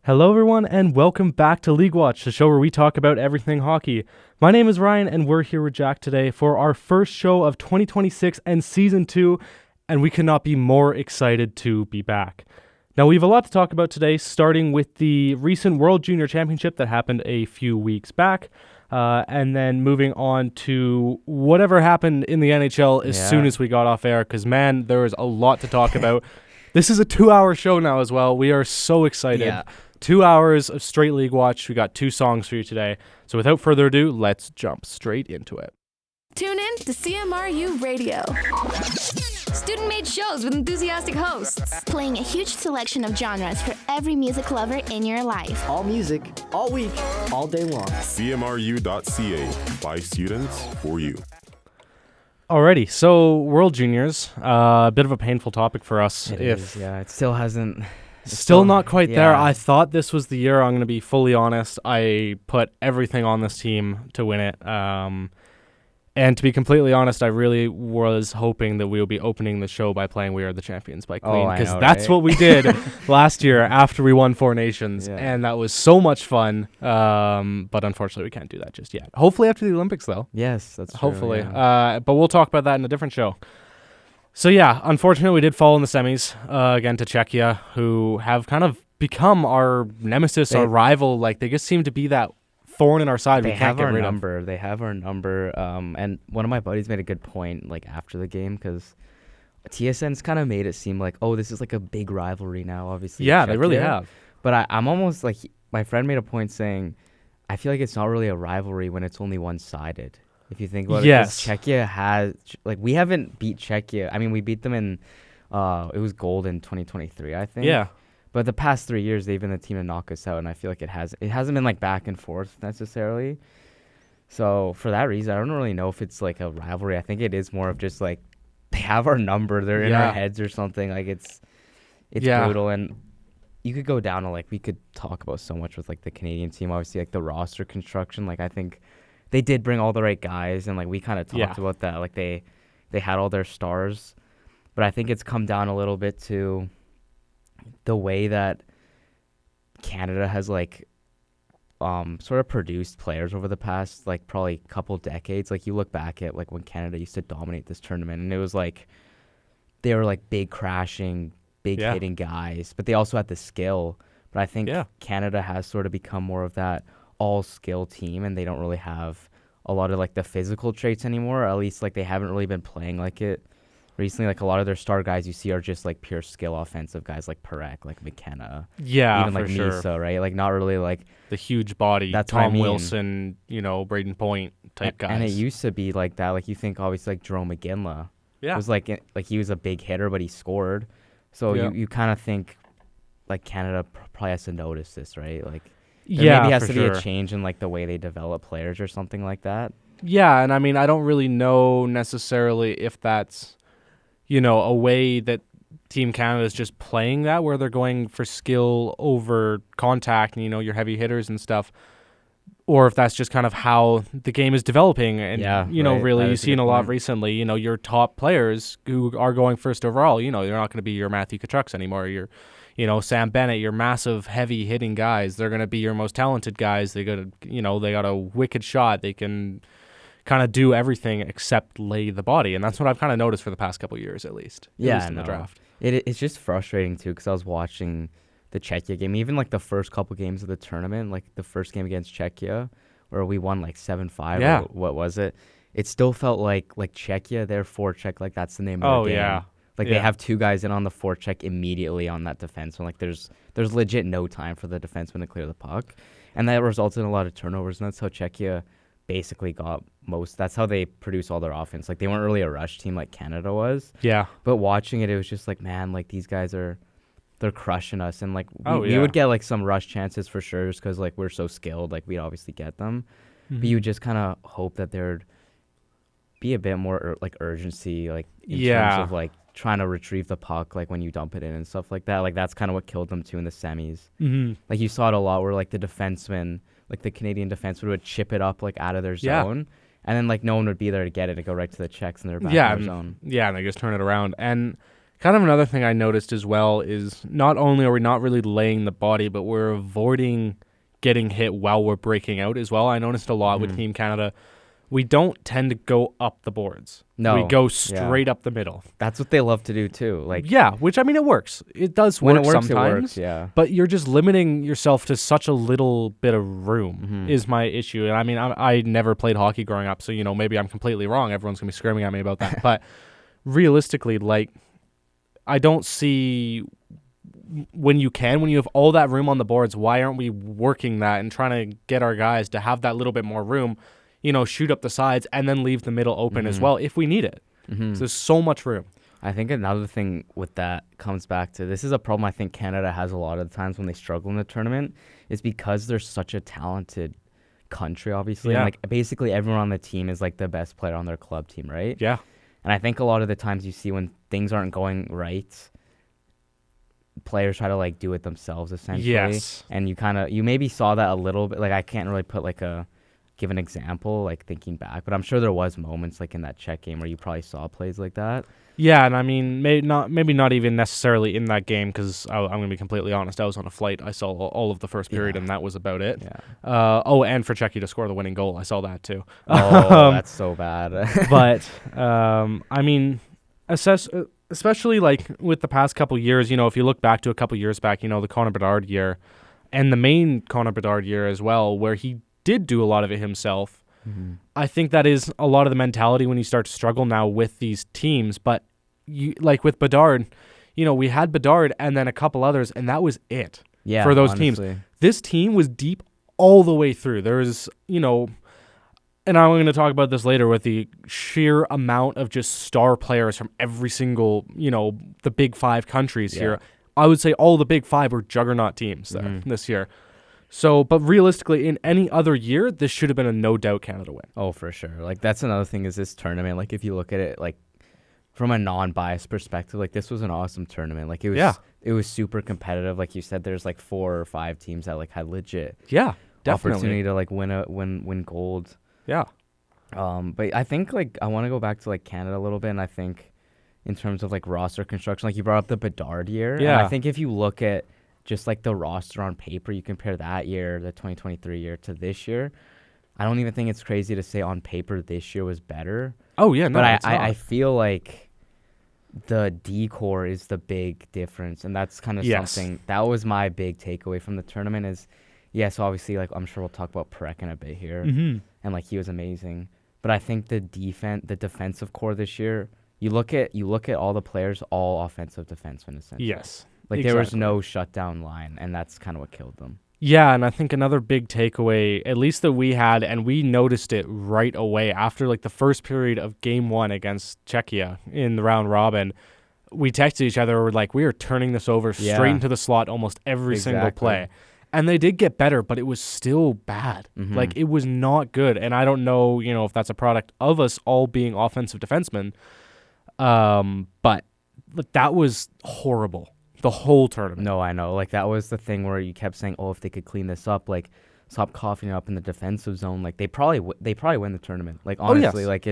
Hello, everyone, and welcome back to LeagueWatch, the show where we talk about everything hockey. My name is Ryan, and we're here with Jack today for our first show of 2026 and Season 2, and we cannot be more excited to be back. Now, we have a lot to talk about today, starting with the recent World Junior Championship that happened a few weeks back, and then moving on to whatever happened in the NHL as soon as we got off air, because, man, there is a lot to talk about. This is a 2-hour show now as well. We are so excited. Yeah. 2 hours of straight League Watch. We got 2 songs for you today. So without further ado, let's jump straight into it. Tune in to CMRU Radio. Student-made shows with enthusiastic hosts. Playing a huge selection of genres for every music lover in your life. All music, all week, all day long. CMRU.ca, by students, for you. Alrighty, so World Juniors, a bit of a painful topic for us. It still hasn't... Still not quite there. I thought this was the year. I'm going to be fully honest. I put everything on this team to win it. And to be completely honest, I really was hoping that we would be opening the show by playing We Are the Champions by Queen. Because that's what we did last year after we won 4 Nations. Yeah. And that was so much fun. But unfortunately, we can't do that just yet. Hopefully after the Olympics, though. Yes, that's true. Hopefully. Yeah. But we'll talk about that in a different show. So yeah, unfortunately we did fall in the semis again to Czechia, who have kind of become our nemesis, our rival. Like they just seem to be that thorn in our side. We can't get rid of. They have our number. And one of my buddies made a good point like after the game because TSN's kind of made it seem like, oh, this is like a big rivalry now. Obviously, yeah, they really have. But I'm almost like my friend made a point saying, I feel like it's not really a rivalry when it's only one-sided. If you think about it, Czechia has, like, we haven't beat Czechia. I mean, we beat them in, it was gold in 2023, I think. Yeah. But the past 3 years, they've been the team to knock us out, and I feel like it hasn't been, like, back and forth necessarily. So, for that reason, I don't really know if it's, like, a rivalry. I think it is more of just, like, they have our number. They're in our heads or something. Like, it's brutal. And you could go down to, like, we could talk about so much with, like, the Canadian team. Obviously, like, the roster construction. Like, I think they did bring all the right guys, and like we kind of talked about that. Like they had all their stars, but I think it's come down a little bit to the way that Canada has like sort of produced players over the past like probably couple decades. Like you look back at like when Canada used to dominate this tournament, and it was like they were like big crashing, big hitting guys, but they also had the skill. But I think Canada has sort of become more of that all-skill team, and they don't really have a lot of like the physical traits anymore, or at least like they haven't really been playing like it recently. Like a lot of their star guys you see are just like pure skill offensive guys like Perek, like McKenna, even like Misa, right? Like not really like the huge body, that's Tom Wilson, Braden Point type guys. And it used to be like that. Like you think obviously like Jerome McGinley was like he was a big hitter, but he scored. So you kind of think like Canada probably has to notice this, right? Like maybe has to be a change in like the way they develop players or something like that. Yeah, and I mean I don't really know necessarily if that's a way that Team Canada is just playing that, where they're going for skill over contact and your heavy hitters and stuff, or if that's just kind of how the game is developing. And really you've seen a lot recently. Your top players who are going first overall. You're not going to be your Matthew Tkachuk's anymore. Sam Bennett, your massive, heavy hitting guys. They're going to be your most talented guys. They got a wicked shot. They can kind of do everything except lay the body, and that's what I've kind of noticed for the past couple of years, at least. In the draft. It's just frustrating too, because I was watching the Czechia game, even like the first couple games of the tournament, like the first game against Czechia, where we won like 7-5. Yeah. Or what was it? It still felt like Czechia, their forecheck, like that's the name of the game. Yeah. They have 2 guys in on the forecheck immediately on that defenseman. Like there's legit no time for the defenseman to clear the puck, and that resulted in a lot of turnovers. And that's how Czechia basically got most. That's how they produce all their offense. Like they weren't really a rush team like Canada was. Yeah. But watching it, it was just like, man, like these guys they're crushing us, and like we would get like some rush chances for sure, just because like we're so skilled. Like we'd obviously get them, but you just kind of hope that there'd be a bit more like urgency, like in terms of like trying to retrieve the puck, like when you dump it in and stuff like that. Like that's kind of what killed them too in the semis. Mm-hmm. Like you saw it a lot where like the defenseman, like the Canadian defenseman would chip it up like out of their zone, and then like no one would be there to get it and go right to the checks and they're back in their zone. Yeah, and they just turn it around. And Kind of another thing I noticed as well is not only are we not really laying the body, but we're avoiding getting hit while we're breaking out as well. I noticed a lot with Team Canada. We don't tend to go up the boards. No. We go straight up the middle. That's what they love to do too. Like Yeah, which I mean, it works. It does when work it works, sometimes. it works. Yeah. But you're just limiting yourself to such a little bit of room is my issue. And I mean, I never played hockey growing up, so, maybe I'm completely wrong. Everyone's going to be screaming at me about that. But realistically, like, I don't see when you have all that room on the boards, why aren't we working that and trying to get our guys to have that little bit more room, shoot up the sides and then leave the middle open as well if we need it. So there's so much room. I think another thing with that comes back to, this is a problem I think Canada has a lot of the times when they struggle in the tournament, is because they're such a talented country, obviously. Yeah. And like basically everyone on the team is like the best player on their club team, right? Yeah. And I think a lot of the times you see when things aren't going right, players try to like do it themselves essentially. Yes. And you maybe saw that a little bit. Like I can't really give an example, like thinking back, but I'm sure there was moments like in that Czech game where you probably saw plays like that. Yeah, and I mean, maybe not even necessarily in that game because I'm going to be completely honest. I was on a flight. I saw all of the first period, and that was about it. Yeah. And for Czechia to score the winning goal, I saw that too. Oh, that's so bad. But I mean, especially like with the past couple years, if you look back to a couple years back, the Connor Bedard year, and the main Connor Bedard year as well, where he did do a lot of it himself. I think that is a lot of the mentality when you start to struggle now with these teams. But like with Bedard, we had Bedard and then a couple others, and that was it for those teams. This team was deep all the way through. There's, and I'm going to talk about this later with the sheer amount of just star players from every single, the big five countries here. I would say all the big five were juggernaut teams there this year. So, but realistically, in any other year, this should have been a no-doubt Canada win. Oh, for sure. Like, that's another thing is this tournament. Like, if you look at it, like, from a non-biased perspective, like, this was an awesome tournament. Like, it was super competitive. Like you said, there's, like, 4 or 5 teams that, like, had legit opportunity to, like, win gold. Yeah. But I think, like, I want to go back to, like, Canada a little bit, and I think in terms of, like, roster construction, like, you brought up the Bedard year. Yeah. And I think if you look at just like the roster on paper, you compare that year, the 2023 year, to this year, I don't even think it's crazy to say on paper this year was better. Oh, yeah, no, but I feel like the D-core is the big difference, and that's kind of something, that was my big takeaway from the tournament is, so obviously, like, I'm sure we'll talk about Perek in a bit here, and, like, he was amazing. But I think the defensive core this year, you look at all the players, all offensive defensemen, essentially. Yes. Like, there was no shutdown line, and that's kind of what killed them. Yeah, and I think another big takeaway, at least that we had, and we noticed it right away after, like, the first period of Game 1 against Czechia in the round robin, we texted each other, we're like, we are turning this over straight into the slot almost every single play. And they did get better, but it was still bad. Like, it was not good. And I don't know, if that's a product of us all being offensive defensemen, but that was horrible. The whole tournament. No, I know. Like, that was the thing where you kept saying, oh, if they could clean this up, like, stop coughing it up in the defensive zone, like, they probably win the tournament. Like, honestly, like,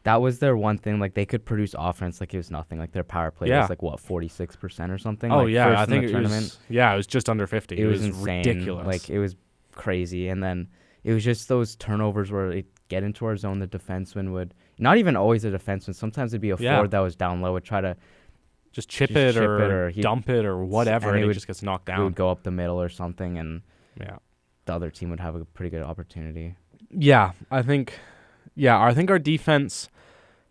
that was their one thing. Like, they could produce offense like it was nothing. Like, their power play was, like, what, 46% or something? Oh, like, I think it was, it was just under 50. It was insane. Ridiculous. Like, it was crazy. And then it was just those turnovers where it get into our zone, the defenseman would, not even always a defenseman, sometimes it'd be a forward that was down low, would try to just chip it or dump it or whatever, and it just gets knocked down. It would go up the middle or something, and the other team would have a pretty good opportunity. I think our defense,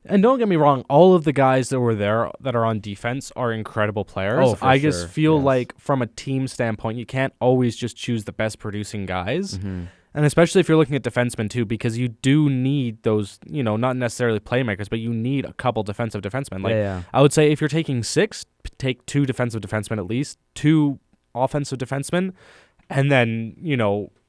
and don't get me wrong, all of the guys that were there that are on defense are incredible players. I just feel like from a team standpoint, you can't always just choose the best producing guys. And especially if you're looking at defensemen too, because you do need those, not necessarily playmakers, but you need a couple defensive defensemen. Like, I would say if you're taking 6, take 2 defensive defensemen at least, 2 offensive defensemen, and then,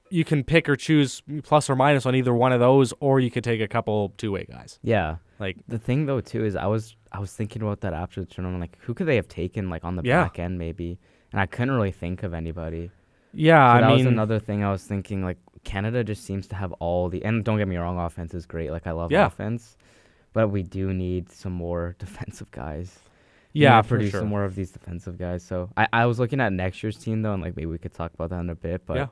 you can pick or choose plus or minus on either one of those, or you could take a couple two-way guys. Yeah. Like, the thing though too is I was thinking about that after the tournament, like, who could they have taken, like, on the back end maybe, and I couldn't really think of anybody. Yeah, so that was another thing I was thinking, like, Canada just seems to have all the, and don't get me wrong, offense is great. Like, I love offense, but we do need some more defensive guys. Yeah, need to for produce sure. some more of these defensive guys. So I was looking at next year's team though, and like maybe we could talk about that in a bit. But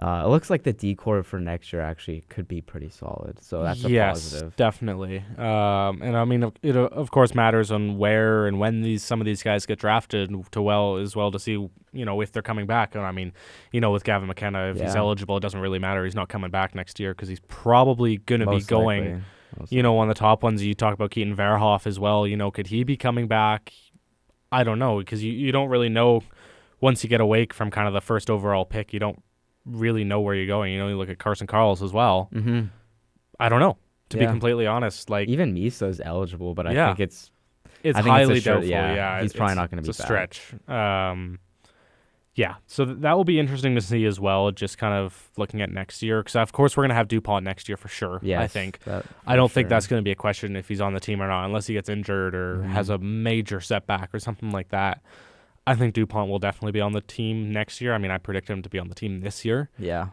it looks like the decor for next year actually could be pretty solid. So that's a positive. Definitely. And I mean, it of course matters on where and when some of these guys get drafted as well to see, if they're coming back. And I mean, with Gavin McKenna, if he's eligible, it doesn't really matter. He's not coming back next year because he's probably going to be Most going, likely. on the top ones. You talk about Keaton Verhoff as well. Could he be coming back? I don't know, because you don't really know once you get awake from kind of the first overall pick. You don't really know where you're going. You look at Carson Carls as well. Mm-hmm. I don't know, to be completely honest. Like, even Misa's eligible, but I think it's I think highly it's a doubtful. he's probably not going to be it's a back. stretch. So that will be interesting to see as well, just kind of looking at next year, because of course we're going to have DuPont next year for sure. I think. I don't think that's going to be a question if he's on the team or not, unless he gets injured or has a major setback or something like that. I think DuPont will definitely be on the team next year. I mean, I predict him to be on the team this year. Yeah.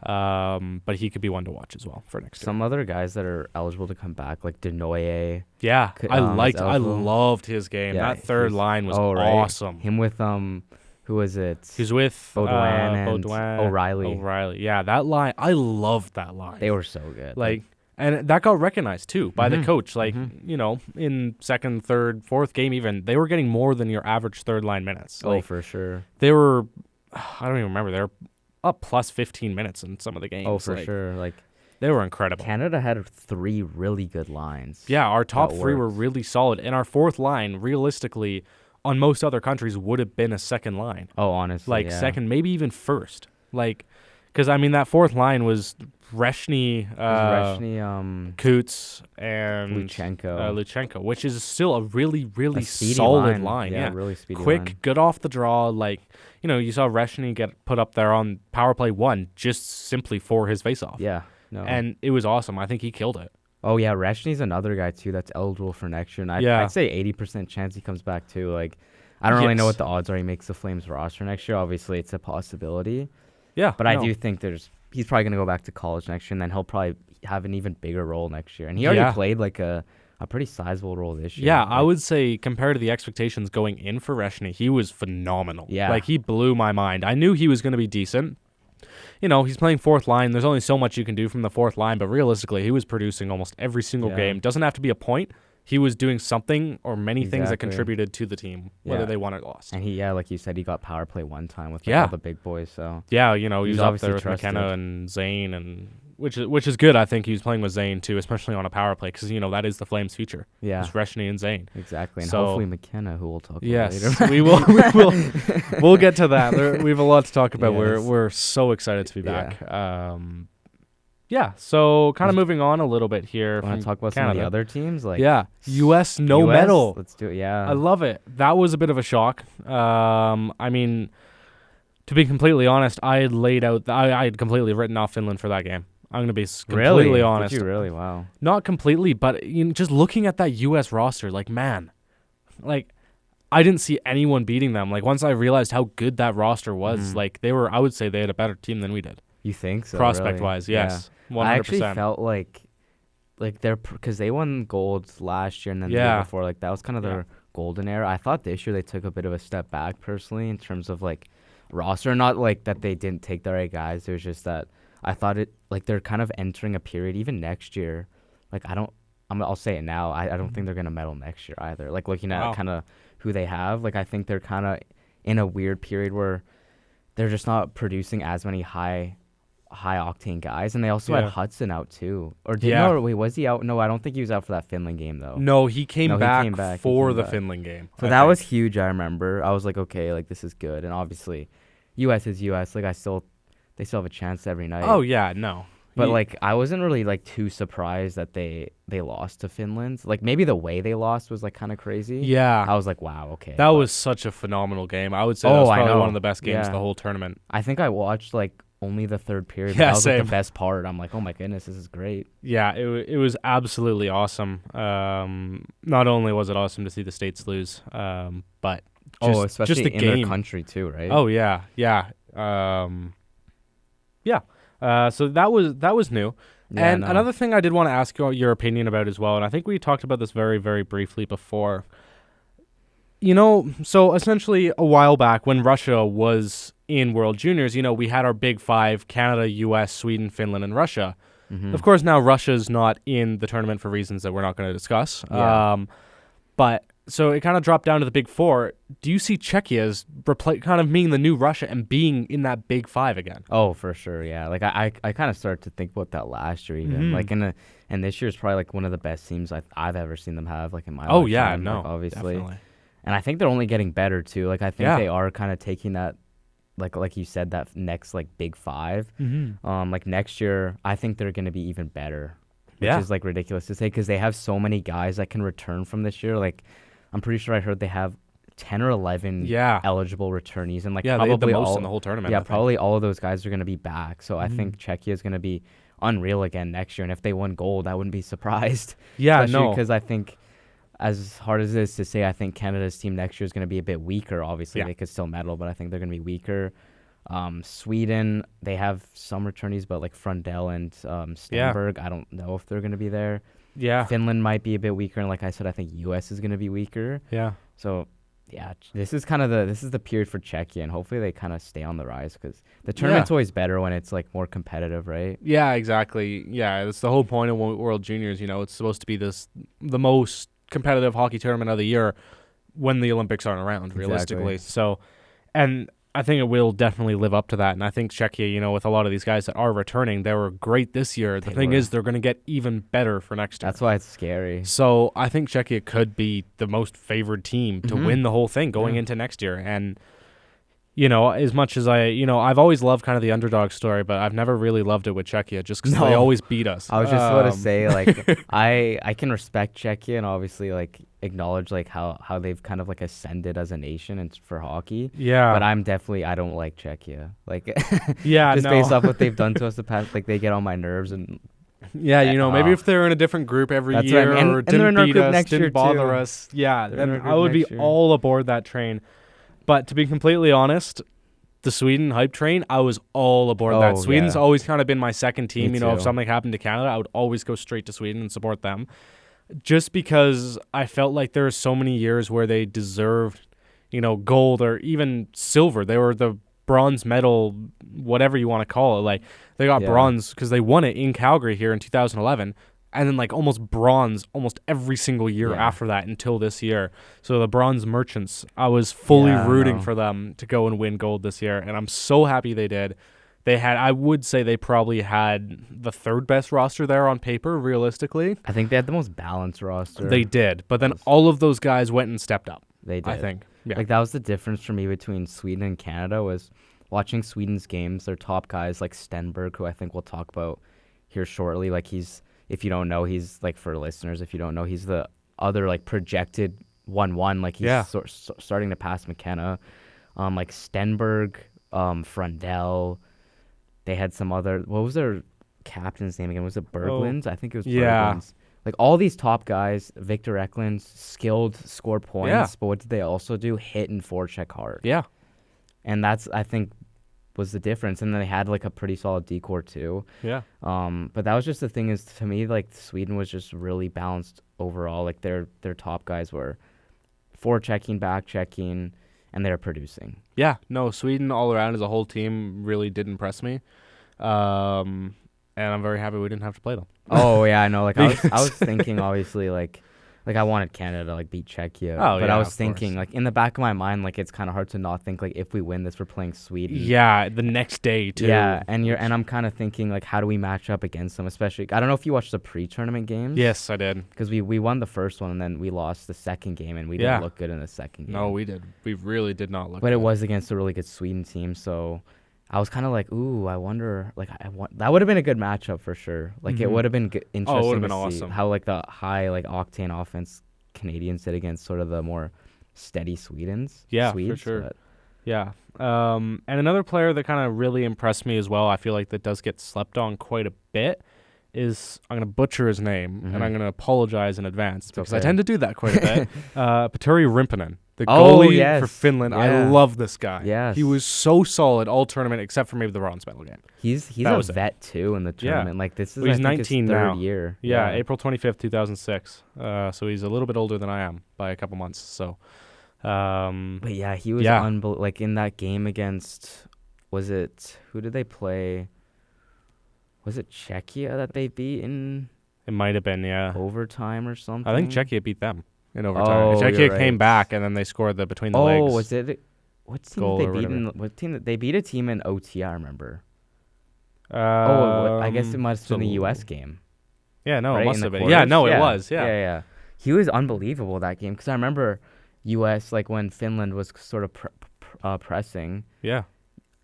But he could be one to watch as well for next year. Some other guys that are eligible to come back, like Denoye. Yeah, I eligible. loved his game. Yeah, that third line was right. awesome. Him with who was it? He's with Baudouin and O'Reilly. Yeah, that line, I loved that line. They were so good. And that got recognized too by the coach. In second, third, fourth game even, they were getting more than your average third line minutes. For sure. They were, I don't even remember, they were up plus 15 minutes in some of the games. Oh, for sure. They were incredible. Canada had 3 really good lines. Yeah, our top 3 were really solid. And our fourth line, realistically, on most other countries, would have been a second line. Oh, honestly, second, maybe even first. Because, I mean, that fourth line was Reshny, Coots, and Luchenko, which is still a really, really solid line. Yeah, really speedy quick, line. good off the draw. You saw Reshny get put up there on power play 1 just simply for his faceoff. Yeah. No. And it was awesome. I think he killed it. Oh, yeah, Reshny's another guy, too, that's eligible for next year. And I'd say 80% chance he comes back, too. I don't really know what the odds are he makes the Flames roster next year. Obviously, it's a possibility. Yeah. But I do think he's probably going to go back to college next year, and then he'll probably have an even bigger role next year. And he already played a pretty sizable role this year. Yeah, I would say compared to the expectations going in for Reshny, he was phenomenal. Yeah. He blew my mind. I knew he was going to be decent. He's playing fourth line. There's only so much you can do from the fourth line, but realistically, he was producing almost every single game. Doesn't have to be a point. He was doing something or many things that contributed to the team, whether they won or lost. And he, like you said, he got power play one time with all the big boys. So he was up there with McKenna and Zane, and which is good. I think he was playing with Zane too, especially on a power play, because that is the Flames' future. Yeah, it's Reshny and Zane. Exactly, and hopefully McKenna, who we'll talk about later. we will. We'll get to that. We have a lot to talk about. Yes. We're so excited to be back. So kind of moving on a little bit here. Want to talk about some of the other teams? U.S. medal. Let's do it, yeah. I love it. That was a bit of a shock. I mean, to be completely honest, I had completely written off Finland for that game. I'm going to be completely honest. Did you really? Wow. Not completely, but just looking at that U.S. roster, I didn't see anyone beating them. Once I realized how good that roster was, I would say they had a better team than we did. You think so? Prospect-wise, really? yes. Yeah. 100%. I actually felt like they're, because they won gold last year and then the year before, that was kind of their golden era. I thought this year they took a bit of a step back personally in terms of roster. Not that they didn't take the right guys. It was just that I thought they're kind of entering a period even next year. I'll say it now. I don't think they're gonna medal next year either. Looking at kind of who they have, I think they're kind of in a weird period where they're just not producing as many high octane guys, and they also had Hudson out too. Was he out? No, I don't think he was out for that Finland game though. No, he came back for the Finland game. So that was huge. I remember. I was like, okay, this is good. And obviously, U.S. is U.S. They still have a chance every night. Oh yeah, no. But I wasn't really too surprised that they lost to Finland. Maybe the way they lost was kind of crazy. Yeah. I was like, wow, okay. That was such a phenomenal game. I would say that was probably one of the best games of the whole tournament. I think I watched only the third period. That was the best part. I'm like, oh my goodness, this is great. Yeah, it was absolutely awesome. Not only was it awesome to see the States lose, but especially just the in game. Their country too, right? Oh yeah. So that was new. Yeah, and another thing I did want to ask your opinion about as well, and I think we talked about this very, very briefly before. So essentially a while back when Russia was in World Juniors, we had our big five: Canada, US, Sweden, Finland, and Russia. Of course, now Russia's not in the tournament for reasons that we're not going to discuss. Yeah. But so it kind of dropped down to the big four. Do you see Czechia as kind of being the new Russia and being in that big five again? Oh, for sure, yeah. Like I kind of started to think about that last year, even like and this year's probably like one of the best teams I've ever seen them have, like in my Oh yeah, lifetime, no, like, obviously, definitely. and I think they're only getting better too. Like I think Yeah. they are kind of taking that, like you said, that next like big five. Like next year, I think they're gonna be even better, which Yeah. is like ridiculous to say because they have so many guys that can return from this year. Like I'm pretty sure I heard they have 10 or 11 Yeah. eligible returnees, and like Yeah, they had the probably most all in the whole tournament. yeah, I think. probably all of those guys are going to be back. So I think Czechia is going to be unreal again next year. And if they won gold, I wouldn't be surprised. Yeah, Especially no. because I think, as hard as it is to say, I think Canada's team next year is going to be a bit weaker. Obviously, Yeah. they could still medal, but I think they're going to be weaker. Sweden, they have some returnees, but like Frundell and Stenberg, I don't know if they're going to be there. Yeah. Finland might be a bit weaker, and like I said, I think US is going to be weaker. Yeah. So, yeah, this is the period for Czechia, and hopefully they kind of stay on the rise because the tournament's always better when it's like more competitive, right? Yeah, exactly. Yeah, that's the whole point of World Juniors. It's supposed to be the most competitive hockey tournament of the year when the Olympics aren't around, realistically. So, and I think it will definitely live up to that. And I think Czechia, with a lot of these guys that are returning, they were great this year. The thing is, they're going to get even better for next year. That's why it's scary. So I think Czechia could be the most favored team to win the whole thing going into next year. And, as much as I've always loved kind of the underdog story, but I've never really loved it with Czechia just because they always beat us. I was just about to say, like, I can respect Czechia and obviously, like, acknowledge, like, how they've kind of, like, ascended as a nation and for hockey. Yeah. But I don't like Czechia. Like, Yeah, just no. based off what they've done to us the past, like, they get on my nerves and Yeah, maybe if they're in a different group every That's year what I mean. or And they're in didn't our beat group us, next year, didn't bother too. us, yeah, They're in our then group I would be next year. all aboard that train. But to be completely honest, the Sweden hype train, I was all aboard that. Oh, Sweden's yeah. always kind of been my second team. Me If too. something happened to Canada, I would always go straight to Sweden and support them. Just because I felt like there were so many years where they deserved, gold or even silver. They were the bronze medal, whatever you want to call it. Like they got bronze because they won it in Calgary here in 2011. And then like almost bronze almost every single year after that until this year. So the bronze merchants, I was fully rooting for them to go and win gold this year. And I'm so happy they did. I would say they probably had the third best roster there on paper, realistically. I think they had the most balanced roster. They did. But then all of those guys went and stepped up. They did. I think. Yeah. Like that was the difference for me between Sweden and Canada was watching Sweden's games. Their top guys like Stenberg, who I think we'll talk about here shortly. Like if you don't know, he's like for listeners, if you don't know, he's the other like projected 1-1. Like he's starting to pass McKenna. Like Stenberg, Frundell. They had some other. What was their captain's name again? Was it Berglunds? I think it was Berglunds. Like all these top guys, Victor Eklund, skilled, score points. Yeah. But what did they also do? Hit and forecheck hard. Yeah. And that's, I think, was the difference. And then they had like a pretty solid decor too. Yeah. But that was just the thing is to me, like Sweden was just really balanced overall. Like their top guys were forechecking, back checking, and they're producing. Yeah. No, Sweden all around as a whole team really did impress me. And I'm very happy we didn't have to play them. Oh yeah, I know. Like I was thinking obviously like I wanted Canada to like beat Czechia. Oh, but yeah, I was of thinking course. like in the back of my mind, like it's kind of hard to not think like if we win this, we're playing Sweden. Yeah, the next day too. Yeah, and I'm kind of thinking like how do we match up against them? Especially I don't know if you watched the pre-tournament games. Yes, I did. Because we won the first one and then we lost the second game and we didn't look good in the second game. No, we did. We really did not look But good. it was against a really good Sweden team, so I was kind of like, ooh, I wonder, like, that would have been a good matchup for sure. Like, it would have been interesting would've been to see awesome. how, like, the high, like, octane offense Canadians did against sort of the more steady Swedes. Yeah, Swedes, for sure. but- Yeah. And another player that kind of really impressed me as well, I feel like that does get slept on quite a bit, is I'm going to butcher his name, and I'm going to apologize in advance because I okay. tend to do that quite a bit. Petteri Rimpinen, the Oh, goalie yes. for Finland. I Yeah. love this guy. Yes. He was so solid all tournament except for maybe the bronze medal game. He's That a was it. vet, too, in the Yeah. tournament. Like, this is, Well, he's I think, his 19 third now. year. Yeah, April 25th, 2006. So he's a little bit older than I am by a couple months. So But yeah, he was Yeah. like in that game against, who did they play? Was it Czechia that they beat in It might have been, yeah. overtime or something? I think Czechia beat them in overtime. Oh, Czechia you're came right. back, and then they scored the between the legs. Oh, was it? What team goal did they or beat? whatever. What team? They beat a team in OT. I remember. I guess it must have been the U.S. game. Yeah, no, right? it In must the have been. quarters? Yeah, no, it was. Yeah. Yeah. He was unbelievable that game because I remember U.S. like when Finland was sort of pressing. Yeah.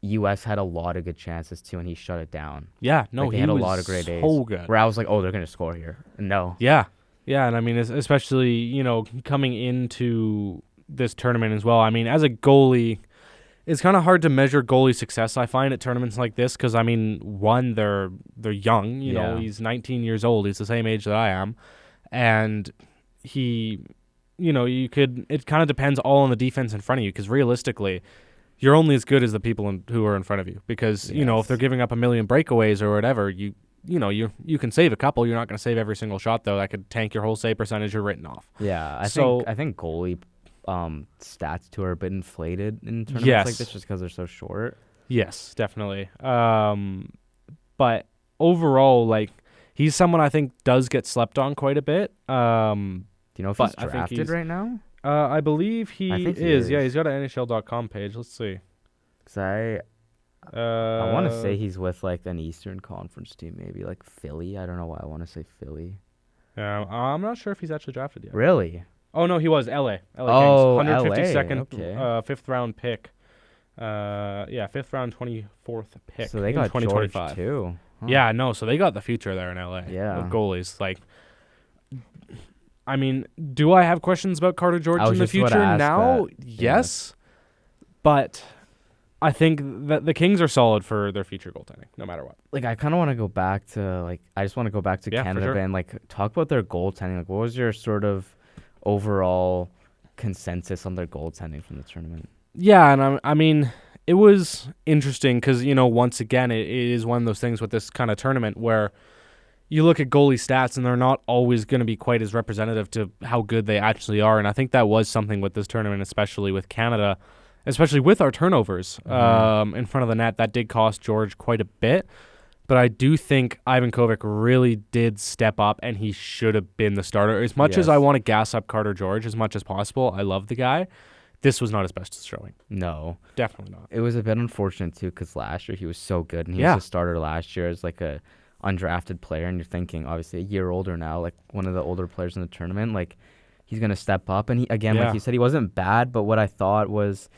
U.S. had a lot of good chances too, and he shut it down. Yeah, no, Like, they he had a was lot of great days. so good. Where I was like, oh, they're gonna score here. No. Yeah, yeah, and I mean, especially coming into this tournament as well. I mean, as a goalie, it's kind of hard to measure goalie success. I find at tournaments like this because I mean, one, they're young. You know, Yeah. he's 19 years old. He's the same age that I am, and he, it kind of depends all on the defense in front of you because realistically, you're only as good as the people who are in front of you because if Yes. they're giving up a million breakaways or whatever, you can save a couple. You're not going to save every single shot though. That could tank your whole save percentage. You're written off. Yeah, I think goalie stats too are a bit inflated in tournaments Yes. like this just because they're so short. Yes, definitely. But overall, like he's someone I think does get slept on quite a bit. Do you know if But he's I think drafted he's- right now? I believe he I think he is. Yeah, is. he's got an NHL.com page. Let's see. Because I want to say he's with like an Eastern Conference team, maybe like Philly. I don't know why I want to say Philly. I'm not sure if he's actually drafted yet. Really? Oh no, he was LA. Oh, Kings. 152nd, okay. fifth round pick. Fifth round, 24th pick. So they in got George 2025. too. Huh. Yeah, no. So they got the future there in LA. Yeah. With goalies, like. I mean, do I have questions about Carter George I was in the just about to future ask now? that. Yes, but I think that the Kings are solid for their future goaltending, no matter what. Like I kind of want to go back to I just want to go back to Yeah, for Canada sure. and like talk about their goaltending. Like what was your sort of overall consensus on their goaltending from the tournament? Yeah, and I mean, it was interesting because once again, it is one of those things with this kind of tournament where you look at goalie stats and they're not always going to be quite as representative to how good they actually are. And I think that was something with this tournament, especially with Canada, especially with our turnovers in front of the net. That did cost George quite a bit. But I do think Ivan Kovic really did step up, and he should have been the starter. As much as Yes. I want to gas up Carter George as much as possible, I love the guy. This was not his best showing. No. Definitely not. It was a bit unfortunate too because last year he was so good and he Yeah. was a starter last year as like a undrafted player, and you're thinking obviously a year older now, like one of the older players in the tournament, like he's gonna step up. And he again, Yeah. like you said, he wasn't bad, but what I thought was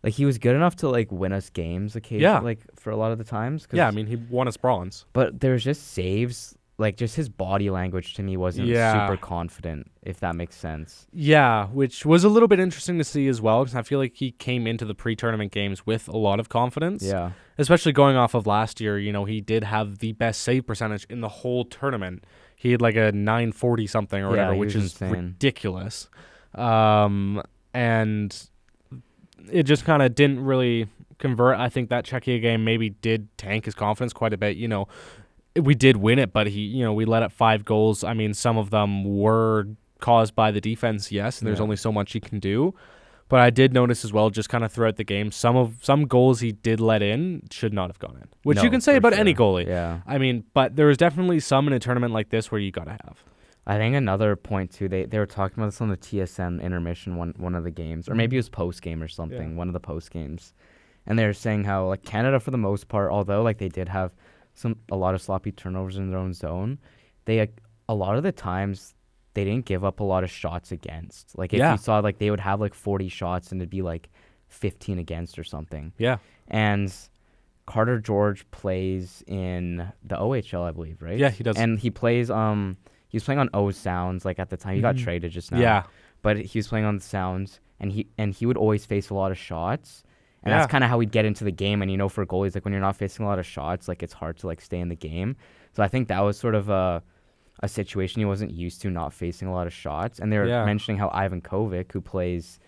like he was good enough to like win us games occasionally, Yeah. like for a lot of the times. Yeah, I mean, he won us bronze. But there's just saves, like just his body language to me wasn't Yeah. super confident, if that makes sense. Yeah, which was a little bit interesting to see as well because I feel like he came into the pre-tournament games with a lot of confidence. Yeah. Especially going off of last year, he did have the best save percentage in the whole tournament. He had like a 940 something or Yeah, whatever, he which was is insane. ridiculous. And it just kind of didn't really convert. I think that Czechia game maybe did tank his confidence quite a bit. We did win it, but we let up 5 goals. I mean, some of them were caused by the defense, yes, and there's Yeah. only so much you can do. But I did notice as well, just kind of throughout the game, some goals he did let in should not have gone in, which No, you can say for about any sure. goalie. Yeah. I mean, but there was definitely some in a tournament like this where you got to have. I think another point too, they were talking about this on the TSN intermission one of the games, or maybe it was post game or something, Yeah. one of the post games, and they were saying how like Canada for the most part, although like they did have a lot of sloppy turnovers in their own zone, they a lot of the times they didn't give up a lot of shots against. Like if Yeah. you saw like they would have like 40 shots and it'd be like 15 against or something. Yeah. And Carter George plays in the OHL, I believe, right? Yeah, he does. And he plays he was playing on O Sounds like at the time. He got Mhm. traded just now. Yeah. But he was playing on the Sounds and he would always face a lot of shots. And Yeah. that's kind of how he'd get into the game. And for goalies, like when you're not facing a lot of shots, like it's hard to like stay in the game. So I think that was sort of a situation he wasn't used to, not facing a lot of shots. And they were Yeah. mentioning how Ivan Kovic, who plays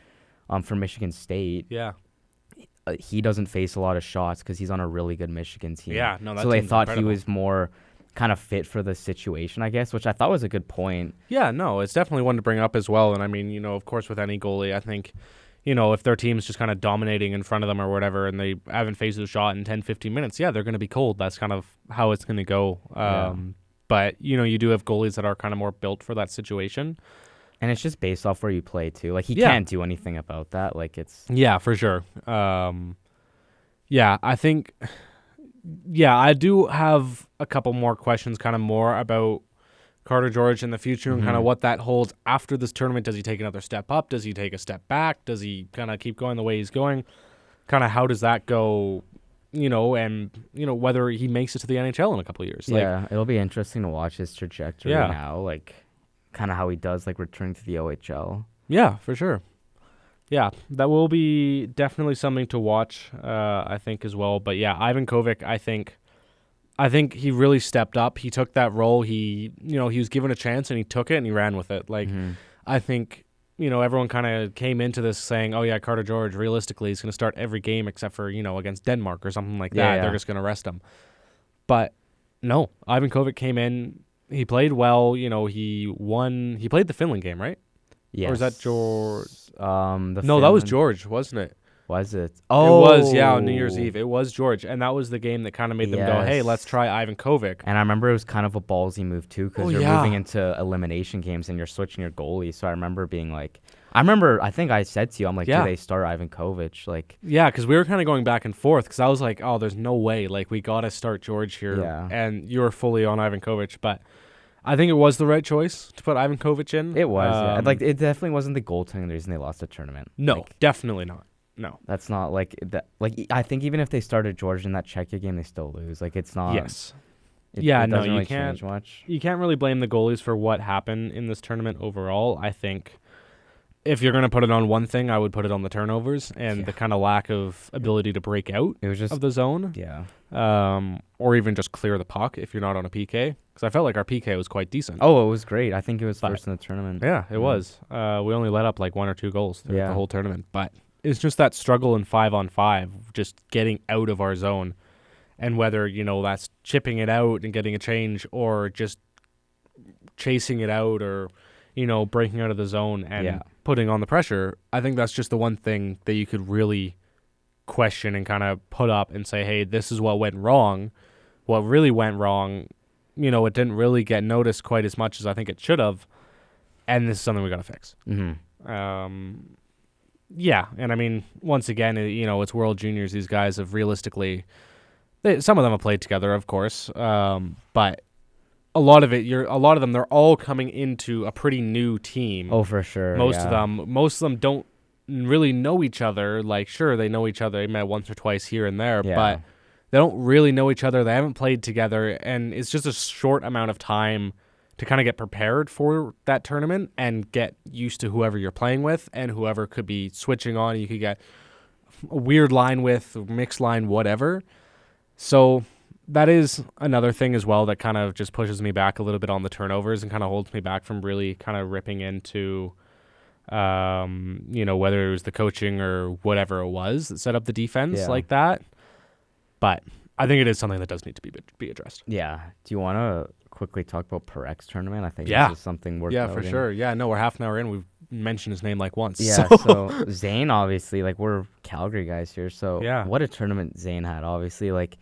for Michigan State, Yeah. he doesn't face a lot of shots because he's on a really good Michigan team. Yeah, no, that so they team's thought incredible. he was more kind of fit for the situation, I guess, which I thought was a good point. Yeah, no, it's definitely one to bring up as well. And I mean, of course, with any goalie, I think, if their team's just kind of dominating in front of them or whatever, and they haven't faced a shot in 10, 15 minutes, yeah, they're going to be cold. That's kind of how it's going to go. But, you do have goalies that are kind of more built for that situation. And it's just based off where you play, too. Like, he Yeah. can't do anything about that. Like, it's... Yeah, for sure. I think... Yeah, I do have a couple more questions kind of more about Carter George in the future and kind of what that holds after this tournament. Does he take another step up? Does he take a step back? Does he kind of keep going the way he's going? Kind of how does that go, and, whether he makes it to the NHL in a couple of years. Yeah, it'll be interesting to watch his trajectory Yeah. now, like, kind of how he does, like, returning to the OHL. Yeah, for sure. Yeah, that will be definitely something to watch, I think, as well. But yeah, Ivan Kovic, I think he really stepped up. He took that role. He was given a chance and he took it and he ran with it. Like, I think, everyone kind of came into this saying, oh yeah, Carter George, realistically, he's going to start every game except for, against Denmark or something like that. Yeah. They're just going to rest him. But no, Ivan Kovic came in. He played well. He played the Finland game, right? Yes. Or is that George? No, That was George, wasn't it? Was it? Oh, it was, yeah, on New Year's Eve. It was George, and that was the game that kind of made them go, hey, Yes. let's try Ivan Kovic. And I remember it was kind of a ballsy move, too, because you're yeah. moving into elimination games and you're switching your goalie. So I remember being like, I think I said to you, I'm like, Yeah. do they start Ivan Kovic? Like, Yeah, because we were kind of going back and forth, because I was like, oh, there's no way. Like, we got to start George here. Yeah. And you were fully on Ivan Kovic, but I think it was the right choice to put Ivan Kovic in. it was. Yeah. Like, it definitely wasn't the goaltending reason they lost the tournament. No, Like, definitely not. No. that's not like that. Like, I think even if they started George in that Czechia game, they still lose. Like, it's not. Yes. It, Yeah, it no, doesn't you really can't- change much. You can't really blame the goalies for what happened in this tournament overall. I think if you're going to put it on one thing, I would put it on the turnovers and the kind of lack of ability to break out It was just of the zone. yeah. Or even just clear the puck if you're not on a PK. Because I felt like our PK was quite decent. Oh, it was great. I think it was But- first in the tournament. Yeah, it was. We only let up like 1 or 2 goals through Yeah. the whole tournament. But it's just that struggle in 5-on-5, just getting out of our zone. And whether, that's chipping it out and getting a change or just chasing it out or, breaking out of the zone and putting on the pressure, I think that's just the one thing that you could really question and kind of put up and say, hey, this is what went wrong. What really went wrong, it didn't really get noticed quite as much as I think it should have. And this is something we got to fix. Yeah, and I mean, once again, it's World Juniors. These guys have realistically, some of them have played together, of course, but a lot of them, they're all coming into a pretty new team. Oh, for sure. Most of them don't really know each other. Like, sure, they know each other. They met once or twice here and there, Yeah. but they don't really know each other. They haven't played together, and it's just a short amount of time to kind of get prepared for that tournament and get used to whoever you're playing with and whoever could be switching on. You could get a weird line with, mixed line, whatever. So that is another thing as well that kind of just pushes me back a little bit on the turnovers and kind of holds me back from really kind of ripping into, whether it was the coaching or whatever it was that set up the defense like that. But I think it is something that does need to be addressed. Yeah. Do you want to quickly talk about Parek's tournament? I think Yeah. this is something worth Yeah, for noting. sure. Yeah, no, we're half an hour in. We've mentioned his name like once. Yeah, so Zane, obviously, like, we're Calgary guys here, so Yeah. what a tournament Zane had, obviously. Like,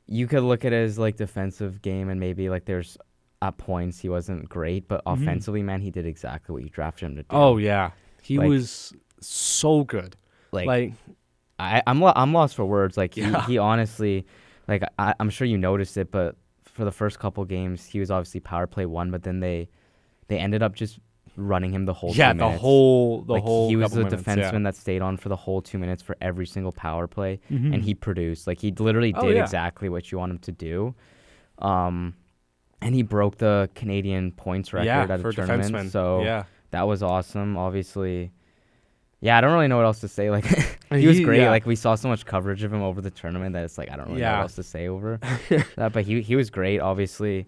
you could look at it as, like, defensive game, and maybe, like, there's at points he wasn't great, but offensively, man, he did exactly what you drafted him to do. Oh, yeah. He Like- was so good. Like I'm lost for words. Like, he honestly, like, I'm sure you noticed it, but for the first couple games, he was obviously power play 1, but then they ended up just running him the whole 2 the minutes. whole He was couple the minutes, defenseman that stayed on for the whole 2 minutes for every single power play, Mhm. and he produced. Like, he literally Oh, did yeah. exactly what you want him to do. And he broke the Canadian points record Yeah, at a for tournament. defensemen. So yeah. that was awesome. Obviously, yeah, I don't really know what else to say. Like, he was great. Yeah. Like, we saw so much coverage of him over the tournament that it's like I don't really know Yeah. what else to say over that. But he was great. Obviously,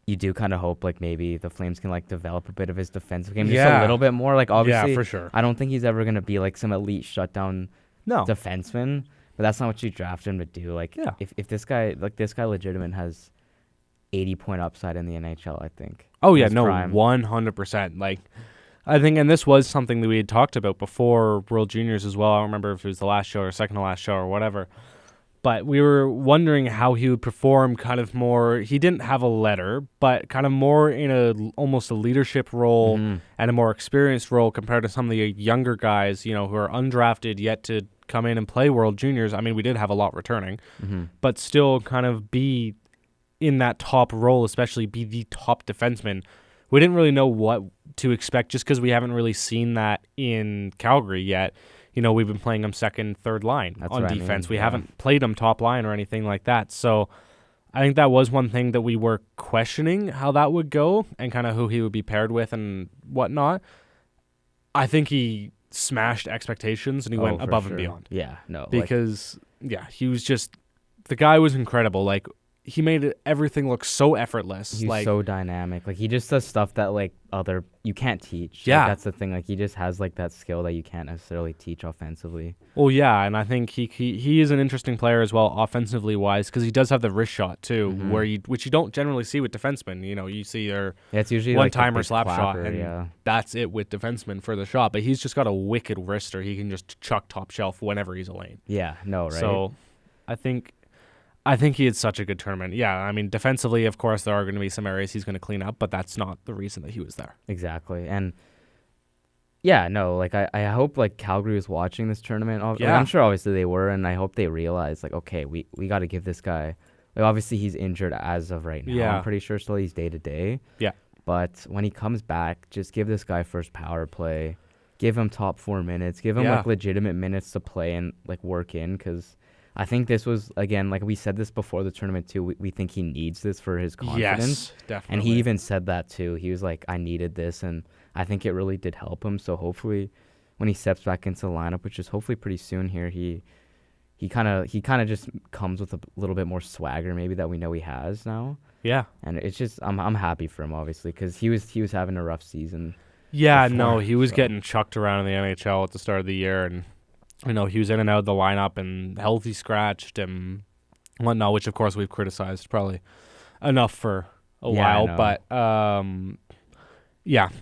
you do kind of hope like maybe the Flames can like develop a bit of his defensive game just a Yeah. little bit more. Like, obviously, Yeah, for sure. I don't think he's ever gonna be like some elite shutdown No. defenseman. But that's not what you draft him to do. Like, Yeah. if this guy legitimate has 80-point upside in the NHL, I think. Oh in yeah, his no, prime. 100%. Like, I think, and this was something that we had talked about before World Juniors as well. I don't remember if it was the last show or second to last show or whatever. But we were wondering how he would perform kind of more. He didn't have a letter, but kind of more in almost a leadership role and a more experienced role compared to some of the younger guys, who are undrafted yet to come in and play World Juniors. I mean, we did have a lot returning, but still kind of be in that top role, especially be the top defenseman. We didn't really know what to expect just because we haven't really seen that in Calgary yet. We've been playing him second, third line on defense. We haven't played him top line or anything like that. So I think that was one thing that we were questioning how that would go and kind of who he would be paired with and whatnot. I think he smashed expectations and he went above and beyond. Yeah, no. Because, he was just, the guy was incredible. Like, he made everything look so effortless. He's so dynamic. Like, he just does stuff that you can't teach. Yeah, that's the thing. Like, he just has that skill that you can't necessarily teach offensively. Well, yeah, and I think he is an interesting player as well, offensively wise, because he does have the wrist shot too, which you don't generally see with defensemen. You see their it's usually one timer slap shot, clapper, and that's it with defensemen for the shot. But he's just got a wicked wrister. He can just chuck top shelf whenever he's a lane. Yeah, no, right. So, I think he had such a good tournament. Yeah, I mean, defensively, of course, there are going to be some areas he's going to clean up, but that's not the reason that he was there. Exactly. And, I hope, Calgary was watching this tournament. I'm sure, obviously, they were, and I hope they realized, okay, we got to give this guy, obviously, he's injured as of right now. Yeah. I'm pretty sure still he's day-to-day. Yeah. But when he comes back, just give this guy first power play. Give him top 4 minutes. Give him, legitimate minutes to play and, work in, because I think this was, again, we said this before the tournament, too. We think he needs this for his confidence. Yes, definitely. And he even said that, too. He was like, I needed this, and I think it really did help him. So hopefully when he steps back into the lineup, which is hopefully pretty soon here, he kind of just comes with a little bit more swagger maybe that we know he has now. Yeah. And it's just, I'm happy for him, obviously, because he was having a rough season. Yeah, he was getting chucked around in the NHL at the start of the year, and he was in and out of the lineup and healthy scratched and whatnot, which of course we've criticized probably enough for a while. But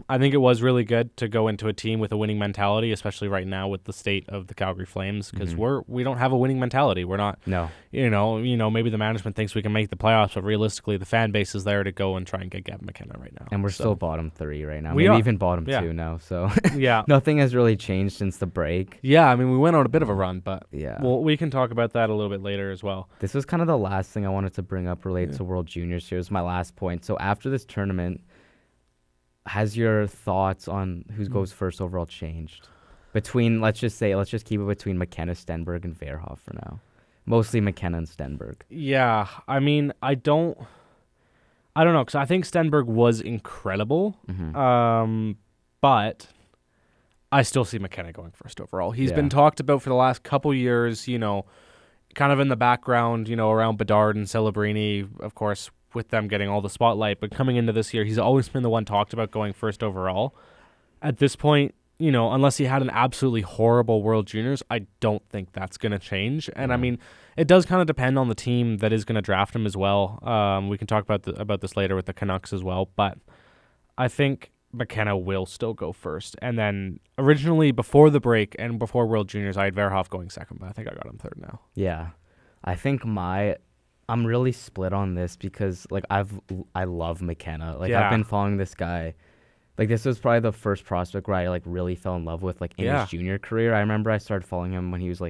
I think it was really good to go into a team with a winning mentality, especially right now with the state of the Calgary Flames, because we don't have a winning mentality. We're not. No. Maybe the management thinks we can make the playoffs, but realistically, the fan base is there to go and try and get Gavin McKenna right now. And we're still bottom 3 right now. We Maybe are. even bottom 2 now. So yeah, nothing has really changed since the break. Yeah, I mean, we went on a bit of a run, but well, we can talk about that a little bit later as well. This was kind of the last thing I wanted to bring up related to World Juniors. Here was my last point. So after this tournament, has your thoughts on who goes first overall changed? Let's just keep it between McKenna, Stenberg, and Verhoff for now. Mostly McKenna and Stenberg. Yeah, I mean, I don't know, because I think Stenberg was incredible, but I still see McKenna going first overall. He's been talked about for the last couple years, kind of in the background, around Bedard and Celebrini, of course, with them getting all the spotlight. But coming into this year, he's always been the one talked about going first overall. At this point, unless he had an absolutely horrible World Juniors, I don't think that's going to change. And I mean, it does kind of depend on the team that is going to draft him as well. We can talk about this later with the Canucks as well. But I think McKenna will still go first. And then originally, before the break and before World Juniors, I had Verhoff going second, but I think I got him third now. Yeah. I think I'm really split on this because I love McKenna. I've been following this guy. This was probably the first prospect where I really fell in love with in his junior career. I remember I started following him when he was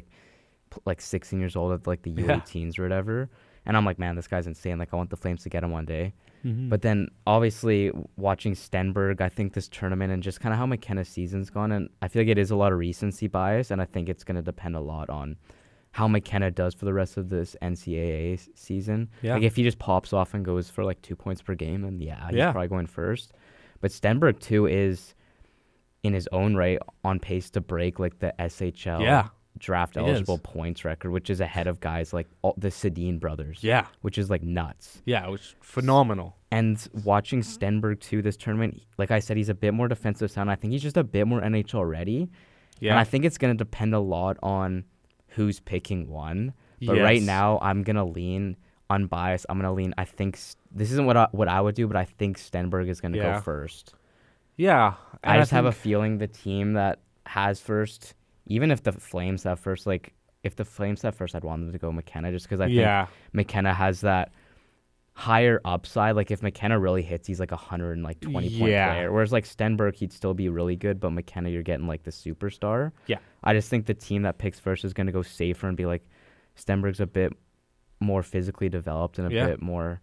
16 years old at the U18s or whatever. And I'm like, man, this guy's insane. I want the Flames to get him one day. But then obviously watching Stenberg, I think this tournament and just kind of how McKenna's season's gone, and I feel like it is a lot of recency bias, and I think it's going to depend a lot on how McKenna does for the rest of this NCAA season. Yeah. If he just pops off and goes for 2 points per game, then he's probably going first. But Stenberg too is in his own right on pace to break the SHL draft eligible points record, which is ahead of guys like the Sedin brothers. Yeah. Which is nuts. Yeah, which is phenomenal. And watching Stenberg too this tournament, like I said, he's a bit more defensive sound. I think he's just a bit more NHL ready. Yeah. And I think it's going to depend a lot on who's picking one. But right now, I'm going to lean unbiased. I'm going to lean, I think, this isn't what I would do, but I think Stenberg is going to go first. Yeah, I just have a think- feeling the team that has first, even if the Flames have first, like if the Flames have first, I'd want them to go McKenna just because I Yeah. think McKenna has that higher upside. Like if McKenna really hits, he's like 120 point Yeah. player. Whereas like Stenberg, he'd still be really good, but McKenna, you're getting like the superstar. Yeah. I just think the team that picks first is going to go safer and be like, Stenberg's a bit more physically developed and a Yeah. bit more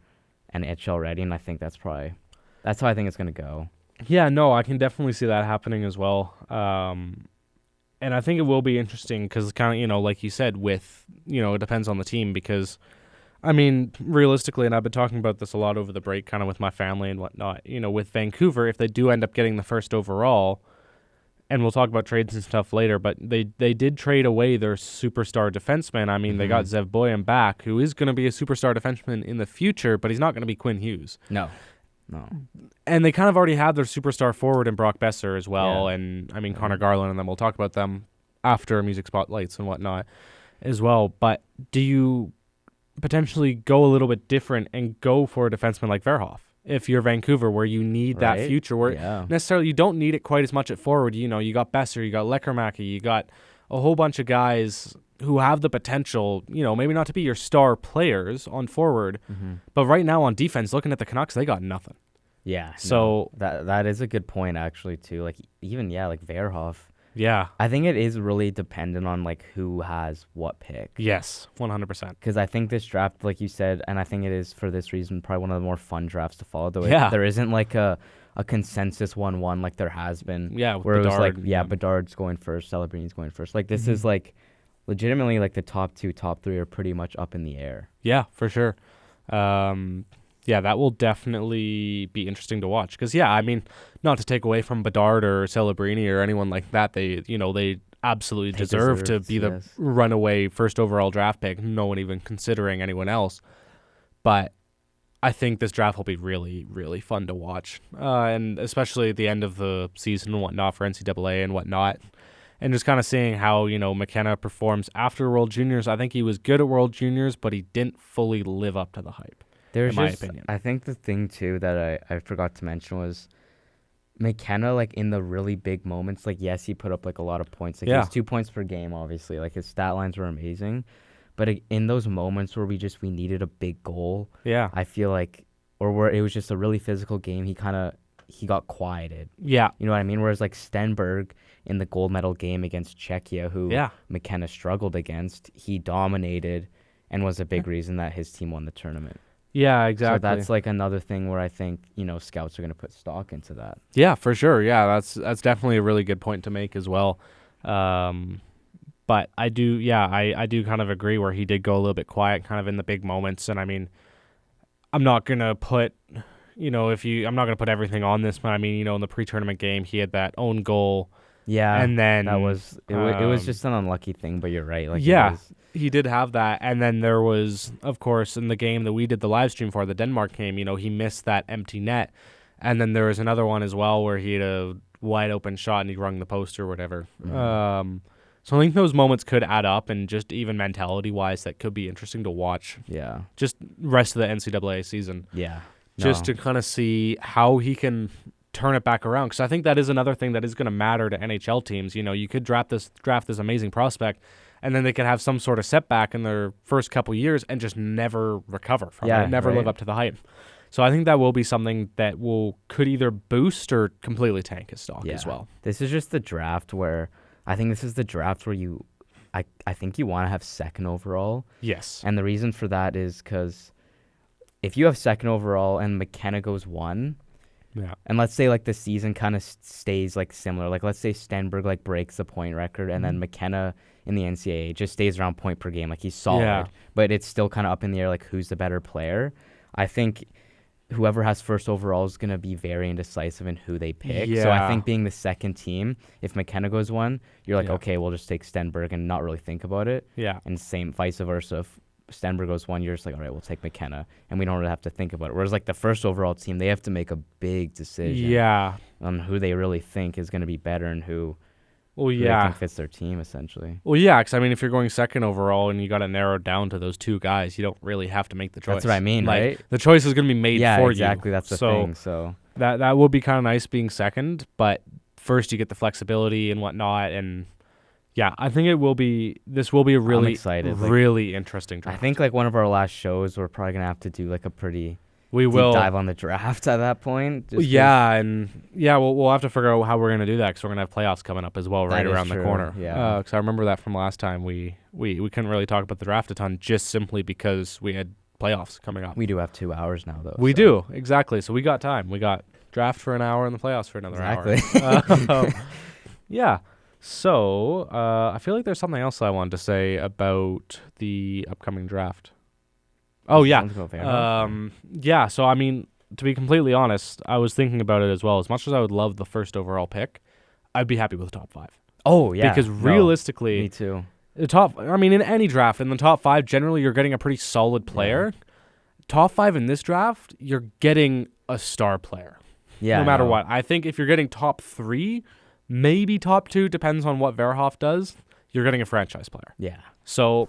NHL ready, and I think that's how I think it's going to go. Yeah, no, I can definitely see that happening as well. And I think it will be interesting because kind of, like you said, it depends on the team because, I mean, realistically, and I've been talking about this a lot over the break kind of with my family and whatnot, with Vancouver, if they do end up getting the first overall, and we'll talk about trades and stuff later, but they did trade away their superstar defenseman. I mean, they got Zev Boyan back, who is going to be a superstar defenseman in the future, but he's not going to be Quinn Hughes. No. And they kind of already have their superstar forward in Brock Besser as well, Yeah. and I mean Connor Garland, and then we'll talk about them after music spotlights and whatnot as well. But do you potentially go a little bit different and go for a defenseman like Verhoff if you're Vancouver, where you need that Right? future, where Yeah. necessarily you don't need it quite as much at forward? You got Besser, you got Leckermacki, you got a whole bunch of guys who have the potential, maybe not to be your star players on forward, but right now on defense, looking at the Canucks, they got nothing. Yeah. So- that is a good point actually too. Like even like Verhoff. Yeah. I think it is really dependent on like who has what pick. Yes, 100%. Because I think this draft, like you said, and I think it is for this reason probably one of the more fun drafts to follow. Though Yeah. there isn't like a consensus 1-1 like there has been. Yeah, with where it was like Bedard, Bedard's going first, Celebrini's going first. Like this is like legitimately like the top 2, top 3 are pretty much up in the air. Yeah, for sure. Yeah, that will definitely be interesting to watch. Because, I mean, not to take away from Bedard or Celebrini or anyone like that, they absolutely They deserve to deserve, be the yes. runaway first overall draft pick, no one even considering anyone else. But I think this draft will be really, really fun to watch. And especially at the end of the season and whatnot for NCAA and whatnot. And just kind of seeing how, McKenna performs after World Juniors. I think he was good at World Juniors, but he didn't fully live up to the hype. There's in my just, opinion. I think the thing too that I forgot to mention was McKenna, like in the really big moments, like yes, he put up like a lot of points. Like he was 2 points per game, obviously. Like his stat lines were amazing. But in those moments where we needed a big goal, Yeah. I feel like, or where it was just a really physical game, he got quieted. Yeah. You know what I mean? Whereas like Stenberg in the gold medal game against Czechia, who McKenna struggled against, he dominated and was a big reason that his team won the tournament. Yeah, exactly. So that's like another thing where I think, scouts are going to put stock into that. Yeah, for sure. Yeah, that's definitely a really good point to make as well. But I do kind of agree where he did go a little bit quiet kind of in the big moments. And I mean, I'm not going to put, I'm not going to put everything on this, but I mean, in the pre-tournament game, he had that own goal. Yeah. And then that was, it was just an unlucky thing, but you're right. Like, yeah, he did have that. And then there was, of course, in the game that we did the live stream for, the Denmark game, he missed that empty net. And then there was another one as well where he had a wide open shot and he rung the post or whatever. So I think those moments could add up, and just even mentality-wise, that could be interesting to watch. Yeah. Just rest of the NCAA season. Yeah. Just to kind of see how he can turn it back around. Because I think that is another thing that is going to matter to NHL teams. You could draft this amazing prospect, and then they could have some sort of setback in their first couple years and just never recover from it, never live up to the hype. So I think that will be something that could either boost or completely tank his stock as well. This is just the draft where I think this is the draft where I think you want to have second overall. Yes. And the reason for that is because if you have second overall and McKenna goes 1, and let's say like the season kind of stays like similar, like let's say Stenberg like breaks the point record and then McKenna in the NCAA just stays around point per game, like he's solid, but it's still kind of up in the air, like who's the better player. I think whoever has first overall is going to be very indecisive in who they pick. So I think being the second team, if McKenna goes 1, you're like, okay, we'll just take Stenberg and not really think about it. Yeah. And same vice versa. If Stenberg goes 1, you're just like, all right, we'll take McKenna, and we don't really have to think about it. Whereas like the first overall team, they have to make a big decision on who they really think is going to be better and who they think fits their team, essentially. Well, yeah, because I mean, if you're going second overall and you got to narrow down to those two guys, you don't really have to make the choice. That's what I mean, like, right? The choice is going to be made for you. Yeah, exactly. That's the thing. So that would be kind of nice being second, but first you get the flexibility and whatnot, and yeah, I think this will be a really excited. really interesting draft. I think like one of our last shows, we're probably gonna have to do like a pretty we deep will dive on the draft at that point. just 'cause we'll have to figure out how we're gonna do that because we're gonna have playoffs coming up as well right That is around the true, corner. yeah. Because I remember that from last time we couldn't really talk about the draft a ton just simply because we had playoffs coming up. we do have 2 hours now though. We so. do, exactly. So we got time. We got draft for an hour and the playoffs for another Exactly. hour. Yeah. So I feel like there's something else I wanted to say about the upcoming draft. Oh, yeah. Sounds about fair enough. Yeah, so I mean, to be completely honest, I was thinking about it as well. As much as I would love the first overall pick, I'd be happy with the top 5. Oh yeah. Because No, realistically, me too. in any draft, in the top 5, generally you're getting a pretty solid player. Top 5 in this draft, you're getting a star player. Yeah. No matter no. what. I think if you're getting top 3, maybe top 2, depends on what Verhoff does, you're getting a franchise player. Yeah. So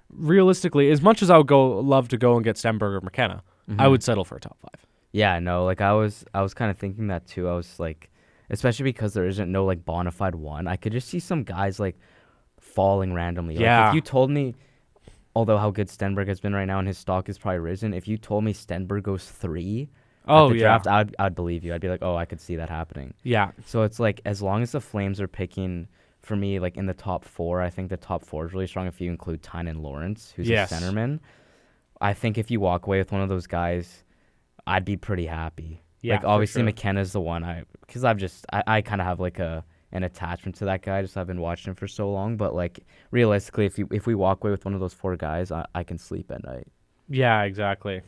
realistically, as much as I would love to go and get Stenberg or McKenna, I would settle for a top 5. Yeah, no, like I was kind of thinking that too. I was like, especially because there isn't no like bona fide one. I could just see some guys like falling randomly. Like, Yeah. if you told me, although how good Stenberg has been right now and his stock has probably risen, if you told me Stenberg goes 3 at the draft, I'd believe you. I'd be like, oh, I could see that happening. Yeah. So it's like as long as the Flames are picking for me like in the top 4, I think the top 4 is really strong if you include Tynan Lawrence, who's Yes. a centerman. I think if you walk away with one of those guys, I'd be pretty happy. Yeah, like for obviously sure. McKenna's the one because I kind of have like an attachment to that guy. Just I've been watching him for so long. But like realistically, if we walk away with one of those 4 guys, I can sleep at night. Yeah, exactly.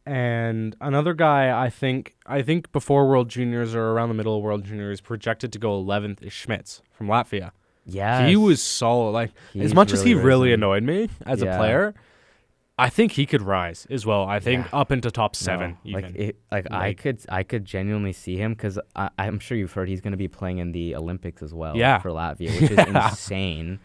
And another guy I think before World Juniors or around the middle of World Juniors projected to go 11th is Schmitz from Latvia. Yeah, He was solid. Like He's as much as he really really risen. annoyed me as a Yeah. player, I think he could rise as well. I think Yeah. up into top 7 even. I could genuinely see him because I'm sure you've heard he's going to be playing in the Olympics as well. Yeah. For Latvia, which is insane.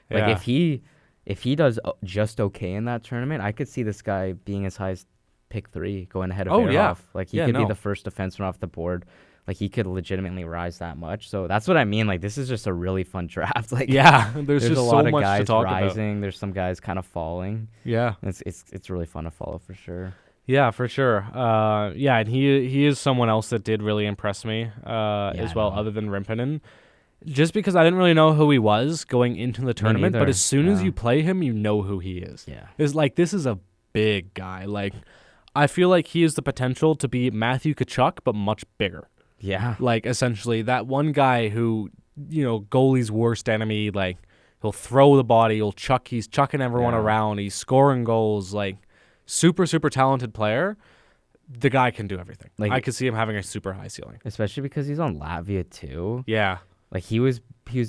Like Yeah. if he does just okay in that tournament, I could see this guy being as high as pick 3, going ahead of Oh, yeah. Verhoff. Like he Yeah, could no. be the first defenseman off the board. Like he could legitimately rise that much. So that's what I mean. Like this is just a really fun draft. Like Yeah, there's there's just a lot so of much guys to talk rising. about. There's some guys kind of falling. Yeah. It's really fun to follow for sure. Yeah, for sure. Yeah, and he is someone else that did really impress me as well, no. other than Rimpinen. Just because I didn't really know who he was going into the tournament, but neither. as soon as Yeah. you play him, you know who he is. Yeah. It's like this is a big guy. Like I feel like he has the potential to be Matthew Tkachuk, but much bigger. Yeah. Like essentially that one guy who, goalie's worst enemy, like he'll throw the body, he's chucking everyone Yeah. around, he's scoring goals, like super, super talented player. The guy can do everything. Like- I could see him having a super high ceiling. Especially because he's on Latvia too. Yeah. Like he was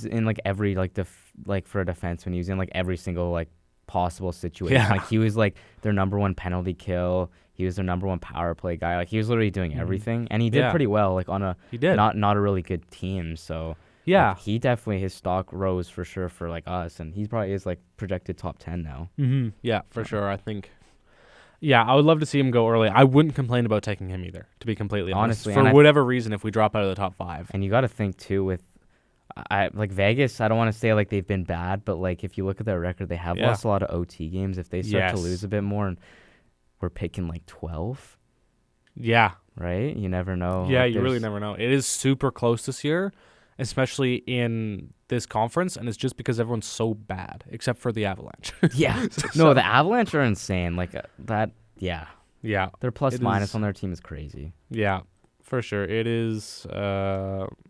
in like every like for a defenseman, he was in like every single like possible situation. Yeah. Like he was like their number 1 penalty kill. He was their number 1 power play guy. Like he was literally doing everything, and he did Yeah. pretty well. Like on a He did. not a really good team. So Yeah. like, he definitely his stock rose for sure for like us, and he probably is like projected top 10 now. Mm-hmm. Yeah, for sure. I think. Yeah, I would love to see him go early. I wouldn't complain about taking him either, to be completely honest. Honestly, For and whatever reason, if we drop out of the top 5. And you got to think too with like Vegas. I don't want to say like they've been bad, but like if you look at their record, they have Yeah. lost a lot of OT games. If they start to Yes. lose a bit more, and we're picking like 12, Yeah. right? You never know. Yeah, Like, you really there's- never know. It is super close this year, especially in this conference, and it's just because everyone's so bad, except for the Avalanche. Yeah. No, the Avalanche are insane. Like that. Yeah, Yeah. their plus It minus is- on their team is crazy. Yeah, for sure. It is.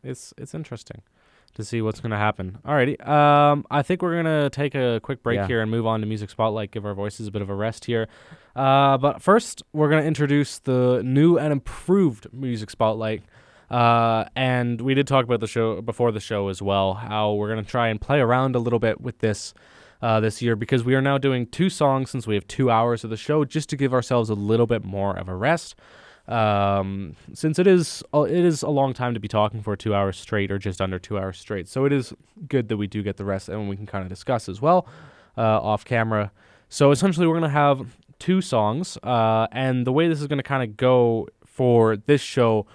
It's interesting to see what's going to happen. Alrighty. I think we're going to take a quick break Yeah. here and move on to Music Spotlight, give our voices a bit of a rest here. But first, we're going to introduce the new and improved Music Spotlight. And we did talk about the show before the show as well, how we're going to try and play around a little bit with this year, because we are now doing 2 songs since we have 2 hours of the show, just to give ourselves a little bit more of a rest. Since it is a long time to be talking for 2 hours straight, or just under 2 hours straight. So it is good that we do get the rest, and we can kind of discuss as well off camera. So essentially, we're going to have 2 songs, and the way this is going to kind of go for this show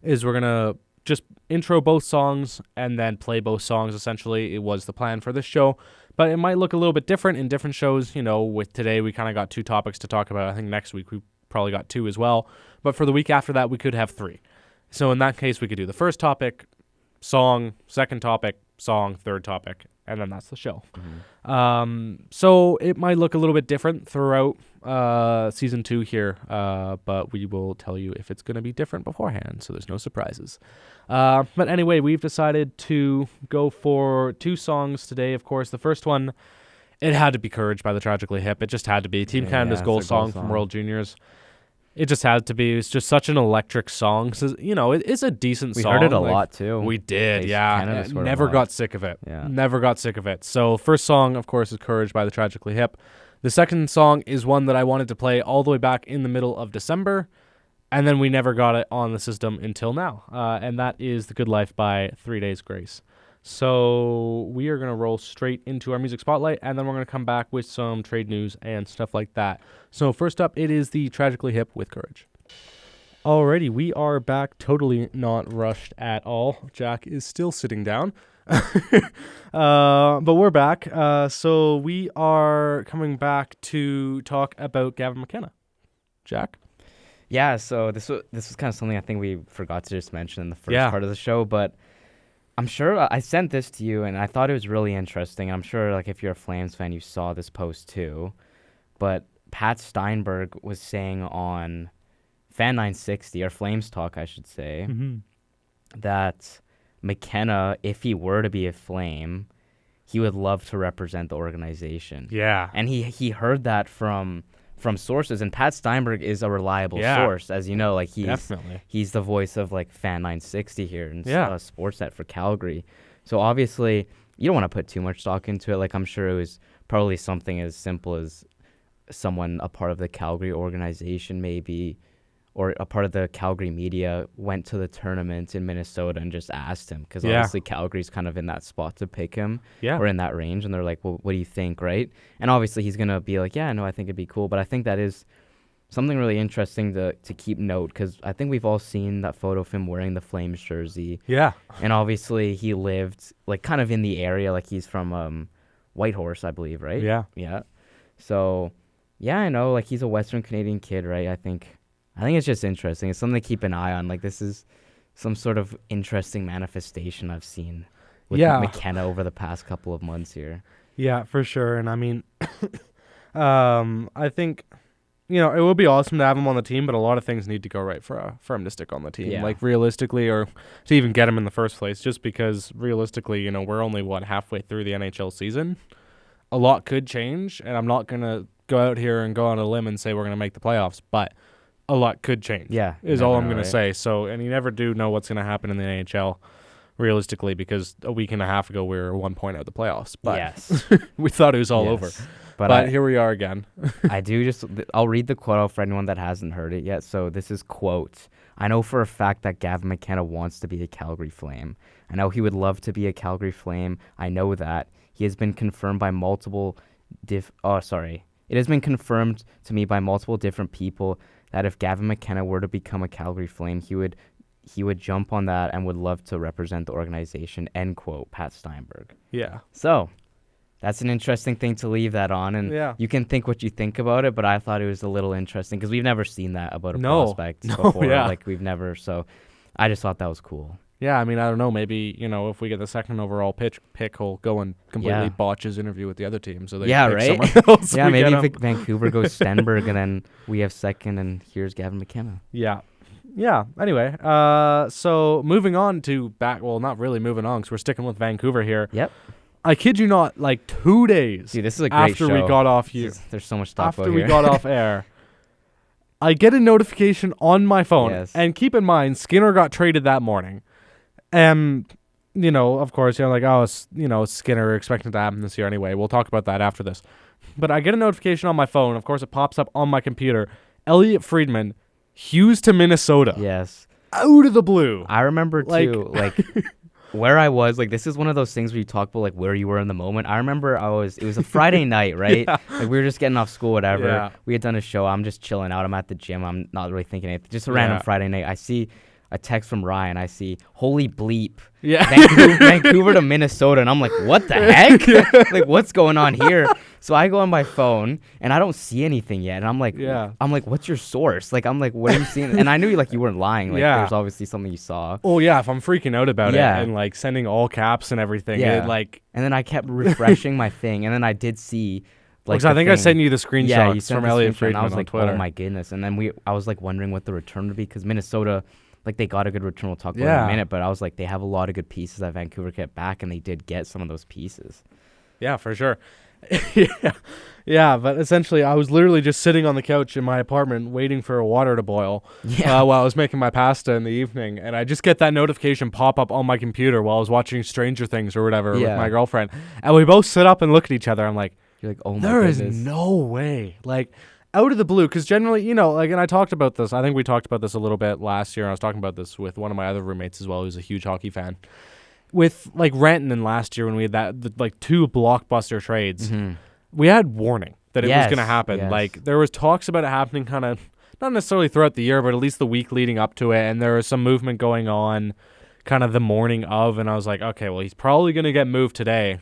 is we're going to just intro both songs and then play both songs, essentially. It was the plan for this show. But it might look a little bit different in different shows. With today, we kind of got 2 topics to talk about. I think next week we probably got 2 as well. But for the week after that, we could have 3. So in that case, we could do the first topic, song, second topic, song, third topic, and then that's the show. So it might look a little bit different throughout season 2 here, but we will tell you if it's going to be different beforehand, so there's no surprises. But anyway, we've decided to go for 2 songs today. Of course, the first one, it had to be Courage by the Tragically Hip. It just had to be. Team Canada's goal song from World Juniors. It just had to be. It's just such an electric song. So, it is a decent song. We heard it a lot, too. We did, Canada Never got sick of it. Yeah. Never got sick of it. So, first song, of course, is Courage by the Tragically Hip. The second song is one that I wanted to play all the way back in the middle of December, and then we never got it on the system until now. And that is The Good Life by 3 Days Grace. So we are going to roll straight into our music spotlight, and then we're going to come back with some trade news and stuff like that. So first up, it is the Tragically Hip with Courage. Alrighty, we are back, totally not rushed at all. Jack is still sitting down. But we're back. So we are coming back to talk about Gavin McKenna. Jack? Yeah, so this was kind of something I think we forgot to just mention in the first part of the show, but I'm sure I sent this to you, and I thought it was really interesting. I'm sure, if you're a Flames fan, you saw this post too. But Pat Steinberg was saying on Fan 960, or Flames Talk, I should say, that McKenna, if he were to be a Flame, he would love to represent the organization. Yeah. And he heard that from sources, and Pat Steinberg is a reliable source, as you know. He's the voice of Fan 960 here in Sportsnet for Calgary. So obviously you don't want to put too much stock into it. I'm sure it was probably something as simple as someone, a part of the Calgary organization maybe, or a part of the Calgary media, went to the tournament in Minnesota and just asked him, because obviously Calgary's kind of in that spot to pick him, or in that range, and they're like, well, what do you think, right? And obviously he's going to be like, yeah, no, I think it'd be cool. But I think that is something really interesting to keep note, because I think we've all seen that photo of him wearing the Flames jersey. Yeah. And obviously he lived, kind of in the area, he's from Whitehorse, I believe, right? Yeah. Yeah. So, yeah, I know, he's a Western Canadian kid, right? I think it's just interesting. It's something to keep an eye on. This is some sort of interesting manifestation I've seen with McKenna over the past couple of months here. Yeah, for sure. And I mean, I think, it would be awesome to have him on the team, but a lot of things need to go right for him to stick on the team. Yeah. Realistically, or to even get him in the first place, just because realistically, we're only, halfway through the NHL season. A lot could change, and I'm not going to go out here and go on a limb and say we're going to make the playoffs, but a lot could change. Yeah. Is all I'm going to say. So, and you never do know what's going to happen in the NHL realistically, because a week and a half ago we were 1 point out of the playoffs. But yes. we thought it was all over. But here we are again. I'll read the quote out for anyone that hasn't heard it yet. So this is quote, "I know for a fact that Gavin McKenna wants to be a Calgary Flame. I know he would love to be a Calgary Flame. I know that. He has been confirmed by multiple It has been confirmed to me by multiple different people that if Gavin McKenna were to become a Calgary Flame, he would jump on that and would love to represent the organization," end quote, Pat Steinberg. Yeah. So that's an interesting thing to leave that on, and you can think what you think about it, but I thought it was a little interesting because we've never seen that about a prospect before. Yeah. We've never, so I just thought that was cool. Yeah, I mean, I don't know. Maybe, if we get the second overall pick, he'll go and completely botch his interview with the other team. So they pick right? someone else. Yeah, maybe if Vancouver goes Stenberg and then we have second and here's Gavin McKenna. Yeah. Yeah, anyway. So moving on to not really moving on because we're sticking with Vancouver here. Yep. I kid you not, 2 days Dude, this is a great after show. we got off you. There's so much stuff After out we here. got off air, I get a notification on my phone. Yes. And keep in mind, Skinner got traded that morning. And, of course, Skinner expecting to happen this year anyway. We'll talk about that after this. But I get a notification on my phone. Of course, it pops up on my computer. Elliot Friedman, Hughes to Minnesota. Yes. Out of the blue. I remember, too, where I was. This is one of those things where you talk about, where you were in the moment. I remember it was a Friday night, right? Yeah. We were just getting off school, whatever. Yeah. We had done a show. I'm just chilling out. I'm at the gym. I'm not really thinking anything. Just a random Friday night. I see a text from Ryan. I see, holy bleep. Yeah. Vancouver to Minnesota. And I'm like, what the heck? Like, what's going on here? So I go on my phone and I don't see anything yet. And I'm like, what's your source? Like, I'm like, what are you seeing? And I knew like you weren't lying. Like, there's obviously something you saw. Oh yeah, if I'm freaking out about it and like sending all caps and everything, it, like. And then I kept refreshing my thing, and then I did see. Like, I think I sent you the screenshots from Elliot Friedman I was like, on Twitter. oh my goodness. And then I was like wondering what the return would be, because Minnesota, like, they got a good return. We'll talk about it in a minute, but I was like, they have a lot of good pieces that Vancouver kept back, and they did get some of those pieces. Yeah, for sure. Yeah, but essentially I was literally just sitting on the couch in my apartment waiting for water to boil while I was making my pasta in the evening, and I just get that notification pop up on my computer while I was watching Stranger Things or whatever with my girlfriend, and we both sit up and look at each other. I'm like, you're like, oh my there goodness. is no way. Like, out of the blue, because generally, you know, like, and I talked about this, I think we talked about this a little bit last year, and I was talking about this with one of my other roommates as well, who's a huge hockey fan. With, like, Renton last year when we had like 2 blockbuster trades, we had warning that it was going to happen. Yes. Like, there was talks about it happening kind of, not necessarily throughout the year, but at least the week leading up to it, and there was some movement going on kind of the morning of, and I was like, okay, well, he's probably going to get moved today.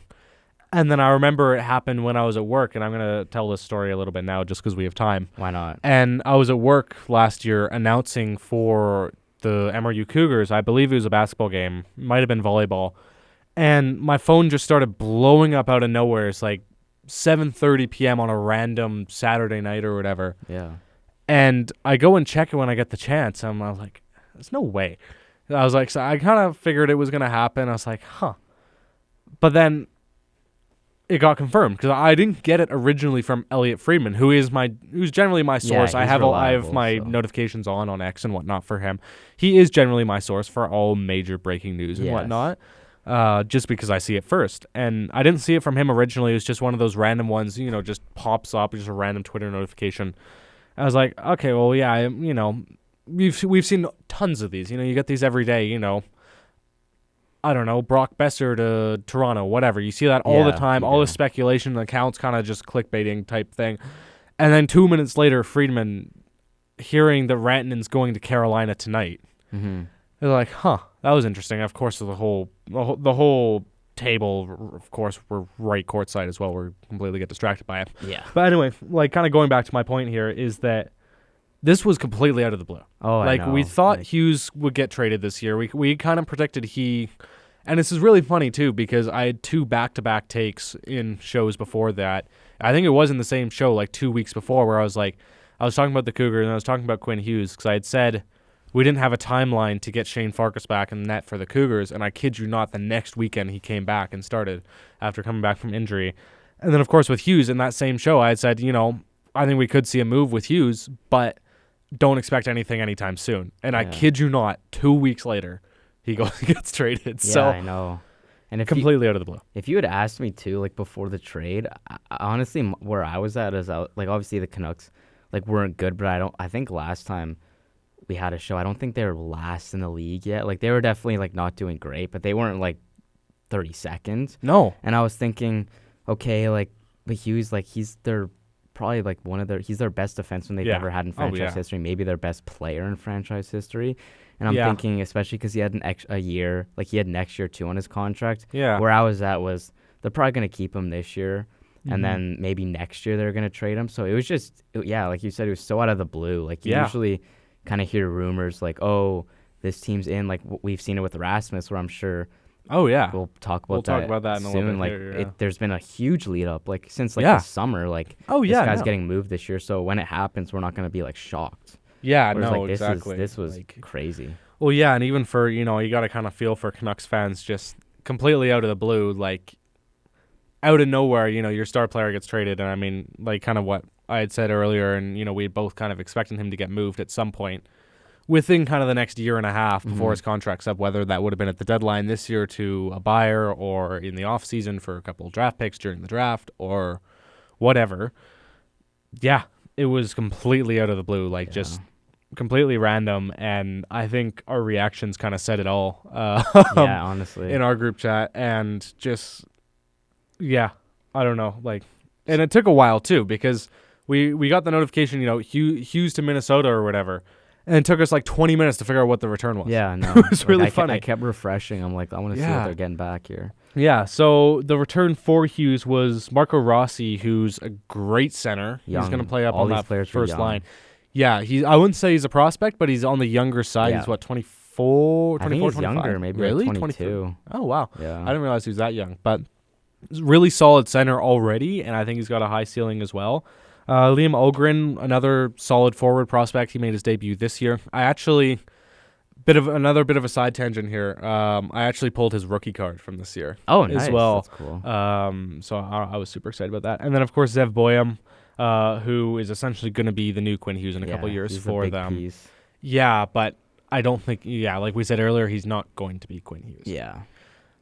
And then I remember it happened when I was at work, and I'm going to tell this story a little bit now just because we have time. Why not? And I was at work last year announcing for the MRU Cougars, I believe it was a basketball game, might have been volleyball, and my phone just started blowing up out of nowhere. It's like 7:30 p.m. on a random Saturday night or whatever. Yeah. And I go and check it when I get the chance. I was like, there's no way. I was like, so I kind of figured it was going to happen. I was like, huh. But then it got confirmed because I didn't get it originally from Elliot Friedman, who's generally my source. I have my notifications on X and whatnot for him. He is generally my source for all major breaking news and whatnot. Just because I see it first. And I didn't see it from him originally. It was just one of those random ones, you know, just pops up, just a random Twitter notification. I was like, okay, well, yeah, you know, we've seen tons of these. You know, you get these every day, you know. I don't know, Brock Besser to Toronto, whatever. You see that all the time, all the speculation, the accounts kind of just clickbaiting type thing. And then 2 minutes later, Friedman hearing that Rantanen's going to Carolina tonight. Mm-hmm. They're like, huh, that was interesting. Of course, the whole table, of course, we're right courtside as well. We're completely get distracted by it. Yeah. But anyway, like, kind of going back to my point here is that this was completely out of the blue. Oh, like, I know. we thought Hughes would get traded this year. We kind of predicted and this is really funny too because I had 2 back-to-back takes in shows before that. I think it was in the same show like 2 weeks before where I was talking about the Cougars and I was talking about Quinn Hughes because I had said we didn't have a timeline to get Shane Farkas back in the net for the Cougars, and I kid you not, the next weekend he came back and started after coming back from injury. And then, of course, with Hughes in that same show, I had said, you know, I think we could see a move with Hughes, but don't expect anything anytime soon. And I kid you not, 2 weeks later, he gets traded. Yeah, so I know. And completely out of the blue. If you had asked me too, like before the trade, honestly, where I was at is like obviously the Canucks like weren't good, but I think last time we had a show, I don't think they were last in the league yet. Like they were definitely like not doing great, but they weren't like 32nd. No. And I was thinking, okay, like but Hughes, like he's their probably like he's their best defenseman they've ever had in franchise history, maybe their best player in franchise history. And I'm thinking, especially because he had a year, like he had next year too on his contract. Yeah. Where I was at was they're probably going to keep him this year, and then maybe next year they're going to trade him. So it was just, like you said, it was so out of the blue. Like you usually kind of hear rumors like, oh, this team's in. Like we've seen it with Rasmus, where I'm sure. Oh yeah. We'll talk about that in a soon. little bit. Like Here, there's been a huge lead up, like since like the summer. Like this guy's getting moved this year. So when it happens, we're not going to be like shocked. Yeah, Whereas, no, like, exactly. This was like, crazy. Well, yeah, and even for, you got to kind of feel for Canucks fans just completely out of the blue, like out of nowhere, your star player gets traded. And I mean, like kind of what I had said earlier, and, we both kind of expecting him to get moved at some point within kind of the next year and a half before his contract's up, whether that would have been at the deadline this year to a buyer or in the off season for a couple of draft picks during the draft or whatever. Yeah, it was completely out of the blue, like just completely random, and I think our reactions kind of said it all. Honestly, in our group chat, and just I don't know, like, and it took a while too because we got the notification, Hughes to Minnesota or whatever, And it took us like 20 minutes to figure out what the return was. Yeah, no. It was really I funny. I kept refreshing. I'm like, I want to see what Yeah. they're getting back here. Yeah, so the return for Hughes was Marco Rossi, who's a great center. He's Young. going to play up All on these that players are first young. line. Yeah, I wouldn't say he's a prospect, but he's on the younger side. Yeah. He's what, 24, I 24, think he's 25? younger, maybe really? like 23? 22. Oh, wow. Yeah. I didn't realize he was that young, but really solid center already, and I think he's got a high ceiling as well. Liam Ogren, another solid forward prospect. He made his debut this year. I actually, another bit of a side tangent here. I actually pulled his rookie card from this year. Oh, as nice. well. That's cool. So I was super excited about that. And then of course Zev Boyum, who is essentially going to be the new Quinn Hughes in a couple years he's a for big them. piece. Yeah, but I don't think. Yeah, like we said earlier, he's not going to be Quinn Hughes. Yeah.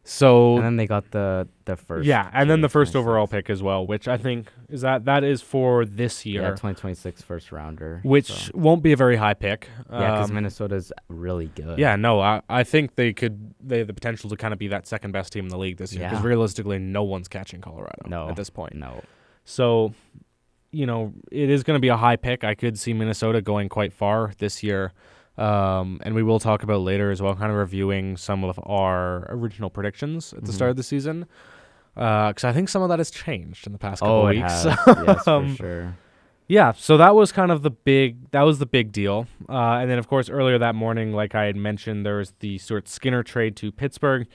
So And then they got the first. yeah, and then the first 26. overall pick as well, which I think that is for this year. Yeah, 2026 first rounder. Which so. won't be a very high pick. Yeah, because Minnesota's really good. Yeah, no, I think they have the potential to kind of be that second best team in the league this year. Because Yeah. realistically, no one's catching Colorado No. at this point. No. So, it is going to be a high pick. I could see Minnesota going quite far this year. And we will talk about later as well, kind of reviewing some of our original predictions at the start of the season. Because I think some of that has changed in the past couple It weeks. has. Yes, for sure. Yeah, so that was kind of the big deal. And then, of course, earlier that morning, like I had mentioned, there was the Stuart Skinner trade to Pittsburgh.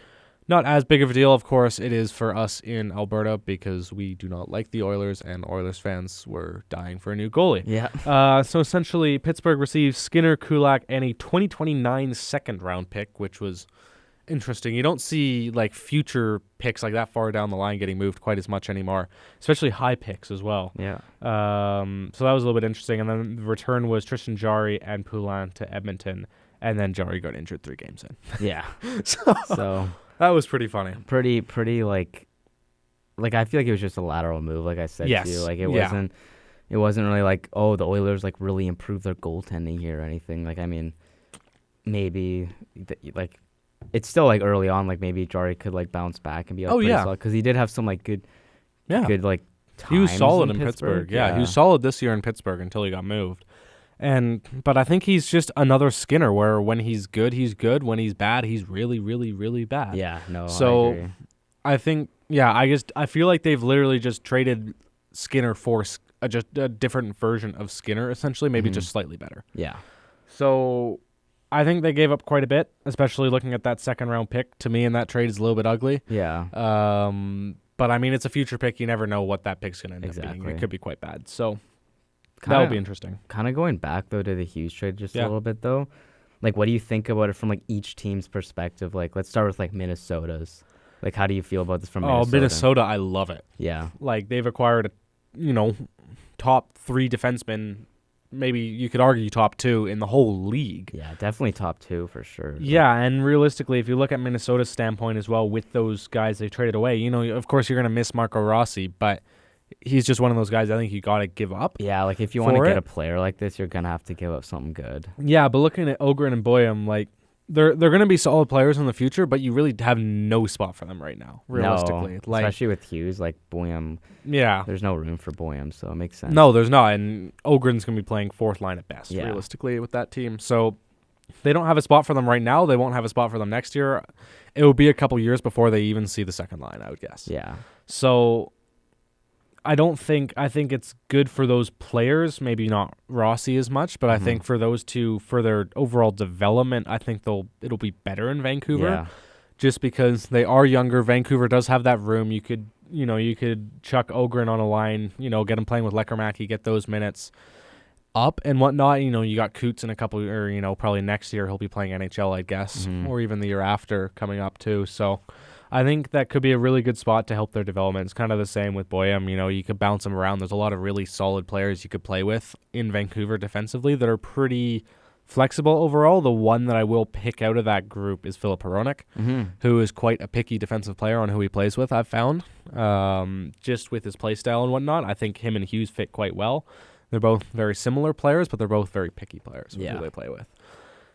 Not as big of a deal, of course, it is for us in Alberta because we do not like the Oilers, and Oilers fans were dying for a new goalie. Yeah. So essentially, Pittsburgh received Skinner, Kulak, and a 2029 second-round pick, which was interesting. You don't see like future picks like that far down the line getting moved quite as much anymore, especially high picks as well. Yeah. So that was a little bit interesting. And then the return was Tristan Jarry and Poulin to Edmonton, and then Jarry got injured 3 games in. Yeah. So that was pretty funny. Pretty like I feel like it was just a lateral move, like I said Yes. to you. Like it Yeah. wasn't really like, oh, the Oilers like really improved their goaltending here or anything. Like I mean, maybe like it's still like early on. Like maybe Jarry could like bounce back and be like, because he did have some like good like He was times solid in Pittsburgh. Yeah, he was solid this year in Pittsburgh until he got moved. But I think he's just another Skinner where when he's good, he's good. When he's bad, he's really, really, really bad. Yeah, no. So I agree. I think, I feel like they've literally just traded Skinner for just a different version of Skinner, essentially, maybe just slightly better. Yeah. So I think they gave up quite a bit, especially looking at that second round pick. To me, in that trade is a little bit ugly. Yeah. But I mean, it's a future pick. You never know what that pick's going to end up being. It could be quite bad. So that'll be interesting. Kind of going back though to the Hughes trade just a Yeah. little bit though. Like, what do you think about it from like each team's perspective? Like, let's start with like Minnesota's. Like, how do you feel about this from Minnesota? Oh, Minnesota, I love it. Yeah. Like they've acquired top 3 defensemen. Maybe you could argue top 2 in the whole league. Yeah, definitely top 2 for sure. Yeah, and realistically, if you look at Minnesota's standpoint as well, with those guys they traded away, of course you're going to miss Marco Rossi, but he's just one of those guys I think you got to give up. Yeah, like if you want to for get it. a player like this, you're going to have to give up something good. Yeah, but looking at Ogren and Boyum, like they're going to be solid players in the future, but you really have no spot for them right now, realistically. No, especially with Hughes, like Boyum. Yeah. There's no room for Boyum, so it makes sense. No, there's not, and Ogren's going to be playing 4th line at best, Yeah. realistically, with that team. So they don't have a spot for them right now. They won't have a spot for them next year. It will be a couple years before they even see the second line, I would guess. Yeah. So I think it's good for those players, maybe not Rossi as much, but I think for those two, for their overall development, I think it'll be better in Vancouver. Yeah. Just because they are younger. Vancouver does have that room. You could chuck Ogren on a line, get him playing with Leckermacky, get those minutes up and whatnot. You got Coots in a couple, or probably next year he'll be playing NHL, I guess, or even the year after coming up too. So I think that could be a really good spot to help their development. It's kind of the same with Boyum. You could bounce him around. There's a lot of really solid players you could play with in Vancouver defensively that are pretty flexible overall. The one that I will pick out of that group is Philip Hronek, who is quite a picky defensive player on who he plays with, I've found. Just with his play style and whatnot, I think him and Hughes fit quite well. They're both very similar players, but they're both very picky players with who they play with.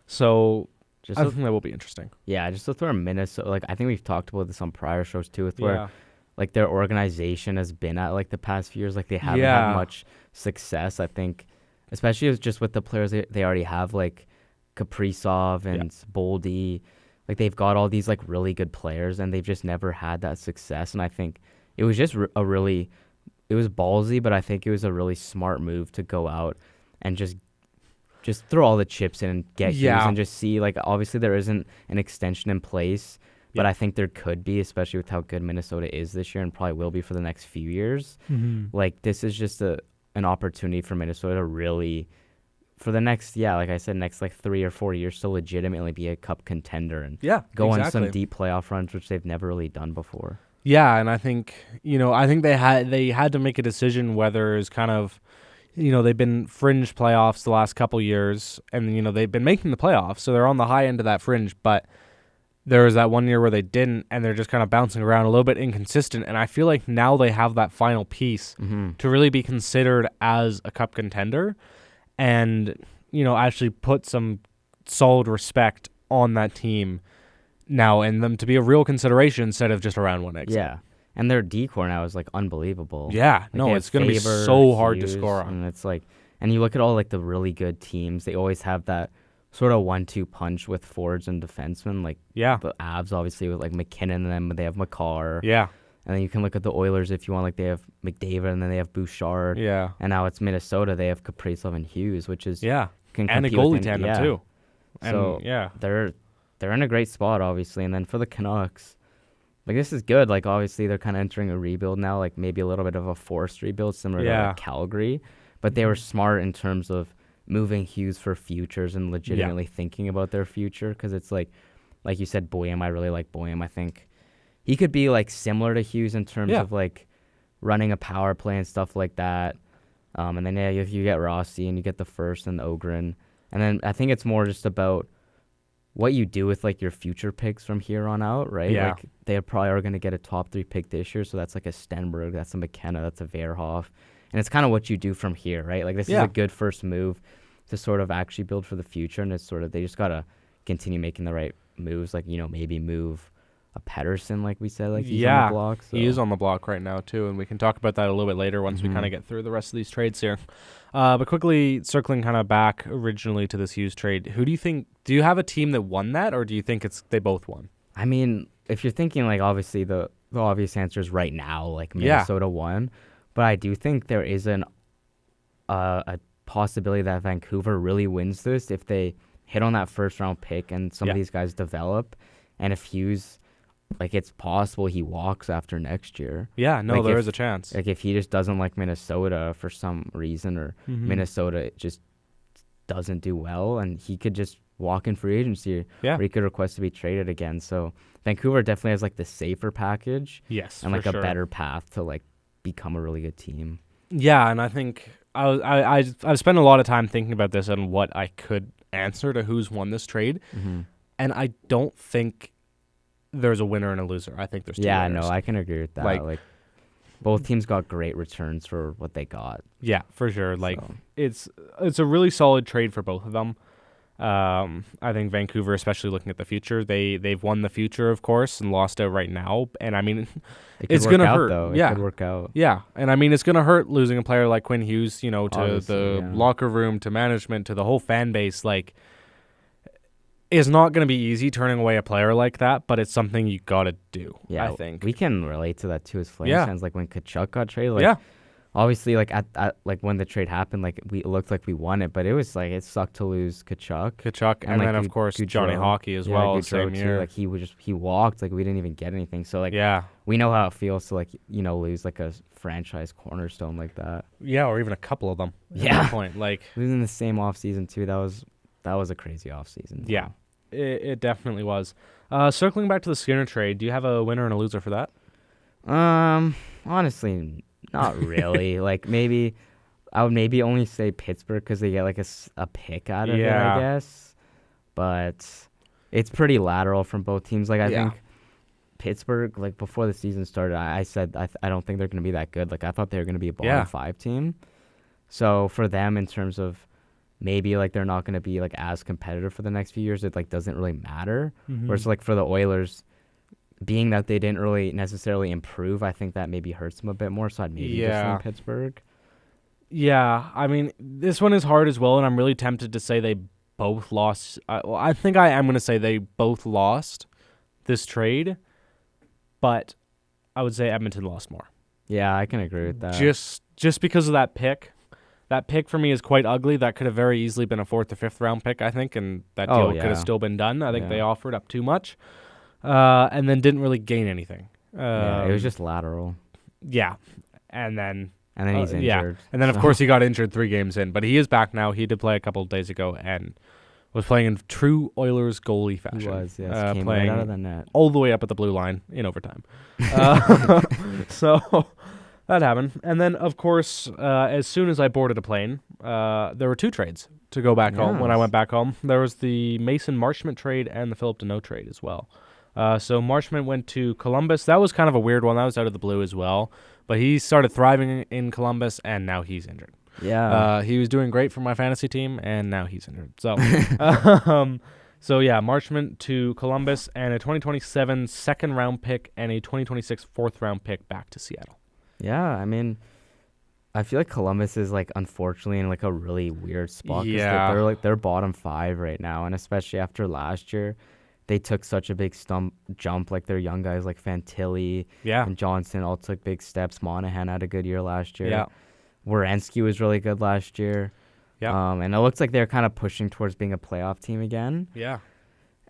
So I think that will be interesting. Yeah, just to throw Minnesota, like I think we've talked about this on prior shows too, with where like their organization has been at like the past few years, like they haven't had much success. I think especially just with the players they already have, like Kaprizov and Boldy. Like, they've got all these like really good players, and they've just never had that success. And I think it was just it was ballsy, but I think it was a really smart move to go out and just throw all the chips in and get Hughes and just see, like, obviously there isn't an extension in place, but I think there could be, especially with how good Minnesota is this year and probably will be for the next few years. Like, this is just an opportunity for Minnesota to really, for the next, like I said, next like 3 or 4 years to legitimately be a cup contender and go on some deep playoff runs, which they've never really done before. Yeah, and I think, they had to make a decision whether it's kind of, they've been fringe playoffs the last couple years, and, they've been making the playoffs, so they're on the high end of that fringe, but there was that one year where they didn't, and they're just kind of bouncing around a little bit inconsistent, and I feel like now they have that final piece to really be considered as a cup contender and, actually put some solid respect on that team now, and them to be a real consideration instead of just a round one exit. Yeah. And their decor now is like unbelievable. Yeah, like, it's going to be so hard to Hughes, score on. And it's like, and you look at all like the really good teams, they always have that sort of 1-2 punch with forwards and defensemen. Like, the Avs obviously with like McKinnon and them, they have Makar. Yeah. And then you can look at the Oilers if you want, like they have McDavid and then they have Bouchard. Yeah. And now it's Minnesota, they have Kaprizov and Hughes, which is and a compete goalie tandem too. So they're in a great spot, obviously. And then for the Canucks, like, this is good. Like, obviously, they're kind of entering a rebuild now, like maybe a little bit of a forced rebuild, similar to like Calgary. But they were smart in terms of moving Hughes for futures and legitimately thinking about their future. Because it's like you said, Boehm, I really like Boehm. I think he could be, like, similar to Hughes in terms of, like, running a power play and stuff like that. And then, you get Rossi and you get the first and the Ogren. And then I think it's more just about what you do with, like, your future picks from here on out, right? Yeah. Like, they probably are going to get a top 3 pick this year, so that's like a Stenberg, that's a McKenna, that's a Verhoff. And it's kind of what you do from here, right? Like, this is a good first move to sort of actually build for the future, and it's sort of, they just got to continue making the right moves, like, maybe move a Pedersen, like we said, like he's on the block. So. He is on the block right now, too, and we can talk about that a little bit later once we kind of get through the rest of these trades here. But quickly circling kind of back originally to this Hughes trade, who do you think, do you have a team that won that, or do you think they both won? I mean, if you're thinking, like, obviously the obvious answer is right now, like, Minnesota won, but I do think there is a possibility that Vancouver really wins this if they hit on that first round pick and some of these guys develop, and if Hughes, like, it's possible he walks after next year. Yeah, no, like, there is a chance. Like, if he just doesn't like Minnesota for some reason, or Minnesota just doesn't do well, and he could just walk in free agency, or he could request to be traded again. So Vancouver definitely has, like, the safer package. Yes, and, like, for a sure. better path to, like, become a really good team. Yeah, and I think I've spent a lot of time thinking about this and what I could answer to who's won this trade, and I don't think there's a winner and a loser. I think there's two winners. No, I can agree with that. Like, both teams got great returns for what they got. Yeah, for sure. Like, it's a really solid trade for both of them. I think Vancouver, especially looking at the future, they've won the future, of course, and lost out right now. And I mean, it's gonna hurt. Though. Yeah, it could work out. Yeah, and I mean, it's gonna hurt losing a player like Quinn Hughes. To Obviously, the locker room, to management, to the whole fan base. Like, it's not gonna be easy turning away a player like that, but it's something you gotta do. Yeah, I think we can relate to that too as Flames fans. Like, when Kachuk got traded. Like, obviously, like, at like when the trade happened, like, it looked like we won it, but it was like, it sucked to lose Kachuk, and like, then of course Johnny Hockey as well. Gaudreau Same too. year. Like, he walked. Like, we didn't even get anything. So, like, we know how it feels to, like, lose like a franchise cornerstone like that. Yeah, or even a couple of them. At that point, like, losing the same offseason too. That was a crazy offseason. Yeah, it definitely was. Circling back to the Skinner trade, do you have a winner and a loser for that? Honestly, not really. Like, maybe I would maybe only say Pittsburgh because they get like a pick out of it, I guess. But it's pretty lateral from both teams. Like, I think Pittsburgh, like, before the season started, I said I don't think they're going to be that good. Like, I thought they were going to be a bottom 5 team. So for them, in terms of maybe, like, they're not going to be, like, as competitive for the next few years, it, like, doesn't really matter. Whereas, like, for the Oilers, being that they didn't really necessarily improve, I think that maybe hurts them a bit more. So I'd maybe just lean Pittsburgh. Yeah, I mean, this one is hard as well, and I'm really tempted to say they both lost. Well, I think I am going to say they both lost this trade, but I would say Edmonton lost more. Yeah, I can agree with that. Just because of that pick. That pick for me is quite ugly. That could have very easily been a 4th or 5th round pick, I think, and that deal could have still been done. I think they offered up too much, and then didn't really gain anything. Yeah, it was just lateral. Yeah, and then he's injured. Yeah, and then of course he got injured 3 games in, but he is back now. He did play a couple of days ago and was playing in true Oilers goalie fashion. He was, yes. Came playing right out of the net. all the way up at the blue line in overtime. So that happened. And then, of course, as soon as I boarded a plane, there were 2 trades to go back home. When I went back home, there was the Mason Marchment trade and the Philip Deneau trade as well. So Marchment went to Columbus. That was kind of a weird one. That was out of the blue as well. But he started thriving in Columbus, and now he's injured. Yeah. He was doing great for my fantasy team, and now he's injured. So, so yeah, Marchment to Columbus and a 2027 second-round pick and a 2026 fourth-round pick back to Seattle. Yeah, I mean, I feel like Columbus is like unfortunately in like a really weird spot. Yeah, they're bottom 5 right now, and especially after last year, they took such a big jump. Like their young guys like Fantilli and Johnson all took big steps. Monahan had a good year last year. Yeah, Werenski was really good last year. Yeah, and it looks like they're kind of pushing towards being a playoff team again. Yeah.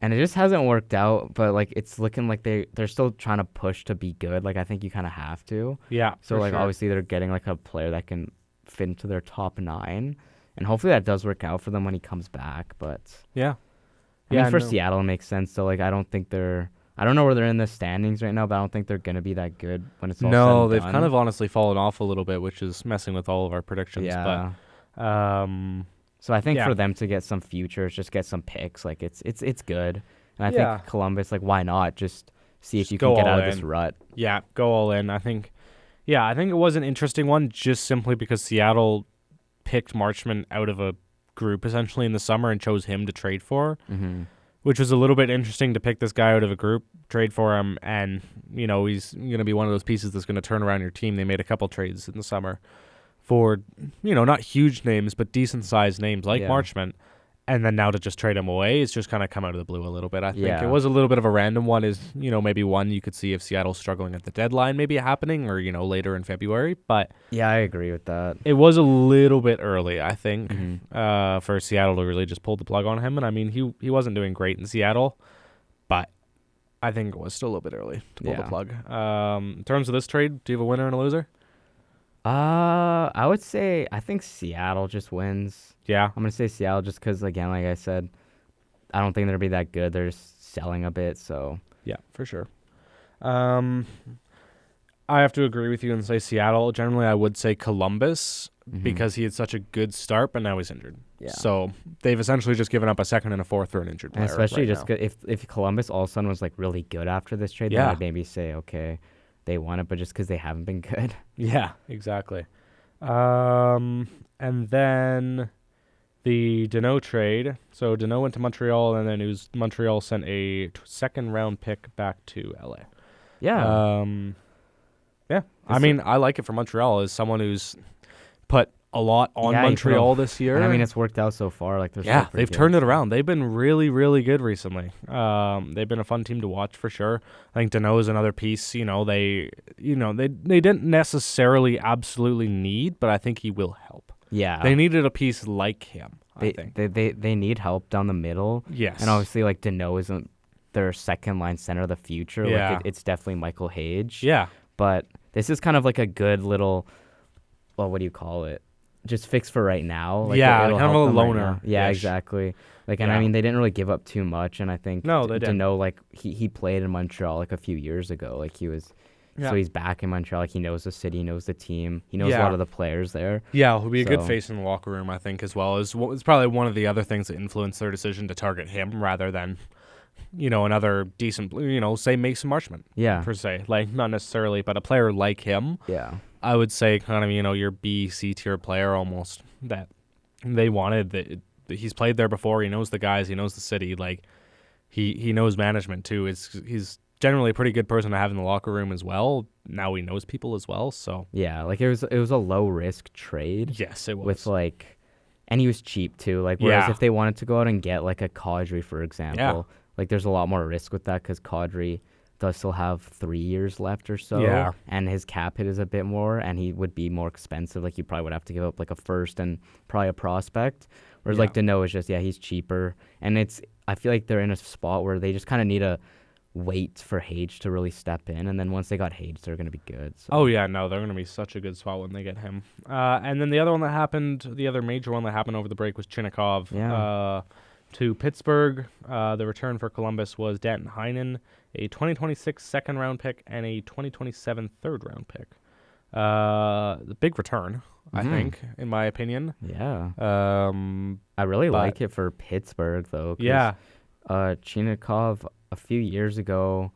And it just hasn't worked out, but like it's looking like they're still trying to push to be good. Like I think you kind of have to. Yeah. So like obviously they're getting like a player that can fit into their top 9, and hopefully that does work out for them when he comes back. But yeah, I mean for Seattle it makes sense. So like I don't know where they're in the standings right now, but I don't think they're gonna be that good when it's all said and done. They've kind of honestly fallen off a little bit, which is messing with all of our predictions. Yeah. But so I think for them to get some futures, just get some picks, like it's good. And I think Columbus, like why not just see if you can get out of this rut? Yeah, go all in. I think it was an interesting one, just simply because Seattle picked Marchment out of a group essentially in the summer and chose him to trade for, which was a little bit interesting to pick this guy out of a group, trade for him, and he's going to be one of those pieces that's going to turn around your team. They made a couple trades in the summer for, not huge names, but decent-sized names like Marchment. And then now to just trade him away, it's just kind of come out of the blue a little bit. I think it was a little bit of a random one. Is maybe one you could see if Seattle's struggling at the deadline, maybe happening, or later in February. But yeah, I agree with that. It was a little bit early, I think, for Seattle to really just pull the plug on him. And I mean, he wasn't doing great in Seattle, but I think it was still a little bit early to pull the plug. In terms of this trade, do you have a winner and a loser? I would say I think Seattle just wins. Yeah. I'm going to say Seattle just because, again, like I said, I don't think they'll be that good. They're just selling a bit, so. Yeah, for sure. I have to agree with you and say Seattle. Generally, I would say Columbus because he had such a good start, but now he's injured. Yeah. So they've essentially just given up a second and a fourth for an injured player. And especially right just if Columbus all of a sudden was like really good after this trade, then I'd maybe say, okay, they won it, but just because they haven't been good. Yeah, exactly. And then the Deneau trade. So Deneau went to Montreal, and then Montreal sent a second-round pick back to LA. Yeah. Yeah. I mean, I like it for Montreal as someone who's put a lot on Montreal this year. And I mean, it's worked out so far. Like, they've turned it around. They've been really, really good recently. They've been a fun team to watch for sure. I think Deneau is another piece. They didn't necessarily absolutely need, but I think he will help. Yeah, they needed a piece like him. I think they need help down the middle. Yes, and obviously, like Deneau isn't their second line center of the future. Yeah, like it's definitely Michael Hage. Yeah, but this is kind of like a good little, well, what do you call it? Just fix for right now. Like kind of a loner. Right, yeah, exactly. Like, and I mean, they didn't really give up too much, and I think they didn't. Deneau, like he played in Montreal like a few years ago. Like he was. Yeah. So he's back in Montreal. Like he knows the city, he knows the team, he knows a lot of the players there. Yeah, he'll be a good face in the locker room, I think, as well. It's probably one of the other things that influenced their decision to target him rather than, another decent, say Mason Marchment. Yeah, per se, like not necessarily, but a player like him. Yeah, I would say kind of your B, C tier player almost that they wanted. That he's played there before. He knows the guys. He knows the city. Like he knows management too. He's generally a pretty good person to have in the locker room as well. Now he knows people as well, so Yeah, like it was a low risk trade. yes, it was. With like, and he was cheap too. Like whereas Yeah. if they wanted to go out and get like a Kadri, for example, like there's a lot more risk with that because Kadri does still have 3 years left or so. Yeah. And his cap hit is a bit more, and he would be more expensive. Like you probably would have to give up like a first and probably a prospect. Whereas like Deneau is just he's cheaper, and I feel like they're in a spot where they just kind of need to wait for Hage to really step in, and then once they got Hage, they're gonna be good. So. Oh yeah, no, they're gonna be such a good spot when they get him. And then the other major one that happened over the break was Chinnikov. Yeah. To Pittsburgh. The return for Columbus was Danton Heinen, a 2026 second-round pick and a 2027 third-round pick. The big return, I think, in my opinion. Yeah. Um, I really like it for Pittsburgh though. 'Cause, yeah. Chinnikov a few years ago,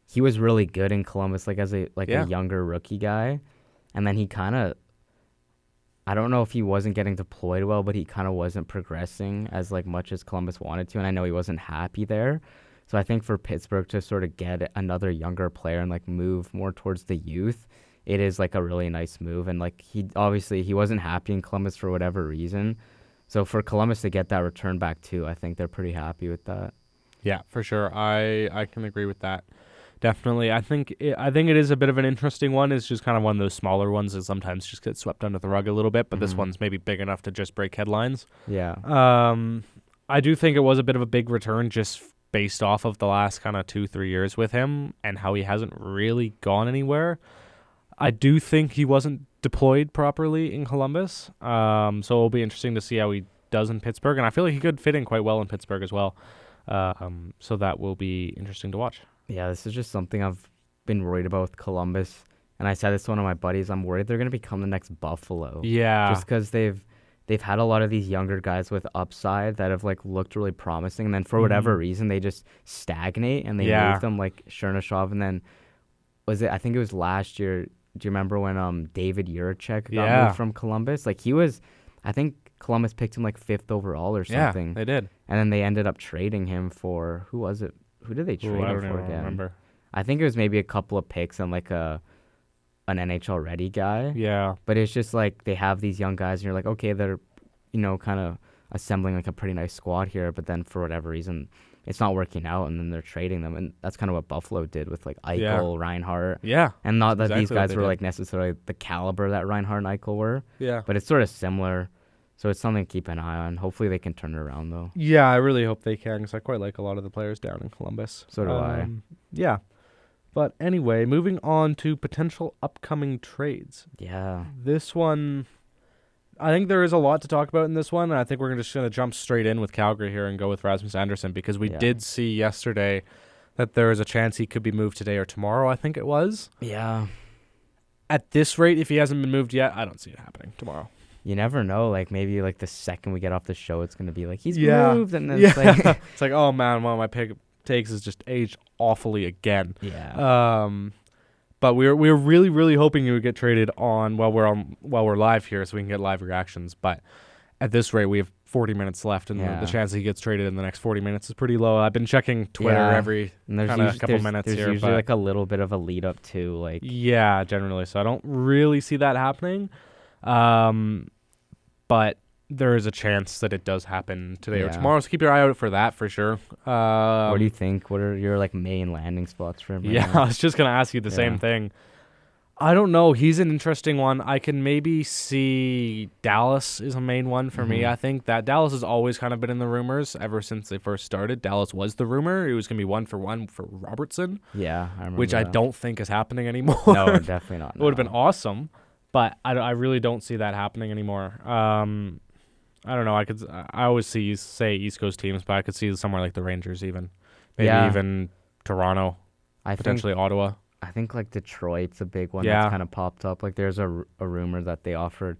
he was really good in Columbus, like as a younger rookie guy, and then he kind of. I don't know if he wasn't getting deployed well, but he kind of wasn't progressing as like much as Columbus wanted to, and I know he wasn't happy there. So I think for Pittsburgh to sort of get another younger player and like move more towards the youth, it is like a really nice move. And like he wasn't happy in Columbus for whatever reason. So for Columbus to get that return back too, I think they're pretty happy with that. Yeah, for sure. I can agree with that. Definitely. I think it is a bit of an interesting one. It's just kind of one of those smaller ones that sometimes just get swept under the rug a little bit, but this one's maybe big enough to just break headlines. Yeah. I do think it was a bit of a big return just based off of the last kind of 2-3 years with him and how he hasn't really gone anywhere. I do think he wasn't deployed properly in Columbus. So it'll be interesting to see how he does in Pittsburgh, and I feel like he could fit in quite well in Pittsburgh as well. So that will be interesting to watch. Yeah, this is just something I've been worried about with Columbus. And I said this to one of my buddies. I'm worried they're going to become the next Buffalo. Yeah. Just because they've had a lot of these younger guys with upside that have like looked really promising. And then for whatever reason, they just stagnate and they move them like Chernyshov. And then I think it was last year. Do you remember when David Juracek got moved from Columbus? Like I think Columbus picked him like 5th overall or something. Yeah, they did. And then they ended up trading him for, who was it? Who did they trade him for again? I don't remember. I think it was maybe a couple of picks and like an NHL ready guy. Yeah. But it's just like they have these young guys and you're like, okay, they're, kind of assembling like a pretty nice squad here. But then for whatever reason, it's not working out and then they're trading them. And that's kind of what Buffalo did with like Eichel, Reinhart. Yeah. And not that exactly these guys were like necessarily the caliber that Reinhart and Eichel were. Yeah. But it's sort of similar. So it's something to keep an eye on. Hopefully they can turn it around, though. Yeah, I really hope they can because I quite like a lot of the players down in Columbus. So do I. Yeah. But anyway, moving on to potential upcoming trades. Yeah. This one, I think there is a lot to talk about in this one. And I think we're just going to jump straight in with Calgary here and go with Rasmus Andersson because we did see yesterday that there is a chance he could be moved today or tomorrow, I think it was. Yeah. At this rate, if he hasn't been moved yet, I don't see it happening tomorrow. You never know. Like maybe like the second we get off the show, it's gonna be like he's moved, and then it's like it's like, oh man, one of my takes is just aged awfully again. Yeah. But we're really really hoping he would get traded while we're live here, so we can get live reactions. But at this rate, we have 40 minutes left, and the chance he gets traded in the next 40 minutes is pretty low. I've been checking Twitter every kind of couple minutes there's here. Usually like a little bit of a lead up to like. Yeah, generally. So I don't really see that happening. But there is a chance that it does happen today or tomorrow, so keep your eye out for that for sure. What do you think? What are your like main landing spots for him? Yeah, I was just gonna ask you the same thing. I don't know. He's an interesting one. I can maybe see Dallas is a main one for me. I think that Dallas has always kind of been in the rumors ever since they first started. Dallas was the rumor. It was going to be 1-for-1 for Robertson. Yeah, I remember which that. I don't think is happening anymore. No, definitely not. It would have been awesome, but I really don't see that happening anymore. I don't know. I always say East Coast teams, but I could see somewhere like the Rangers even. Maybe even Toronto, potentially Ottawa. I think like Detroit's a big one that's kind of popped up. Like there's a rumor that they offered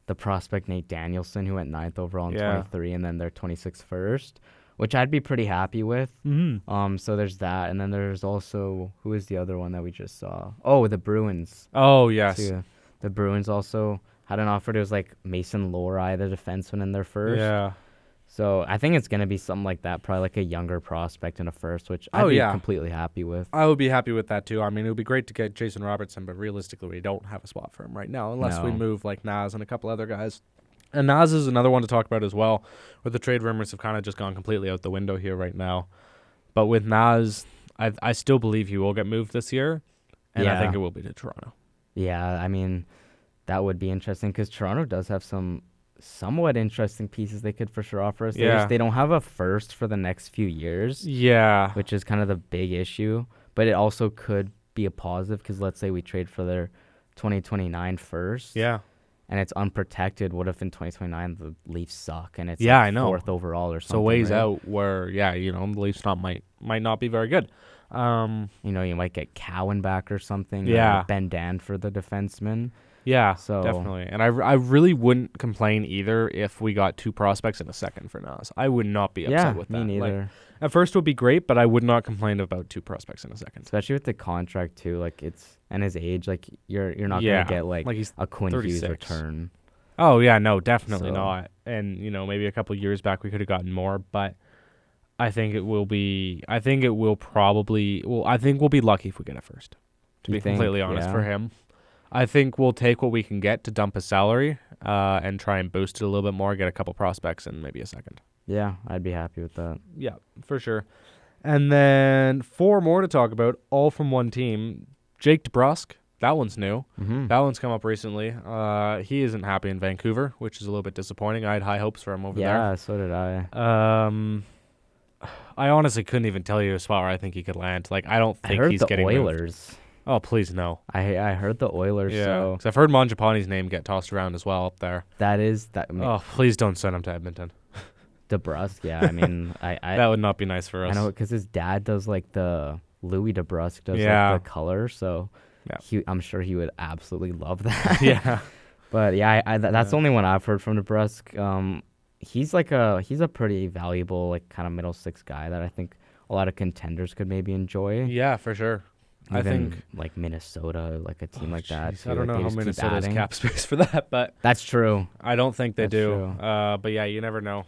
the prospect Nate Danielson, who went 9th overall in 23, and then their 26th first, which I'd be pretty happy with. So there's that, and then there's also, who is the other one that we just saw? Oh, the Bruins. Oh yes, So, the Bruins also had an offer. It was like Mason Lohrei, the defenseman, in their first. Yeah. So I think it's going to be something like that, probably like a younger prospect in a first, which Oh, I'd be yeah. completely happy with. I would be happy with that too. I mean, it would be great to get Jason Robertson, but realistically, we don't have a spot for him right now unless we No. move like Nas and a couple other guys. And Nas is another one to talk about as well, where the trade rumors have kind of just gone completely out the window here right now. But with Nas, I still believe he will get moved this year, and I Yeah. think it will be to Toronto. Yeah, I mean, that would be interesting because Toronto does have some somewhat interesting pieces they could for sure offer us. Yeah. They don't have a first for the next few years, Yeah. which is kind of the big issue. But it also could be a positive because let's say we trade for their 2029 first. Yeah. And it's unprotected. What if in 2029 the Leafs suck and it's Yeah, like I know. fourth overall or something? So ways right? out where, the Leafs might not be very good. You might get Cowan back or something. Yeah. Or Ben Danford, the defenseman. Yeah, So- definitely. And I really wouldn't complain either if we got 2 prospects in a second for Nas. I would not be upset Yeah, with me that. Like, neither. at first it would be great, but I would not complain about 2 prospects in a second. Especially with the contract too, like and his age, like you're not Yeah, gonna get like he's a Quinn Hughes 36. return. Oh yeah, no, definitely So- not. And maybe a couple years back we could have gotten more, but I think it will be. I think it will probably. Well, I think we'll be lucky if we get it first. To You be think? completely honest, Yeah. for him, I think we'll take what we can get to dump his salary, and try and boost it a little bit more. Get a couple prospects and maybe a second. Yeah, I'd be happy with that. Yeah, for sure. And then 4 more to talk about, all from one team. Jake DeBrusk. That one's new. Mm-hmm. That one's come up recently. He isn't happy in Vancouver, which is a little bit disappointing. I had high hopes for him over there. Yeah, so did I. I honestly couldn't even tell you a spot where I think he could land. Like, I don't I think heard he's the getting moved. Oilers. Oh, please no. I heard the Oilers. Yeah, So 'cause I've heard Mangiapane's name get tossed around as well up there. that is that. Oh, please don't send him to Edmonton. DeBrusk. Yeah, I mean, I That would not be nice for us. know because his dad does like the Louis DeBrusk does Yeah. like the color, so Yeah. I'm sure he would absolutely love that. Yeah. But yeah, that's the Yeah. only one I've heard from DeBrusk. He's a pretty valuable like kind of middle six guy that I think a lot of contenders could maybe enjoy. Yeah, for sure. I Even, think like Minnesota, like a team like that. Jeez, too, I don't like, know they how just keep Minnesota has adding. cap space for that, but That's true. I don't think they That's do. true. But yeah, you never know.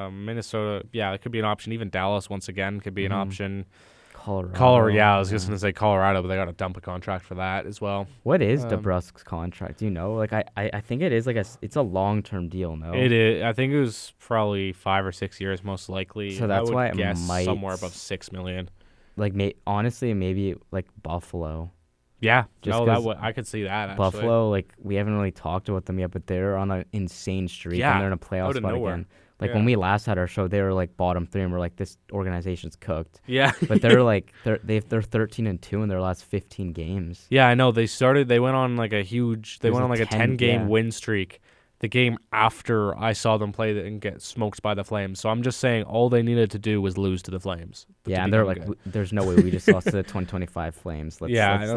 Minnesota, yeah, it could be an option. Even Dallas, once again, could be an Mhm. option. Colorado. Yeah, I was just gonna say Colorado, but they got to dump a contract for that as well. What is Um, DeBrusk's contract? Do you know? Like I think it is like it's a long term deal. No. It is. I think it was probably 5 or 6 years, most likely. So that's I would why it guess might- somewhere above 6 million. Like honestly, maybe like Buffalo. Yeah, Just no, 'cause I could see that. Actually. Buffalo, like we haven't really talked about them yet, but they're on an insane streak Yeah, and they're in a playoff out of spot nowhere. again. Like Yeah. when we last had our show, they were like bottom 3, and we're like, this organization's cooked. Yeah, But they're like they're 13-2 in their last 15 games. yeah, I know. They went on like a huge. They There's went a on like a 10 10-game yeah. win streak. The game after I saw them play and get smoked by the Flames. So I'm just saying, all they needed to do was lose to the Flames. Yeah, to and they're become like, good. there's no way we just lost to the 2025 Flames. Let's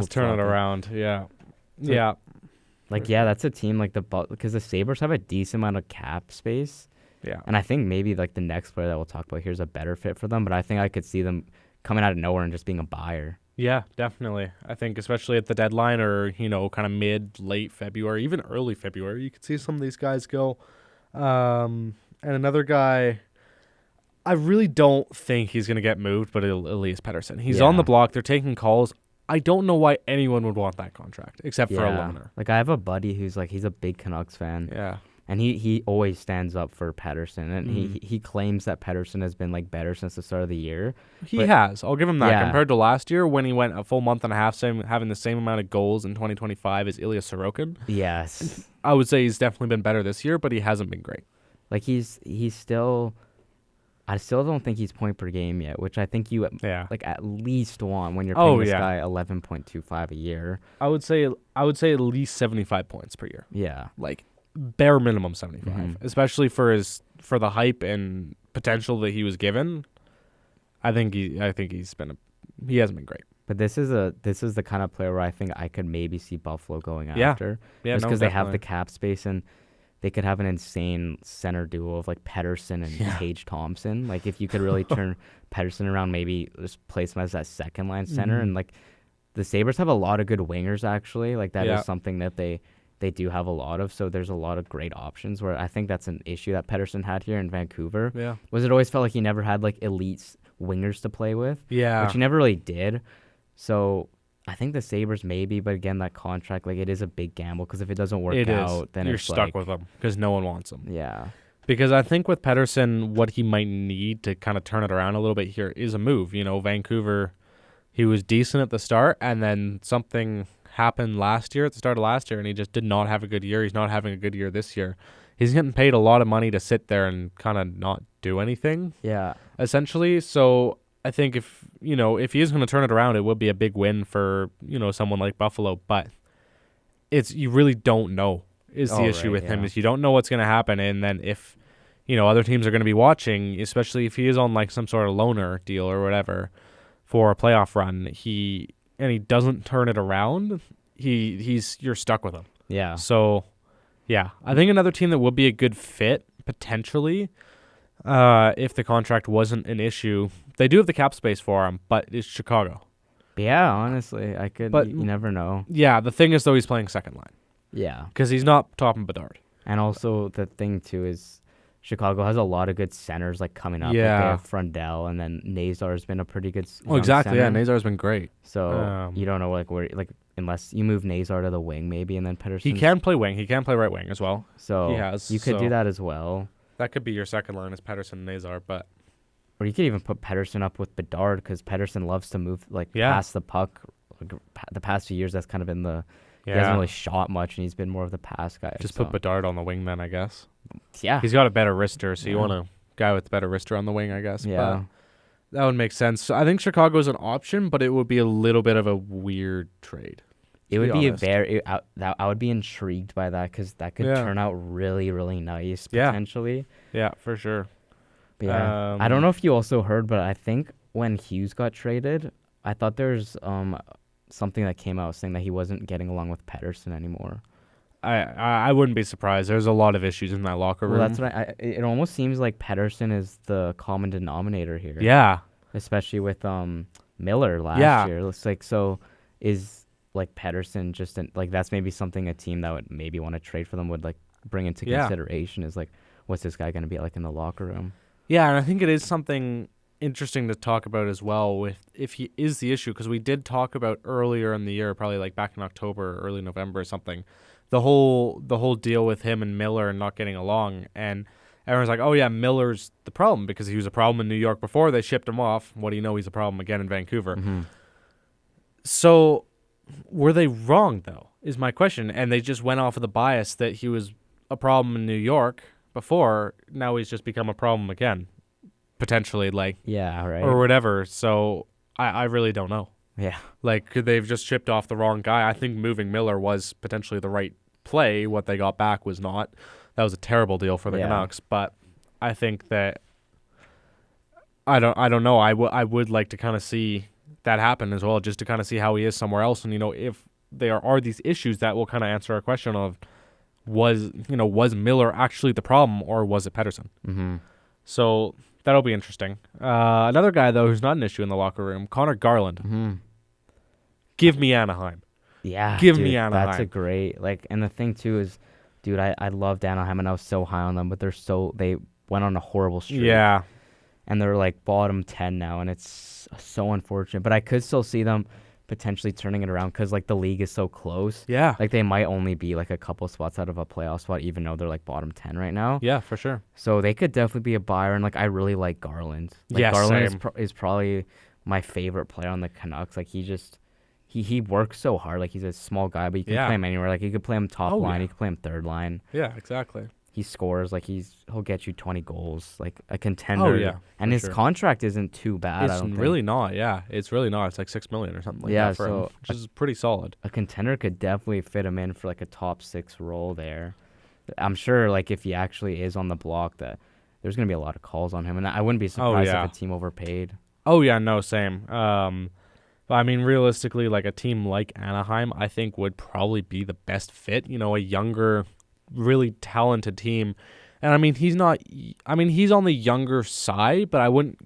turn lock it around. Yeah, So- yeah, Like yeah, that's a team like because the Sabres have a decent amount of cap space. yeah. And I think maybe like the next player that we'll talk about here is a better fit for them, but I think I could see them coming out of nowhere and just being a buyer. Yeah, definitely. I think especially at the deadline or, kind of late February, even early February, you could see some of these guys go. And another guy, I really don't think he's going to get moved, but Elias Pettersson. He's on Yeah. the block. They're taking calls. I don't know why anyone would want that contract except for a loaner. Like I have a buddy who's like he's a big Canucks fan, Yeah. and he always stands up for Pettersson, and Mhm. he claims that Pettersson has been like better since the start of the year. He But- has. I'll give him that. Yeah. Compared to last year when he went a full month and a half having the same amount of goals in 2025 as Ilya Sorokin, Yes, I would say he's definitely been better this year, but he hasn't been great. like he's still. I still don't think he's point per game yet, which I think you Yeah. like at least want when you're Oh, paying this yeah. guy 11.25 a year. I would say at least 75 points per year. Yeah. Like bare minimum 75, Mhm. especially for the hype and potential that he was given. I think he hasn't been great. But this is the kind of player where I think I could maybe see Buffalo going Yeah. after. Yeah, Just no, because they have the definitely. cap space and they could have an insane center duo of like Pettersson and Yeah. Tage Thompson. Like if you could really turn Pettersson around, maybe just place him as that second line center. Mhm. And like the Sabres have a lot of good wingers actually. Like that is Yeah. something that they they do have a lot of. So there's a lot of great options where I think that's an issue that Pedersen had here in Vancouver. Yeah. Was it always felt like he never had like elite wingers to play with, Yeah. which he never really did. So I think the Sabres maybe, but again, that contract, like it is a big gamble because if it doesn't work out, then you're it's stuck like, with him because no one wants him. Yeah. Because I think with Pedersen, what he might need to kind of turn it around a little bit here is a move. Vancouver, he was decent at the start, and then something happened at the start of last year, and he just did not have a good year. He's not having a good year this year. He's getting paid a lot of money to sit there and kind of not do anything, Yeah. essentially. So I think if he is going to turn it around, it would be a big win for, someone like Buffalo. But you really don't know is the issue with him, is you don't know what's going to happen. And then if, other teams are going to be watching, especially if he is on like some sort of loaner deal or whatever for a playoff run, he doesn't turn it around, you're stuck with him. Yeah. So, yeah, I think another team that would be a good fit potentially, if the contract wasn't an issue, they do have the cap space for him, but it's Chicago. Yeah, honestly, I could. But you never know. Yeah, the thing is though, he's playing second line Yeah. because he's not topping Bedard. And also the thing too is Chicago has a lot of good centers like coming up. Yeah. Like they have Frundell, and then Nazar has been a pretty good. Oh, exactly. Center. Yeah, Nazar's been great. So you don't know like where unless you move Nazar to the wing maybe, and then Pedersen. He can play wing. He can play right wing as well. So he has, you could so do that as well. That could be your second line is Pedersen and Nazar, but Or you could even put Pedersen up with Bedard because Pedersen loves to move past the puck. Like, the past few years, that's kind of been he hasn't really shot much, and he's been more of the pass guy. Just put Bedard on the wing then, I guess. Yeah. He's got a better wrister, so you want a guy with a better wrister on the wing, I guess. Yeah. But that would make sense. So I think Chicago is an option, but it would be a little bit of a weird trade. It would be I would be intrigued by that because that could turn out really, really nice potentially. Yeah, for sure. But yeah, I don't know if you also heard, but I think when Hughes got traded, I thought there's something that came out saying that he wasn't getting along with Pedersen anymore. I wouldn't be surprised. There's a lot of issues in that locker room. Well, that's what it almost seems like Pedersen is the common denominator here. Yeah. Especially with Miller last year. It's like, so is like Pedersen just that's maybe something a team that would maybe want to trade for them would like bring into consideration is like, what's this guy going to be like in the locker room? Yeah, and I think it is something interesting to talk about as well with if he is the issue, because we did talk about earlier in the year, probably like back in October or early November or something, the whole deal with him and Miller not getting along, and everyone's like, oh yeah, Miller's the problem because he was a problem in New York before they shipped him off. What do you know, he's a problem again in Vancouver. Mm-hmm. So were they wrong though is my question, and they just went off of the bias that he was a problem in New York before, now he's just become a problem again potentially, like, yeah, right, or whatever. So I really don't know. Yeah, like, could they've just shipped off the wrong guy? I think moving Miller was potentially the right play. What they got back was not. That was a terrible deal for the Canucks. But I think that I don't know. I would like to kind of see that happen as well, just to kind of see how he is somewhere else, and if there are these issues, that will kind of answer a question of was Miller actually the problem or was it Pedersen? Mm-hmm. So that'll be interesting. Another guy though who's not an issue in the locker room, Connor Garland. Mm-hmm. Give me Anaheim. Yeah, Give me Anaheim. That's a great and the thing too is, dude, I loved Anaheim and I was so high on them, but they went on a horrible streak. Yeah. And they're like bottom 10 now, and it's so unfortunate. But I could still see them potentially turning it around because like the league is so close. Yeah. Like they might only be like a couple spots out of a playoff spot, even though they're like bottom 10 right now. Yeah, for sure. So they could definitely be a buyer, and like I really like Garland. Like, yeah, Garland is probably my favorite player on the Canucks. Like he works so hard. Like he's a small guy, but you can play him anywhere. Like you could play him top line, you could play him third line. Yeah, exactly. He scores, like he'll get you 20 goals, like a contender. Oh yeah, and his contract isn't too bad. It's really not. Yeah, it's really not. It's like $6 million or something like that for him, which is pretty solid. A contender could definitely fit him in for like a top 6 role there. I'm sure, like if he actually is on the block, that there's gonna be a lot of calls on him, and I wouldn't be surprised if a team overpaid. Oh yeah, no, same. But I mean, realistically, like a team like Anaheim, I think would probably be the best fit. A younger, really talented team. And I mean, he's on the younger side, but I wouldn't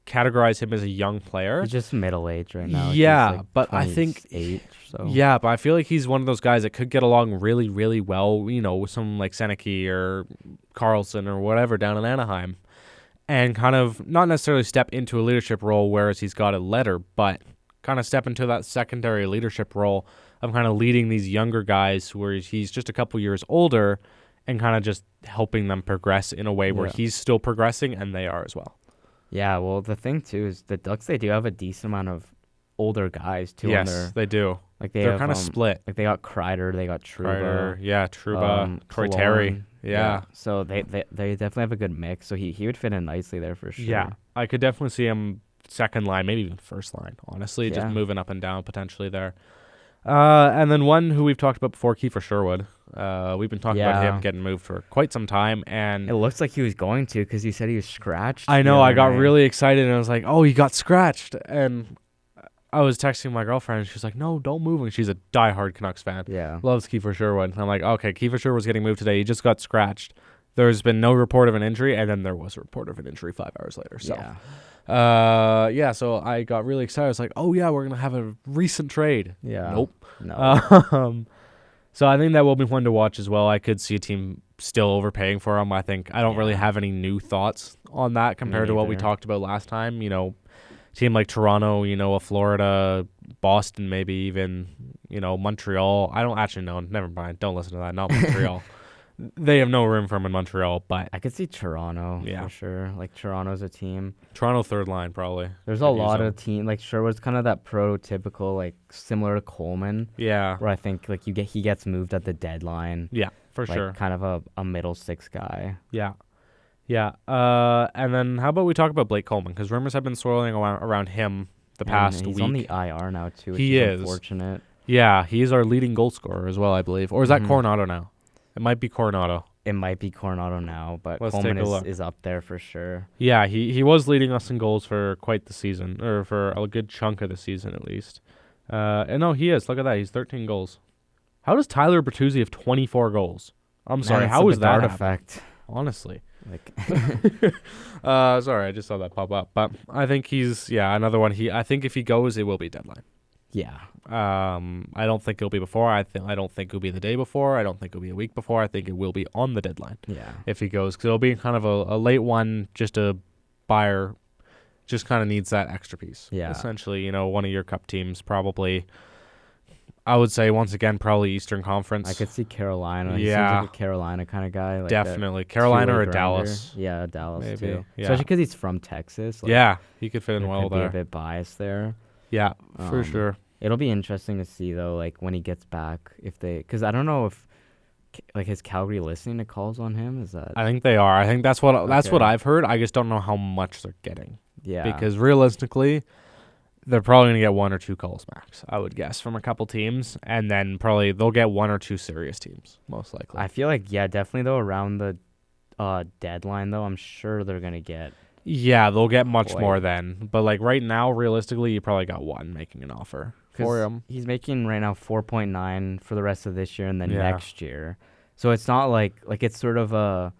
categorize him as a young player. He's just middle age right now. Yeah, He's like but I think 28, so. Yeah, but I feel like he's one of those guys that could get along really, really well, with someone like Seneke or Carlson or whatever down in Anaheim, and kind of not necessarily step into a leadership role, whereas he's got a letter, but kind of step into that secondary leadership role of kind of leading these younger guys where he's just a couple years older and kind of just helping them progress in a way where he's still progressing and they are as well. Yeah, well, the thing, too, is the Ducks, they do have a decent amount of older guys, too. Yes, they do. Like they're kind of split. Like, they got Kreider, they got Trouba. Trouba, Troy Terry. Yeah. So they definitely have a good mix. So he would fit in nicely there for sure. Yeah, I could definitely see him second line, maybe even first line, honestly, just moving up and down potentially there. And then one who we've talked about before, Kiefer Sherwood. We've been talking about him getting moved for quite some time, and it looks like he was going to because you said he was scratched. I know. I got really excited, and I was like, "Oh, he got scratched!" And I was texting my girlfriend, and she's like, "No, don't move him." She's a diehard Canucks fan. Yeah, loves Kiefer Sherwood. And I'm like, "Okay, Kiefer Sherwood's getting moved today. He just got scratched. There's been no report of an injury, and then there was a report of an injury 5 hours later." So. So I got really excited. I was like, "Oh yeah, we're gonna have a recent trade." Yeah. Nope. No. So I think that will be one to watch as well. I could see a team still overpaying for him. I don't really have any new thoughts on that compared to what we talked about last time. Team like Toronto, a Florida, Boston, maybe even, Montreal. I don't actually know. Never mind. Don't listen to that. Not Montreal. They have no room for him in Montreal, but I could see Toronto for sure. Like, Toronto's a team. Toronto third line, probably. There's a lot of team. Like, Sherwood's kind of that prototypical, like, similar to Coleman. Yeah. Where I think, like, he gets moved at the deadline. Yeah, for sure. Kind of a middle six guy. Yeah. Yeah. And then how about we talk about Blake Coleman? Because rumors have been swirling around him the past week. He's on the IR now, too, which he is unfortunate. Yeah, he's our leading goal scorer as well, I believe. Or is that Coronado now? It might be Coronado. It might be Coronado now, but Let's Coleman take a look. is up there for sure. Yeah, he was leading us in goals for quite the season, or for a good chunk of the season at least. And no, he is. Look at that. He's 13 goals. How does Tyler Bertuzzi have 24 goals? I'm sorry. How was that effect? Honestly. Like, sorry, I just saw that pop up. But I think he's another one. I think if he goes, it will be deadline. Yeah. I don't think it'll be before. I don't think it'll be the day before. I don't think it'll be a week before. I think it will be on the deadline. Yeah. If he goes, because it'll be kind of a late one. Just a buyer, just kind of needs that extra piece. Yeah. Essentially, one of your cup teams probably. I would say once again probably Eastern Conference. I could see Carolina. Yeah. He seems like a Carolina kind of guy. Like definitely Carolina or Dallas. Yeah, Dallas maybe. too. Yeah. Especially because he's from Texas. Like, yeah, he could fit in well could there. Be a bit biased there. Yeah, for sure. It'll be interesting to see though, like when he gets back, because I don't know if like is Calgary listening to calls on him. Is that? I think they are. I think that's what I've heard. I just don't know how much they're getting. Yeah. Because realistically, they're probably gonna get 1 or 2 calls max. I would guess from a couple teams, and then probably they'll get 1 or 2 serious teams most likely. I feel like definitely though around the deadline though, I'm sure they're gonna get. Yeah, they'll get much more then. But like right now, realistically, you probably got 1 making an offer for him. He's making right now 4.9 for the rest of this year and then next year. So it's not like it's sort of a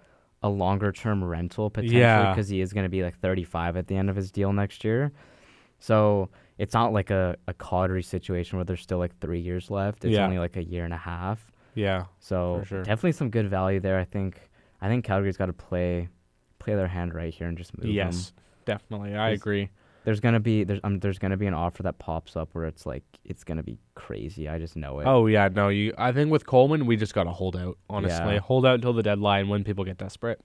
longer term rental potentially because he is going to be like 35 at the end of his deal next year. So it's not like a Kadri situation where there's still like 3 years left. It's only like a year and a half. Yeah. So for sure. Definitely some good value there. I think Calgary's got to play their hand right here and just move him. Yes, definitely. I agree. There's gonna be an offer that pops up where it's like it's gonna be crazy. I just know it. Oh yeah, no. I think with Coleman, we just gotta hold out. Honestly, hold out until the deadline when people get desperate.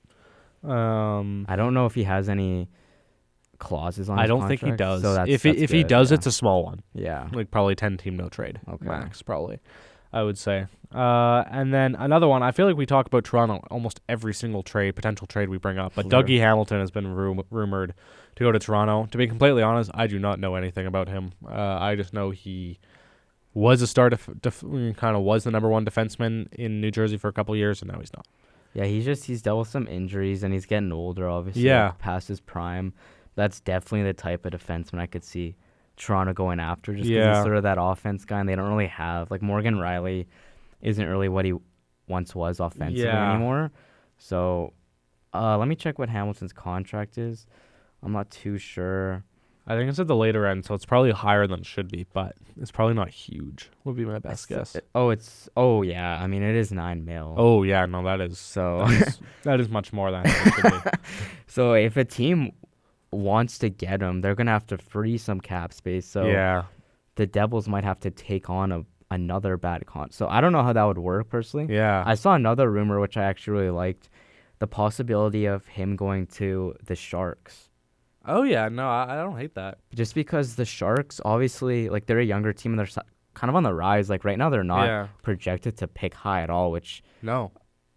I don't know if he has any clauses on. I don't contract, think he does. So if he does, it's a small one. Yeah, like probably 10-team no trade okay. max. Probably, I would say. And then another one. I feel like we talk about Toronto almost every single potential trade we bring up. But Dougie Hamilton has been rumored to go to Toronto. To be completely honest, I do not know anything about him. I just know he was kind of was the number 1 defenseman in New Jersey for a couple years, and now he's not. Yeah, he's dealt with some injuries, and he's getting older, obviously. Yeah, past his prime. That's definitely the type of defenseman I could see Toronto going after, just because he's sort of that offense guy, and they don't really have like Morgan Riley isn't really what he once was offensively anymore. So let me check what Hamilton's contract is. I'm not too sure. I think it's at the later end, so it's probably higher than it should be, but it's probably not huge. Would be my best guess. Oh yeah. I mean, it is 9 mil. Oh yeah, no, that is So that is much more than it should be. so if a team wants to get him, they're gonna have to free some cap space. So Yeah, the Devils might have to take on another bad con. So I don't know how that would work personally. yeah, I saw another rumor which I actually really liked, the possibility of him going to the Sharks. oh yeah. No, I don't hate that. Just because the Sharks, obviously, like they're a younger team and they're kind of on the rise. Like right now, they're not Yeah. projected to pick high at all. Which, No.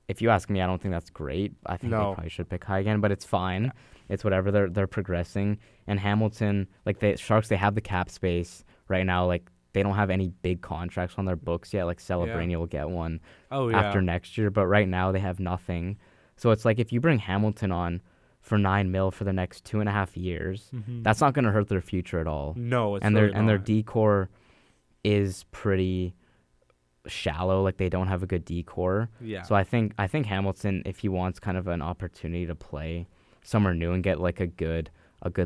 if you ask me, I don't think that's great. I think they No. probably should pick high again, but it's fine. It's whatever. They're progressing. And Hamilton, like the Sharks, they have the cap space right now. Like they don't have any big contracts on their books yet. Like Celebrini will get one Oh yeah. after next year, but right now they have nothing. So it's like if you bring Hamilton on for 9 mil for the next 2.5 years, that's not going to hurt their future at all. No, it's And really their not. decor is pretty shallow. Like they don't have a good decor. Yeah. So I think Hamilton, if he wants kind of an opportunity to play somewhere new and get like a good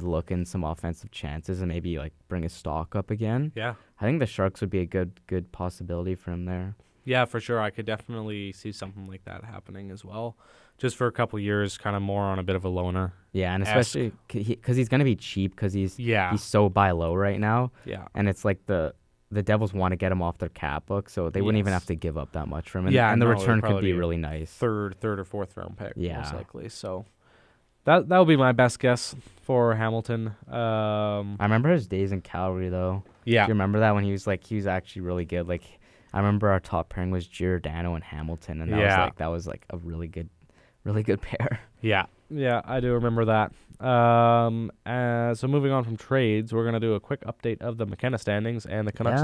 look and some offensive chances and maybe like bring his stock up again, Yeah. I think the Sharks would be a good possibility for him there. Yeah, for sure. I could definitely see something like that happening as well. Just for a couple years, kind of more on a bit of a loner. Yeah, and Esque. especially because he's going to be cheap because he's so buy low right now. Yeah. And it's like the Devils want to get him off their cap book, so they wouldn't even Yes. have to give up that much for him. And, Yeah, and the no, it would return could probably be be really nice. Third or fourth round pick, Yeah. most likely. So that would be my best guess for Hamilton. I remember his days in Calgary though. Yeah. Do you remember that when he was actually really good? Like I remember our top pairing was Giordano and Hamilton, and that was like a really good pair. Yeah, I do remember that. So moving on from trades, we're gonna do a quick update of the McKenna standings, and the Canucks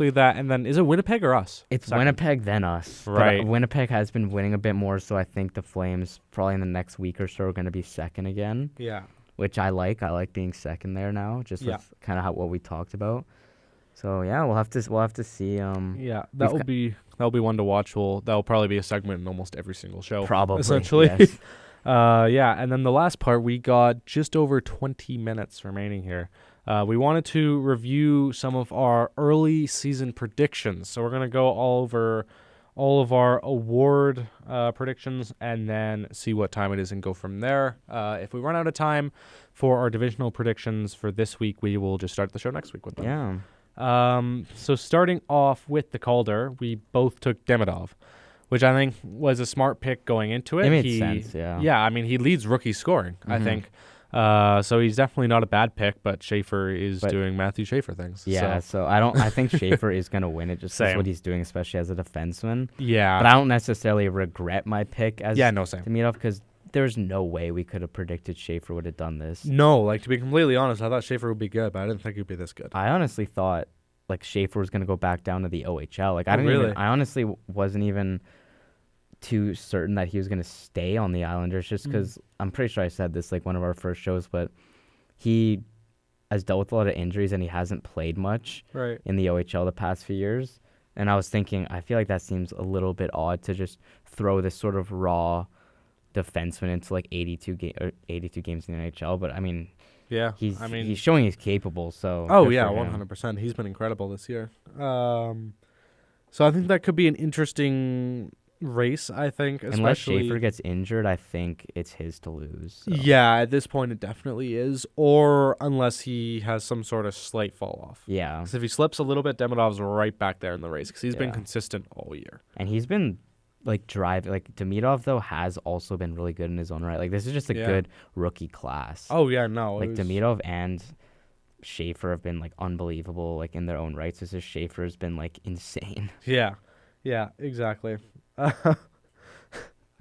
lead that. And then is it Winnipeg or us? It's Second. Winnipeg then us. Right. But Winnipeg has been winning a bit more, so I think the Flames probably in the next week or so are going to be second again, Yeah. which I like. I like being second there now, just Yeah. with kind of what we talked about. So yeah, we'll have to see. Yeah, that'll be one to watch. That'll probably be a segment in almost every single show. Probably, essentially. yes. And then the last part, we got just over 20 minutes remaining here. We wanted to review some of our early season predictions. So we're going to go all over all of our award predictions and then see what time it is and go from there. If we run out of time for our divisional predictions for this week, we will just start the show next week with them. Yeah. So starting off with the Calder, we both took Demidov, which I think was a smart pick going into it. It made sense, yeah. Yeah, I mean, he leads rookie scoring, I think. So he's definitely not a bad pick, but Schaefer is doing Matthew Schaefer things. Yeah, so I think Schaefer is going to win it just because Same. what he's doing, especially as a defenseman. Yeah. But I don't necessarily regret my pick as Yeah, no, same. Demidov because there's no way we could have predicted Schaefer would have done this. No, like, to be completely honest, I thought Schaefer would be good, but I didn't think he'd be this good. I honestly thought like Schaefer was going to go back down to the OHL. Like I didn't really? even, I honestly wasn't even too certain that he was going to stay on the Islanders just because I'm pretty sure I said this like one of our first shows, but he has dealt with a lot of injuries and he hasn't played much Right. in the OHL the past few years. And I was thinking, I feel like that seems a little bit odd to just throw this sort of raw defenseman into like 82 games in the NHL. But I mean, Yeah. he's showing he's capable. So Oh, good yeah, for him. 100%. He's been incredible this year. So I think that could be an interesting race, I think. Unless Especially, Schaefer gets injured, I think it's his to lose. So. Yeah, at this point it definitely is. Or unless he has some sort of slight fall off. Yeah. Because if he slips a little bit, Demidov's right back there in the race because he's been Yeah. consistent all year. And he's been like driving. Like Demidov though has also been really good in his own right. Like this is just a Yeah. good rookie class. Oh, yeah, no. like Demidov and Schaefer have been like unbelievable like in their own rights. This is Schaefer has been like insane. Yeah, exactly. I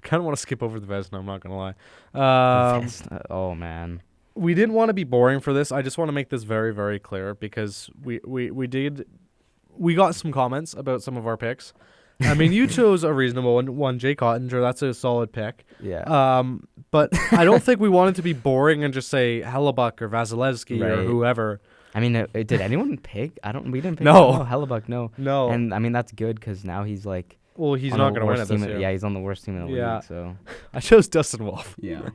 kind of want to skip over the Vezina, I'm not going to lie. Oh man. We didn't want to be boring for this. I just want to make this very, very clear because we got some comments about some of our picks. I mean, you chose a reasonable one, Jay Cottinger. That's a solid pick. Yeah. But I don't think we wanted to be boring and just say Hellebuck or Vasilevsky or Right. whoever. I mean, did anyone pick? We didn't pick. No. Hellebuck, no. No. And I mean that's good because now he's like. Well, he's on not the going to win worst it this team year. Yeah, he's on the worst team in the Yeah. league. So. I chose Dustin Wolf. Yeah.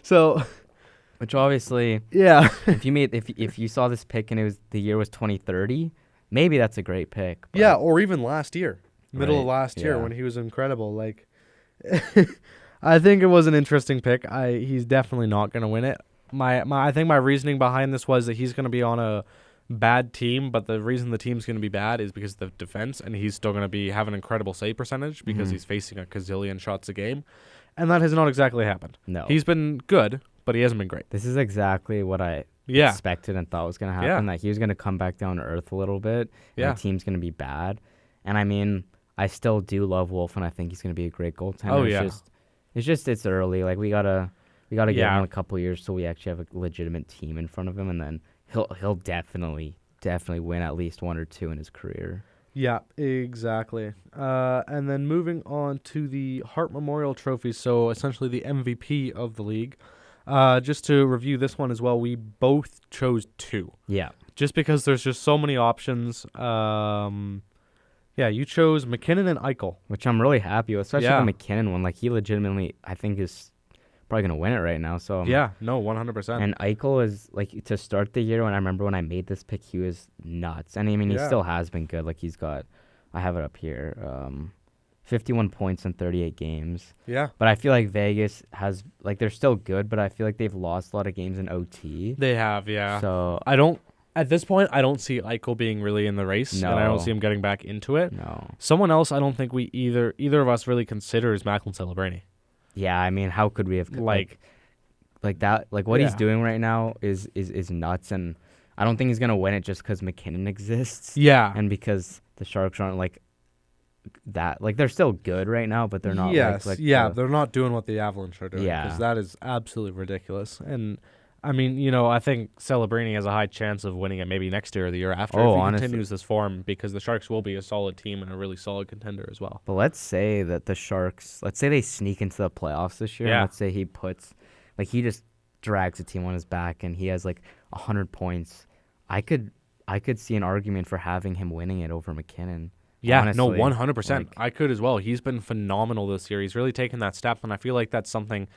So Which obviously, Yeah. if you saw this pick and the year was 2030, maybe that's a great pick. But Yeah, or even last year, middle of Right, last year yeah. when he was incredible. Like, I think it was an interesting pick. He's definitely not going to win it. I think my reasoning behind this was that he's going to be on a bad team, but the reason the team's going to be bad is because of the defense, and he's still going to have an incredible save percentage because he's facing a gazillion shots a game, and that has not exactly happened. No. He's been good, but he hasn't been great. This is exactly what I Yeah. expected and thought was going to happen. Yeah. That he was going to come back down to earth a little bit, and Yeah. the team's going to be bad. And I mean, I still do love Wolf, and I think he's going to be a great goaltender. Oh, yeah. It's early. Like we gotta give Yeah. him a couple years so we actually have a legitimate team in front of him, and then he'll definitely win at least one or two in his career. Yeah, exactly. And then moving on to the Hart Memorial Trophy, so essentially the MVP of the league. Just to review this one as well, we both chose 2. Yeah. Just because there's just so many options. Yeah, you chose McKinnon and Eichel. Which I'm really happy with, especially Yeah. the McKinnon one. Like he legitimately, I think, is probably gonna win it right now. So Yeah, no, 100%. And Eichel is like to start the year. When I remember when I made this pick, he was nuts. And I mean, he Yeah. still has been good. Like I have it up here, 51 points in 38 games. Yeah, But I feel like Vegas has they're still good, but I feel like they've lost a lot of games in OT. they have, yeah. So At this point, I don't see Eichel being really in the race, and I don't No. see him getting back into it. no. Someone else I don't think we either of us really consider is Macklin Celebrini. Yeah, I mean, how could we have Like that? Like what he's Yeah. doing right now is nuts, and I don't think he's gonna win it just because McKinnon exists. Yeah. And because the Sharks aren't like that. Like they're still good right now, but they're not. Yes, like yeah, the- they're not doing what the Avalanche are doing. Yeah. Because that is absolutely ridiculous. And I mean, I think Celebrini has a high chance of winning it maybe next year or the year after Oh, if he honestly. continues this form, because the Sharks will be a solid team and a really solid contender as well. But let's say that the Sharks, let's say they sneak into the playoffs this year. Yeah. And let's say he just drags the team on his back and he has 100 points. I could see an argument for having him winning it over McKinnon. Yeah, honestly. no, 100%. Like- I could as well. He's been phenomenal this year. He's really taken that step, and I feel like that's something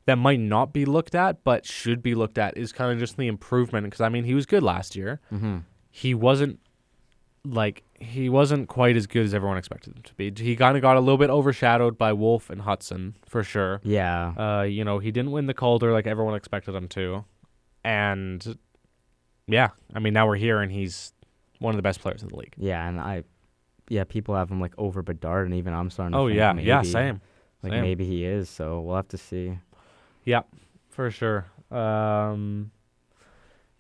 that might not be looked at, but should be looked at, is kind of just the improvement. Because, I mean, he was good last year. Mm-hmm. He wasn't quite as good as everyone expected him to be. He kind of got a little bit overshadowed by Wolf and Hudson, for sure. Yeah. He didn't win the Calder like everyone expected him to. And, yeah, I mean, now we're here, and he's one of the best players in the league. Yeah, and people have him over Bedard, and even I'm starting to Oh, think yeah. maybe, Yeah, same. Same. maybe he is, so we'll have to see. Yeah, for sure.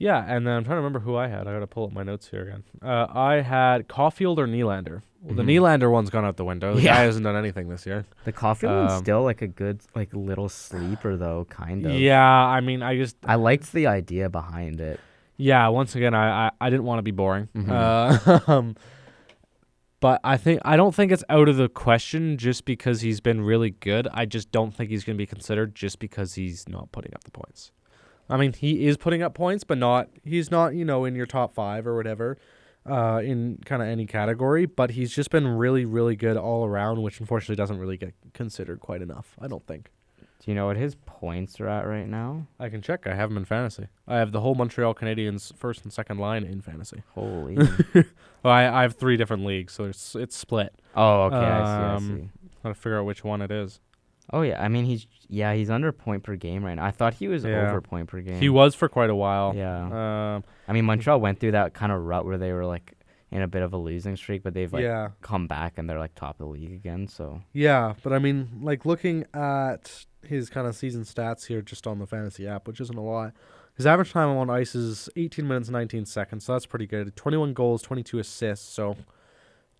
Yeah, and then I'm trying to remember who I had. I got to pull up my notes here again. I had Caulfield or Nylander. Well, the Nylander one's gone out the window. The Yeah. guy hasn't done anything this year. The Caulfield one's Um, still a good little sleeper though, kind of. Yeah, I mean, I liked the idea behind it. yeah, once again, I didn't want to be boring. Mhm. But I don't think it's out of the question just because he's been really good. I just don't think he's going to be considered just because he's not putting up the points. I mean, he is putting up points, but he's not, in your top 5 or whatever, in kind of any category. But he's just been really, really good all around, which unfortunately doesn't really get considered quite enough, I don't think. Do you know what his points are at right now? I can check. I have him in fantasy. I have the whole Montreal Canadiens first and second line in fantasy. Holy. Well, I have 3 different leagues, so it's split. Oh, okay. I see. Gotta figure out which one it is. Oh yeah. I mean, he's under point per game right now. I thought he was Yeah. over point per game. He was for quite a while. Yeah. I mean, Montreal went through that kind of rut where they were in a bit of a losing streak, but they've Yeah. come back and they're top of the league again. So Yeah, but I mean, looking at his kind of season stats here just on the fantasy app, which isn't a lot. His average time on ice is 18 minutes and 19 seconds, so that's pretty good. 21 goals, 22 assists, so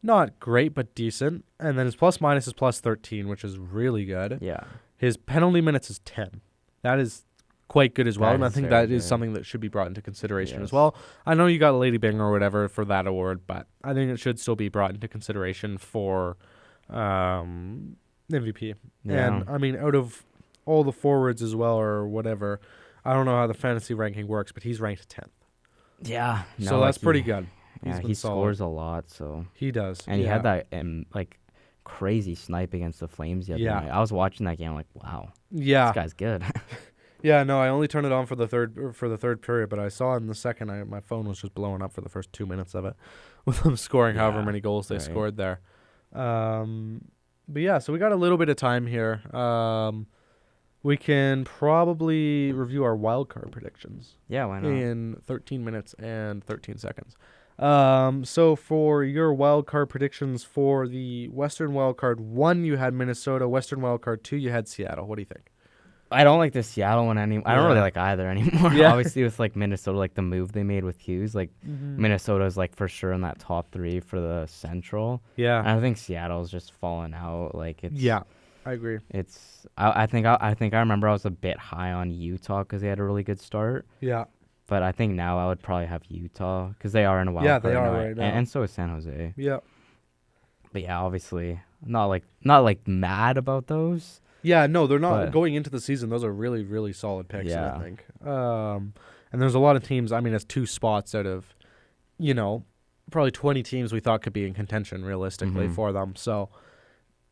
not great, but decent. And then his plus-minus is plus 13, which is really good. yeah. His penalty minutes is 10. That is quite good as well, That and I is think very that is good. something that should be brought into consideration as Yes. well. I know you got Lady Bing or whatever for that award, but I think it should still be brought into consideration for MVP. Yeah. And, I mean, out of all the forwards as well or whatever, I don't know how the fantasy ranking works, but he's ranked 10th. Yeah. So that's pretty good. Yeah, He's been he solid. scores a lot, so. He does. And he yeah. had that crazy snipe against the Flames the other Yeah. night. I was watching that game, wow, Yeah. this guy's good. Yeah, no, I only turned it on for the third period, but I saw in the second, my phone was just blowing up for the first 2 minutes of it, with them scoring however Yeah, many goals they right. scored there. But yeah, so we got a little bit of time here. We can probably review our wild card predictions Yeah, why not? in 13 minutes and 13 seconds. So for your wild card predictions for the Western wild card 1, you had Minnesota. Western wild card 2, you had Seattle. What do you think? I don't like the Seattle one anymore. I don't really Yeah. like either anymore. Yeah. Obviously, with like Minnesota, like the move they made with Hughes, like Minnesota's like for sure in that top 3 for the Central. Yeah. And I think Seattle's just fallen out. Like it's Yeah, I agree. It's I think I remember I was a bit high on Utah because they had a really good start. Yeah. But I think now I would probably have Utah because they are in a wild Yeah, card they are now, right now. and so is San Jose. Yeah. But yeah, obviously not like mad about those. Yeah, no, they're not But- going into the season. Those are really, really solid picks, I Yeah. think. And there's a lot of teams. I mean, it's 2 spots out of, probably 20 teams we thought could be in contention realistically Mhm. for them. So,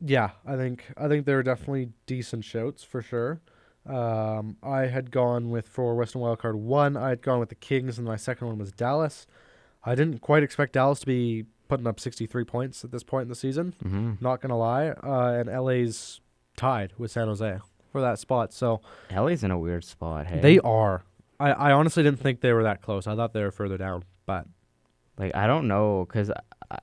yeah, I think they're definitely decent shouts for sure. I had gone with for Western Wildcard 1. I had gone with the Kings, and my second one was Dallas. I didn't quite expect Dallas to be putting up 63 points at this point in the season. Mm-hmm. Not gonna lie, and LA's tied with San Jose for that spot. So LA's in a weird spot. Hey, they are. I honestly didn't think they were that close. I thought they were further down, but like I don't know because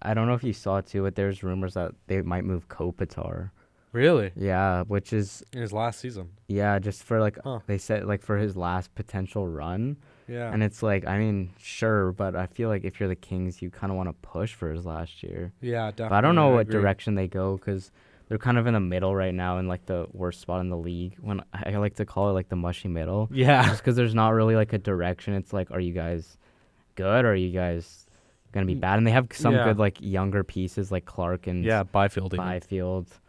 I don't know if you saw it too, but there's rumors that they might move Kopitar. really, Yeah, which is in his last season. just for like Huh. they said like for his last potential run. Yeah, And it's like, I mean, sure, but I feel like if you're the Kings, you kind of want to push for his last year. yeah, definitely. But I don't know what agree. direction they go because they're kind of in the middle right now in like the worst spot in the league. When I like to call it like the mushy middle, Yeah, just because there's not really like a direction. It's like, are you guys good or are you guys gonna be bad? And they have some Yeah. good like younger pieces like Clark and yeah, Byfield. even. Byfield.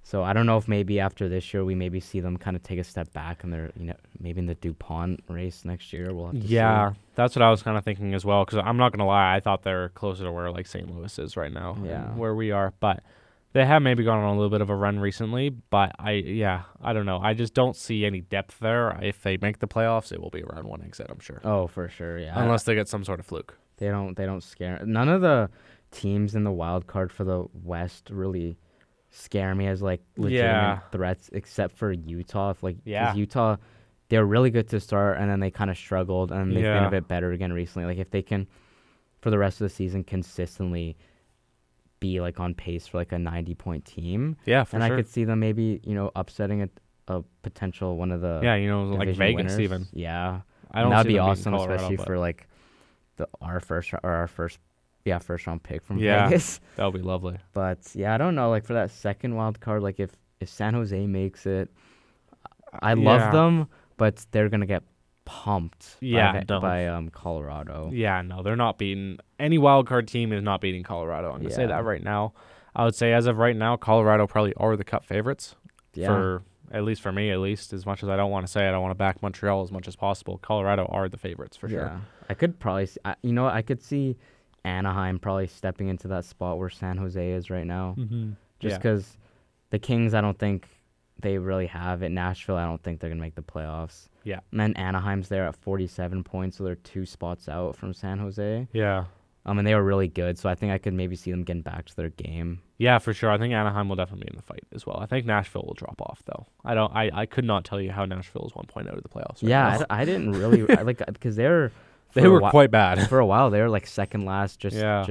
So I don't know if maybe after this year we maybe see them kind of take a step back and they're maybe in the DuPont race next year. We'll have to Yeah, see. that's what I was kind of thinking as well. Because I'm not gonna lie, I thought they're closer to where like St. Louis is right now, and Yeah. where we are. But they have maybe gone on a little bit of a run recently. But I don't know. I just don't see any depth there. If they make the playoffs, it will be around 1 exit, I'm sure. Oh, for sure, yeah. Unless they get some sort of fluke. They don't scare. None of the teams in the wild card for the West really scare me as like legitimate Yeah. threats, except for Utah. If like 'cause Yeah. Utah, they were really good to start, and then they kind of struggled, and they've been Yeah. a bit better again recently. Like if they can, for the rest of the season, consistently be like on pace for like a 90-point team, Yeah, for and sure. I could see them maybe upsetting a potential one of the Yeah, like division Vegas winners. even. Yeah. I don't That'd see be them beating awesome, Colorado, especially but for like our first round pick from Yeah. Vegas. that would be lovely. But yeah, I don't know. Like for that second wild card, like if San Jose makes it, I Yeah. love them, but they're gonna get pumped. Yeah, by Colorado. Yeah, no, they're not beating any wild card team is not beating Colorado. I'm gonna say Yeah. that right now. I would say as of right now, Colorado probably are the Cup favorites. Yeah. For at least for me, at least as much as I don't want to say, I don't want to back Montreal as much as possible. Colorado are the favorites for sure. Yeah. I could probably, I could see Anaheim probably stepping into that spot where San Jose is right now. Mm-hmm. Just because the Kings, I don't think they really have it. Nashville, I don't think they're going to make the playoffs. Yeah. And then Anaheim's there at 47 points, so they're 2 spots out from San Jose. Yeah. And they were really good, so I think I could maybe see them getting back to their game. Yeah, for sure. I think Anaheim will definitely be in the fight as well. I think Nashville will drop off though. I could not tell you how Nashville is 1 point out of the playoffs. Right Yeah, now. I didn't really because they were for a quite bad. for a while. They were like second last, just Hanging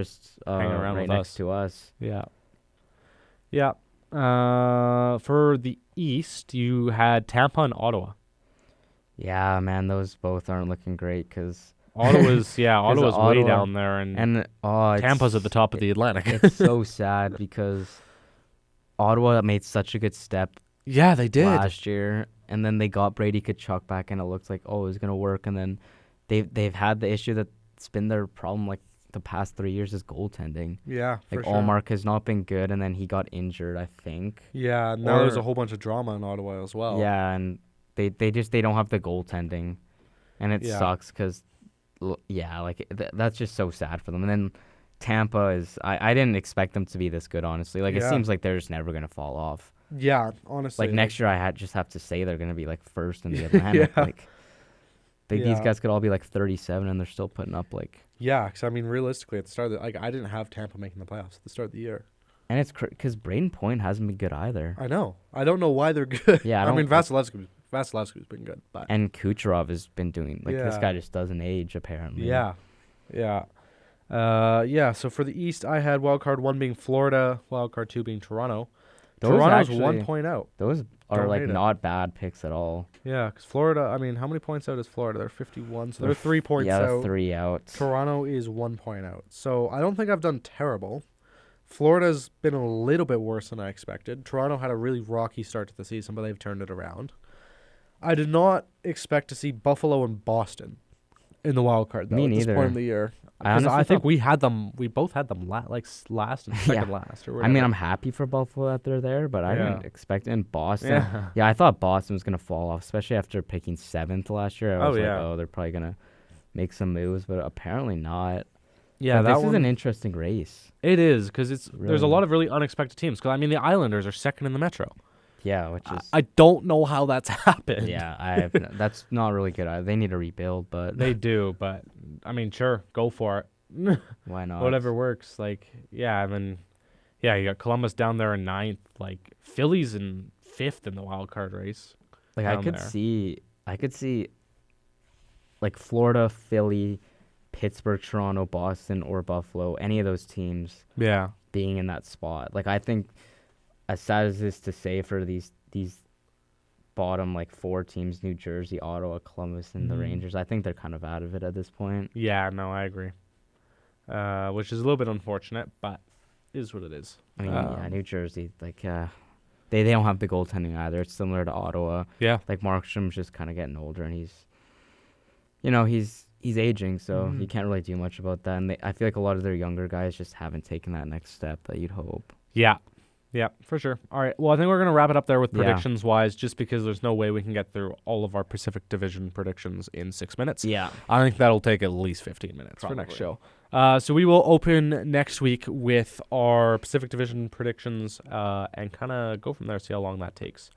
around right with next us. to us. Yeah. Yeah. For the East, you had Tampa and Ottawa. Yeah, man, those both aren't looking great because Ottawa's way Ottawa- down there, and Tampa's at the top of the Atlantic. It's so sad because Ottawa made such a good step Yeah, they did. last year, and then they got Brady Tkachuk back, and it looked like it was gonna work, and then they've had the issue that's been their problem like the past 3 years is goaltending. Yeah, for Like sure. Allmark has not been good, and then he got injured, I think. Yeah, now there's Or- a whole bunch of drama in Ottawa as well. Yeah, and they don't have the goaltending, and it Yeah. sucks because that's just so sad for them. And then Tampa is I didn't expect them to be this good, honestly. Like it Yeah. seems like they're just never gonna fall off. Yeah, honestly. Like next year, just have to say they're gonna be like first in the Atlantic. Yeah. Like, these guys could all be like 37, and they're still putting up like. Yeah, because I mean, realistically, at the start of I didn't have Tampa making the playoffs at the start of the year. And it's because Braden Point hasn't been good either. I know. I don't know why they're good. Yeah, I mean, Vasilevsky's been good, but and Kucherov has been doing this Yeah. guy just doesn't age apparently. yeah. So for the East, I had wildcard 1 being Florida, wildcard 2 being Toronto. Those Toronto's actually- 1 point out. Those are Don't like hate it. not bad picks at all. Yeah, because Florida, I mean, how many points out is Florida? They're 51, so they're 3 points yeah, out. 3 out. Toronto is 1 point out. So I don't think I've done terrible. Florida's been a little bit worse than I expected. Toronto had a really rocky start to the season, but they've turned it around. I did not expect to see Buffalo and Boston in the wild card, though, Me at this neither. point in the year. I 'Cause honestly I think thought- we both had them last and second last. Or I whatever. mean, I'm happy for Buffalo that they're there, but I Yeah. didn't expect it in Boston. Yeah. Yeah, I thought Boston was gonna fall off, especially after picking 7th last year. I was they're probably gonna make some moves, but apparently not. Yeah, But that this one, is an interesting race. it is, because there's a Really. lot of really unexpected teams. Because, I mean, the Islanders are second in the Metro. Yeah, which is I don't know how that's happened. yeah, that's not really good. They need to rebuild, but They do, but, I mean, sure, go for it. why not? Whatever works. Like, yeah, and then, yeah, you got Columbus down there in 9th. Like, Philly's in 5th in the wild card race. Like I down could there. see like Florida, Philly, Pittsburgh, Toronto, Boston, or Buffalo, any of those teams Yeah. being in that spot. Like I think, as sad as this to say for these bottom like 4 teams, New Jersey, Ottawa, Columbus, and the Rangers, I think they're kind of out of it at this point. Yeah, no, I agree. Which is a little bit unfortunate, but is what it is. I mean, yeah, New Jersey, like they don't have the goaltending either. It's similar to Ottawa. Yeah. Like Markstrom's just kind of getting older, and he's aging, so you can't really do much about that. And I feel like a lot of their younger guys just haven't taken that next step that you'd hope. Yeah. Yeah, for sure. All right. Well, I think we're going to wrap it up there with Yeah. predictions-wise, just because there's no way we can get through all of our Pacific Division predictions in 6 minutes. Yeah. I think that'll take at least 15 minutes for next Probably. show. So we will open next week with our Pacific Division predictions and kind of go from there, see how long that takes.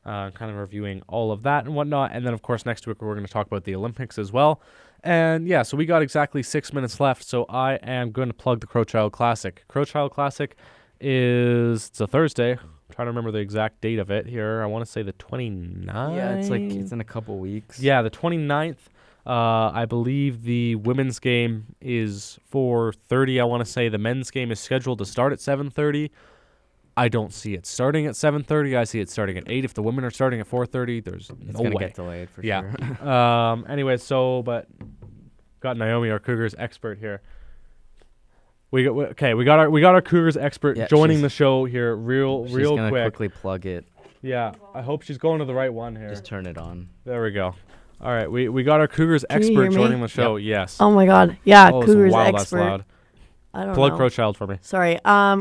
Kind of reviewing all of that and whatnot. And then, of course, next week we're going to talk about the Olympics as well. And, yeah, so we got exactly 6 minutes left, so I am going to plug the Crowchild Classic. Crowchild Classic it's a Thursday. I'm trying to remember the exact date of it here. I want to say the 29th. Yeah, it's in a couple weeks. Yeah, the 29th. I believe the women's game is 4:30. I want to say the men's game is scheduled to start at 7:30. I don't see it starting at 7:30. I see it starting at 8. If the women are starting at 4:30, there's It's no gonna way. get delayed for Yeah. sure. Anyway, but got Naomi, our Cougars expert here. We got our Cougars expert Yeah, joining she's- the show here real She's gonna quick. quickly plug it. Yeah, I hope she's going to the right one here. Just turn it on. There we go. All right, we got our Cougars Can you expert hear me? joining the show. Yes. Oh my God! Yeah, Oh, it's Cougars wild, expert. That's loud. I don't Plug know. Crowchild for me. Sorry. Put on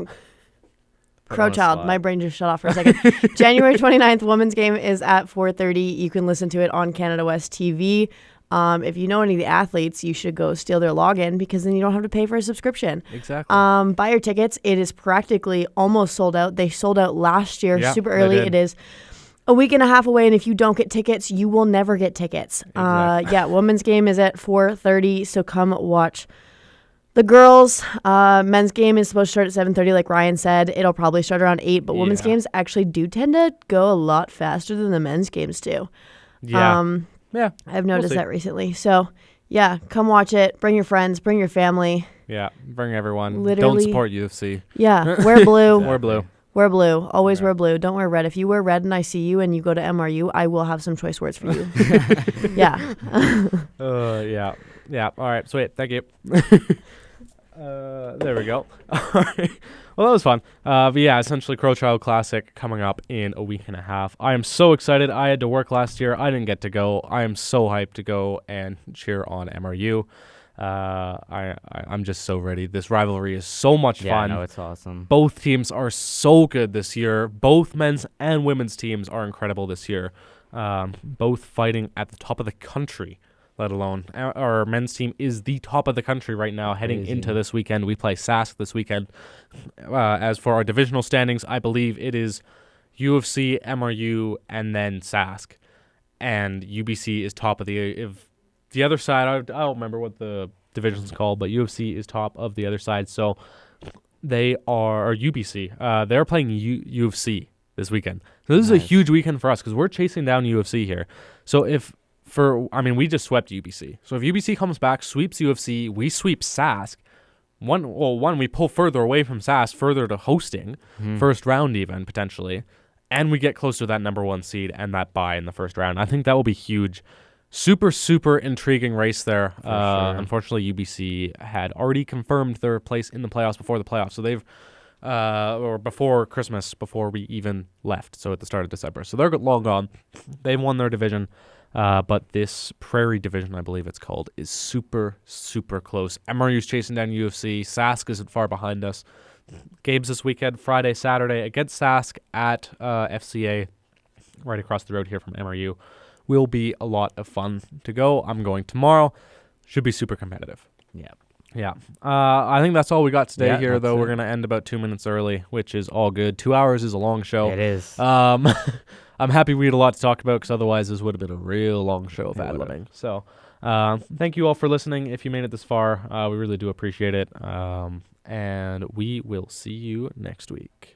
the Crowchild. spot. My brain just shut off for a second. January 29th, women's game is at 4:30. You can listen to it on Canada West TV. If you know any of the athletes, you should go steal their login because then you don't have to pay for a subscription. Exactly. Buy your tickets. It is practically almost sold out. They sold out last year, Yeah, super they early. did. It is a week and a half away, and if you don't get tickets, you will never get tickets. Exactly. Yeah, women's game is at 4:30, so come watch the girls. Men's game is supposed to start at 7:30, like Ryan said. It'll probably start around 8, but women's Yeah. games actually do tend to go a lot faster than the men's games do. yeah. Yeah. I've noticed see. that recently. So, yeah, come watch it. Bring your friends, bring your family. Yeah. Bring everyone. Don't Literally- support UFC. Yeah, wear blue. Or blue. Wear blue. Always Yeah. wear blue. Don't wear red. If you wear red and I see you and you go to MRU, I will have some choice words for you. Yeah. Yeah. Yeah. All right. Sweet. Thank you. There we go. All right. Well, that was fun. But yeah, essentially Crowchild Classic coming up in a week and a half. I am so excited. I had to work last year. I didn't get to go. I am so hyped to go and cheer on MRU. I'm just so ready. This rivalry is so much Yeah, fun. no, it's awesome. Both teams are so good this year. Both men's and women's teams are incredible this year. Both fighting at the top of the country, let alone our men's team is the top of the country right now heading Crazy. into this weekend. We play Sask this weekend. As for our divisional standings, I believe it is U of C, MRU, and then Sask. And UBC is top of the other side. I don't remember what the division's called, but UFC is top of the other side. So they are, or UBC, they're playing UFC this weekend. So this is a huge weekend for us because we're chasing down UFC here. So we just swept UBC. So if UBC comes back, sweeps UFC, we sweep Sask. One, we pull further away from Sask, further to hosting, first round even, potentially. And we get close to that number 1 seed and that bye in the first round. I think that will be huge. Super, super intriguing race there. For sure. Unfortunately, UBC had already confirmed their place in the playoffs before the playoffs. So they've, or before Christmas, before we even left. So at the start of December. So they're long gone. They've won their division. But this Prairie division, I believe it's called, is super, super close. MRU's chasing down UFC. Sask isn't far behind us. Games this weekend, Friday, Saturday, against Sask at FCA, right across the road here from MRU. Will be a lot of fun to go. I'm going tomorrow. Should be super competitive. Yeah. I think that's all we got today here, though. We're going to end about 2 minutes early, which is all good. 2 hours is a long show. It is. I'm happy we had a lot to talk about because otherwise this would have been a real long show of ad-libbing. So thank you all for listening. If you made it this far, we really do appreciate it. And we will see you next week.